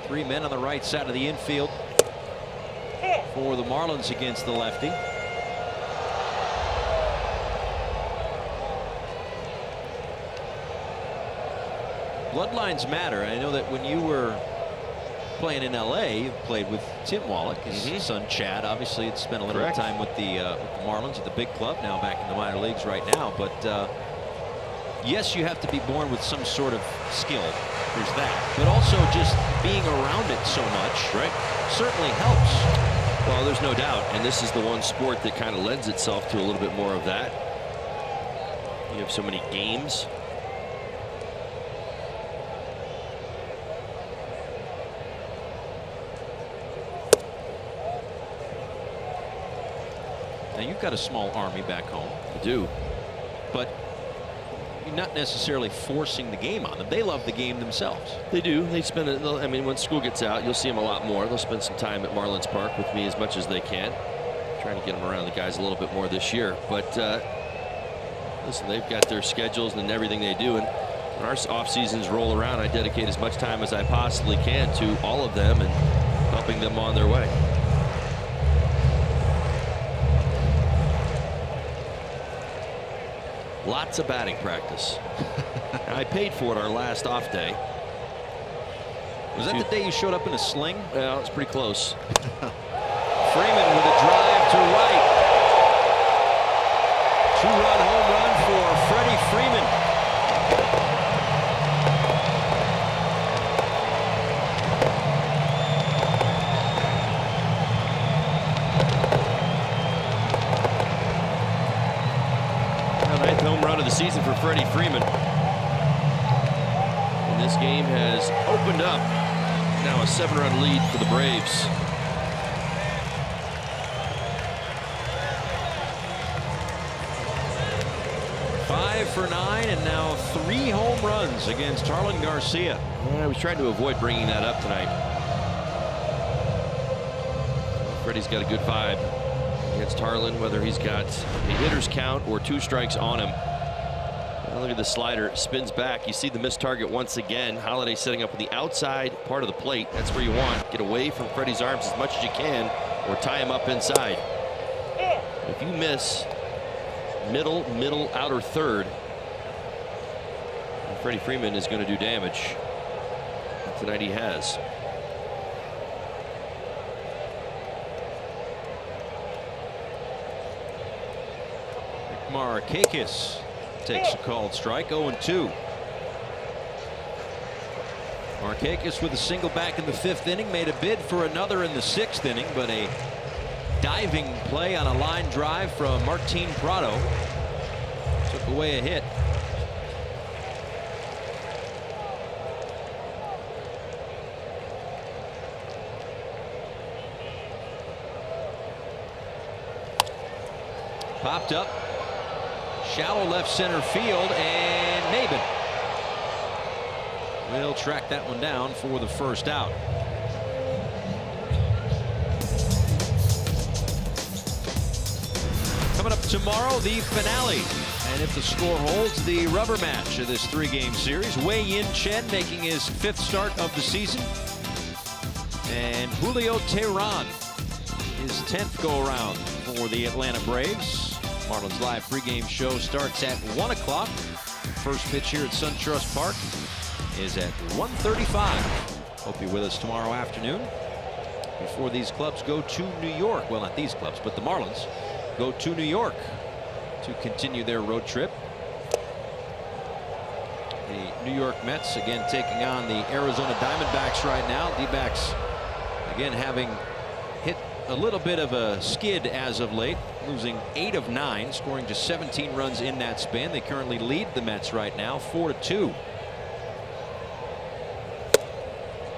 J: 3 men on the right side of the infield for the Marlins against the lefty. Bloodlines matter. I know that when you were playing in L.A., played with Tim Wallach, his son Chad. Obviously, had spent a little time with the Marlins at the big club, now back in the minor leagues right now. But yes, you have to be born with some sort of skill. There's that. But also just being around it so much certainly helps.
G: Well, there's no doubt. And this is the one sport that kind of lends itself to a little bit more of that. You have so many games.
J: Now, you've got a small army back home.
G: I do.
J: But you're not necessarily forcing the game on them. They love the game themselves.
G: They do. They spend it. I mean, when school gets out, you'll see them a lot more. They'll spend some time at Marlins Park with me as much as they can. Trying to get them around the guys a little bit more this year. But listen, they've got their schedules and everything they do. And when our off seasons roll around, I dedicate as much time as I possibly can to all of them and helping them on their way. Lots of batting practice. I paid for it our last off day.
J: Was that the day you showed up in a sling?
G: Well, it's pretty close.
J: Freeman with a drive to right. Two-run home run for Freddie Freeman.
G: Home run of the season for Freddie Freeman. And this game has opened up. Now a 7-run lead for the Braves.
J: Five for 9, and now 3 home runs against Harlan Garcia.
G: Yeah, I was trying to avoid bringing that up tonight. Freddie's got a good vibe against Harlan, whether he's got a hitter's count or 2 strikes on him. Now look at the slider, spins back. You see the missed target once again. Holiday setting up on the outside part of the plate. That's where you want. Get away from Freddie's arms as much as you can, or tie him up inside. If you miss middle, outer third, Freddie Freeman is going to do damage. Tonight he has.
J: Markakis takes a called strike. 0-2. Markakis with a single back in the 5th inning, made a bid for another in the 6th inning, but a diving play on a line drive from Martin Prado took away a hit. Popped up. Shallow left center field, and Maben will track that one down for the first out. Coming up tomorrow, the finale. And if the score holds, the rubber match of this 3-game series. Wei Yin Chen making his 5th start of the season. And Julio Teheran, his 10th go-around for the Atlanta Braves. Marlins Live pregame show starts at 1 o'clock. First pitch here at SunTrust Park is at 1:35. Hope you're with us tomorrow afternoon before these clubs go to New York. Well, not these clubs, but the Marlins go to New York to continue their road trip. The New York Mets again taking on the Arizona Diamondbacks right now. D-backs again having hit a little bit of a skid as of late, losing 8 of 9, scoring just 17 runs in that span. They currently lead the Mets right now 4-2.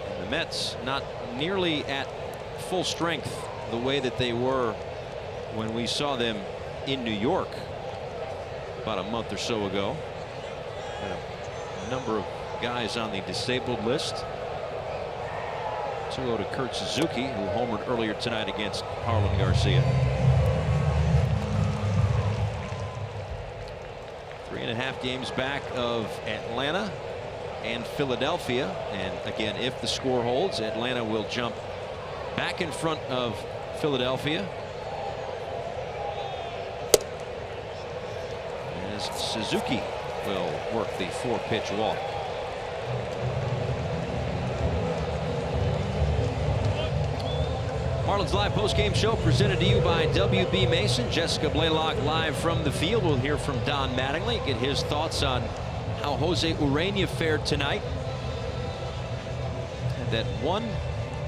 J: And the Mets not nearly at full strength the way that they were when we saw them in New York about a month or so ago. Had a number of guys on the disabled list. 2-0 to Kurt Suzuki, who homered earlier tonight against Harlan Garcia. 3.5 games back of Atlanta and Philadelphia. And again, if the score holds, Atlanta will jump back in front of Philadelphia. As Suzuki will work the 4-pitch walk. Marlins Live postgame show presented to you by WB Mason. Jessica Blaylock live from the field. We'll hear from Don Mattingly, get his thoughts on how Jose Urena fared tonight. Had that one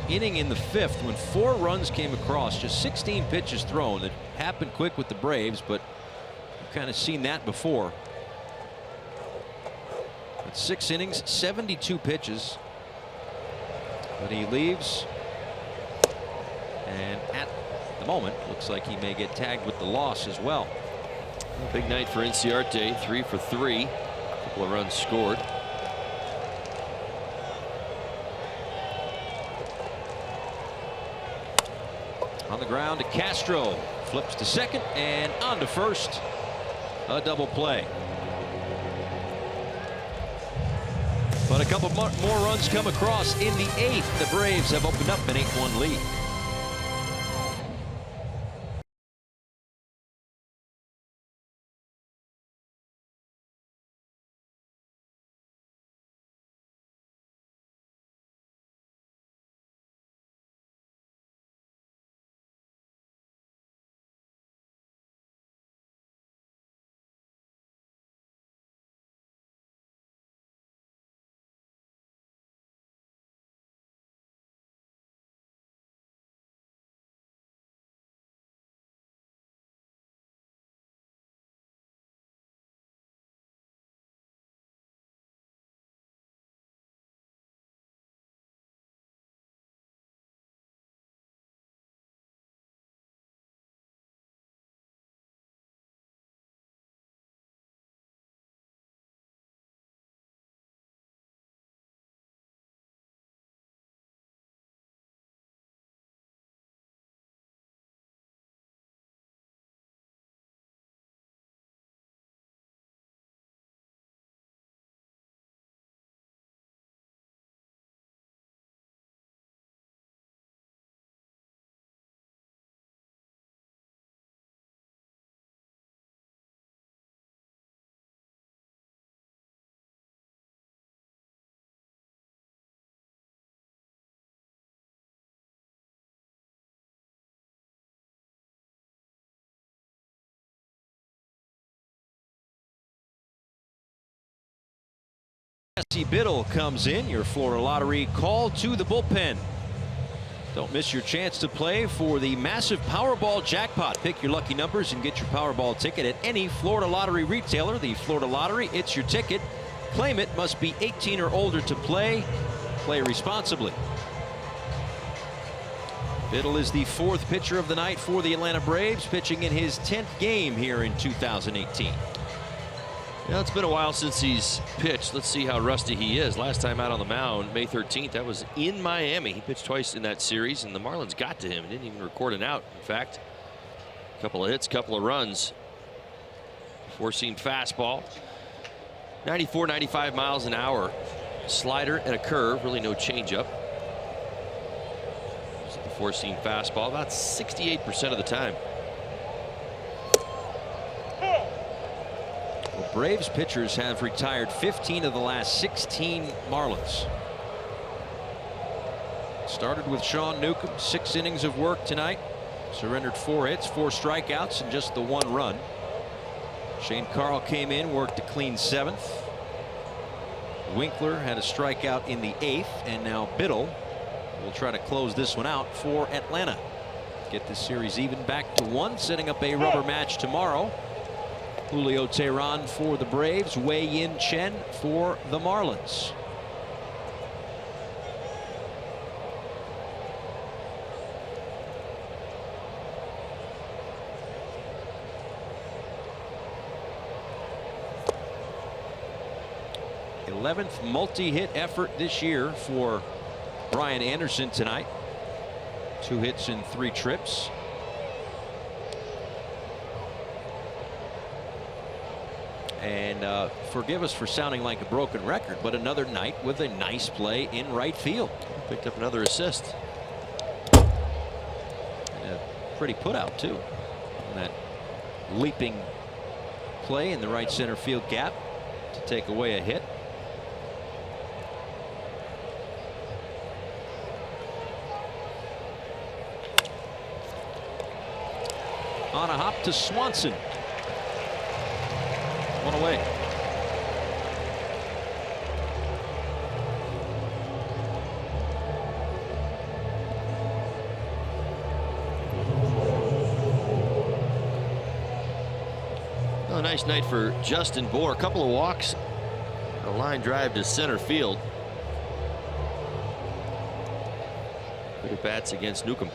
J: inning in the 5th when 4 runs came across, just 16 pitches thrown. It happened quick with the Braves, but we've kind of seen that before. But 6 innings, 72 pitches. But he leaves, and at the moment looks like he may get tagged with the loss as well.
G: Big night for Inciarte, 3 for 3, a couple of runs scored.
J: On the ground to Castro, flips to second and on to first. A double play. But a couple more runs come across in the 8th. The Braves have opened up an 8-1 lead. Jesse Biddle comes in, your Florida Lottery call to the bullpen. Don't miss your chance to play for the massive Powerball jackpot. Pick your lucky numbers and get your Powerball ticket at any Florida Lottery retailer. The Florida Lottery, it's your ticket. Claim it. Must be 18 or older to play. Play responsibly. Biddle is the 4th pitcher of the night for the Atlanta Braves, pitching in his 10th game here in 2018.
G: Yeah, it's been a while since he's pitched. Let's see how rusty he is. Last time out on the mound, May 13th, that was in Miami. He pitched twice in that series, and the Marlins got to him. Didn't even record an out, in fact. A couple of hits, couple of runs. 4-seam fastball. 94, 95 miles an hour. Slider and a curve, really no changeup. The 4-seam fastball about 68% of the time.
J: Braves pitchers have retired 15 of the last 16 Marlins. Started with Sean Newcombe, 6 innings of work tonight. Surrendered 4 hits, 4 strikeouts, and just the 1 run. Shane Carl came in, worked a clean 7th. Winkler had a strikeout in the 8th, and now Biddle will try to close this one out for Atlanta. Get this series even back to 1, setting up a rubber match tomorrow. Julio Teheran for the Braves, Wei-Yin Chen for the Marlins. th multi-hit effort this year for Brian Anderson tonight. 2 hits in 3 trips. And forgive us for sounding like a broken record, but another night with a nice play in right field.
G: Picked up another assist.
J: And a pretty put out too. And that leaping play in the right center field gap to take away a hit. on a hop to Swanson. One away.
G: Well, a nice night for Justin Bohr. A couple of walks, a line drive to center field. Good at bats against Newcombe.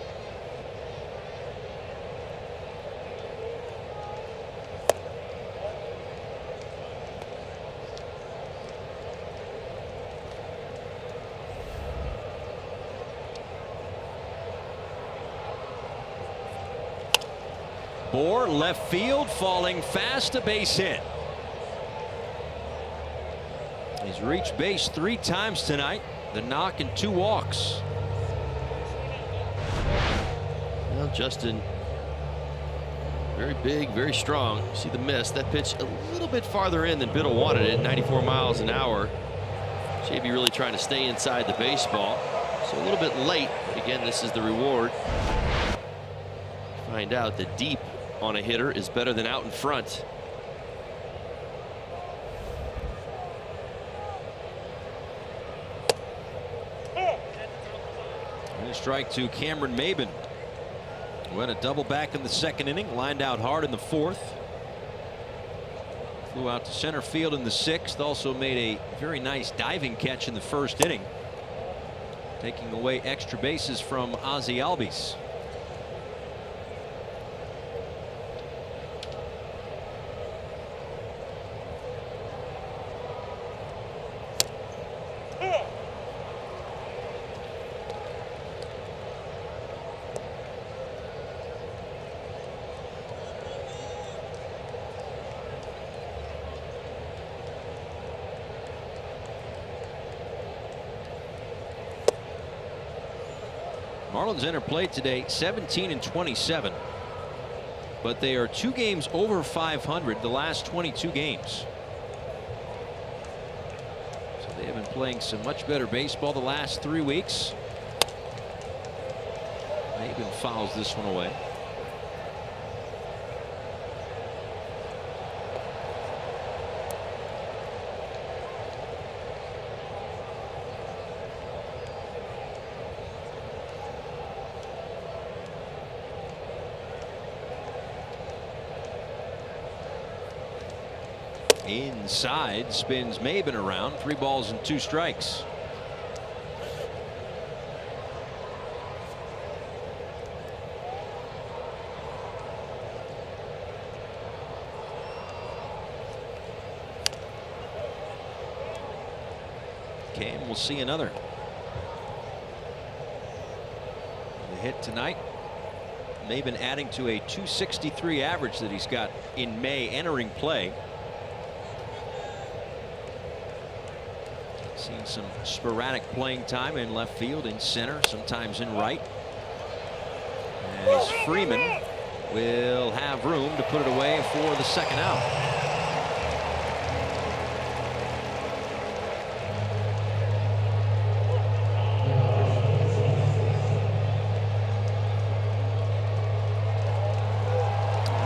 J: Bohr left field, falling fast, a base hit. He's reached base 3 times tonight. The knock and 2 walks.
G: Well, Justin, very big, very strong. See the miss. That pitch a little bit farther in than Biddle wanted it, 94 miles an hour. Shavy really trying to stay inside the baseball. So a little bit late. But again, this is the reward. Find out that deep on a hitter is better than out in front.
J: And a strike to Cameron Maben, who had a double back in the 2nd inning, lined out hard in the 4th. Flew out to center field in the 6th. Also made a very nice diving catch in the 1st inning, taking away extra bases from Ozzie Albies. Marlins enter play today 17-27, but they are 2 games over 500 the last 22 games. So they have been playing some much better baseball the last 3 weeks. Maben fouls this one away. Inside, spins Maben around. 3 balls and 2 strikes. Cam will see another. The hit tonight. Maben adding to a .263 average that he's got in May entering play. Seen some sporadic playing time in left field, in center, sometimes in right. As Freeman will have room to put it away for the 2nd out.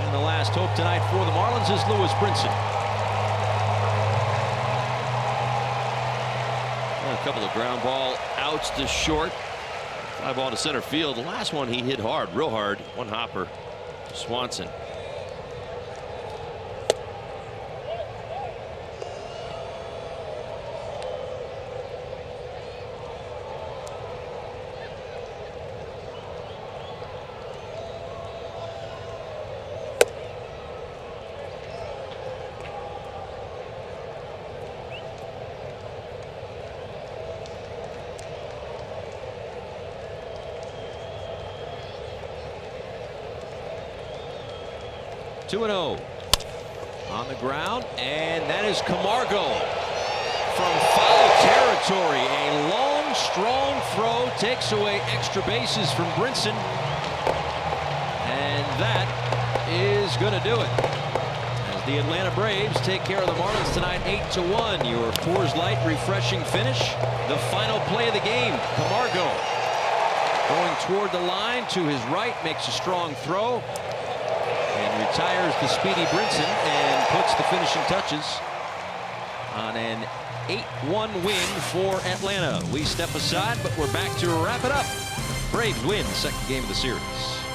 J: And the last hope tonight for the Marlins is Lewis Brinson. A couple of ground ball outs to short. Fly ball to center field. The last one he hit hard, real hard. 1 hopper to Swanson. Two and 0 on the ground, and that is Camargo from foul territory. A long, strong throw takes away extra bases from Brinson, and that is going to do it. As the Atlanta Braves take care of the Marlins tonight, 8-1. Your Coors Light refreshing finish. The final play of the game, Camargo going toward the line to his right, makes a strong throw. retires the speedy Brinson and puts the finishing touches on an 8-1 win for Atlanta. We step aside, but we're back to wrap it up. Braves win the second game of the series.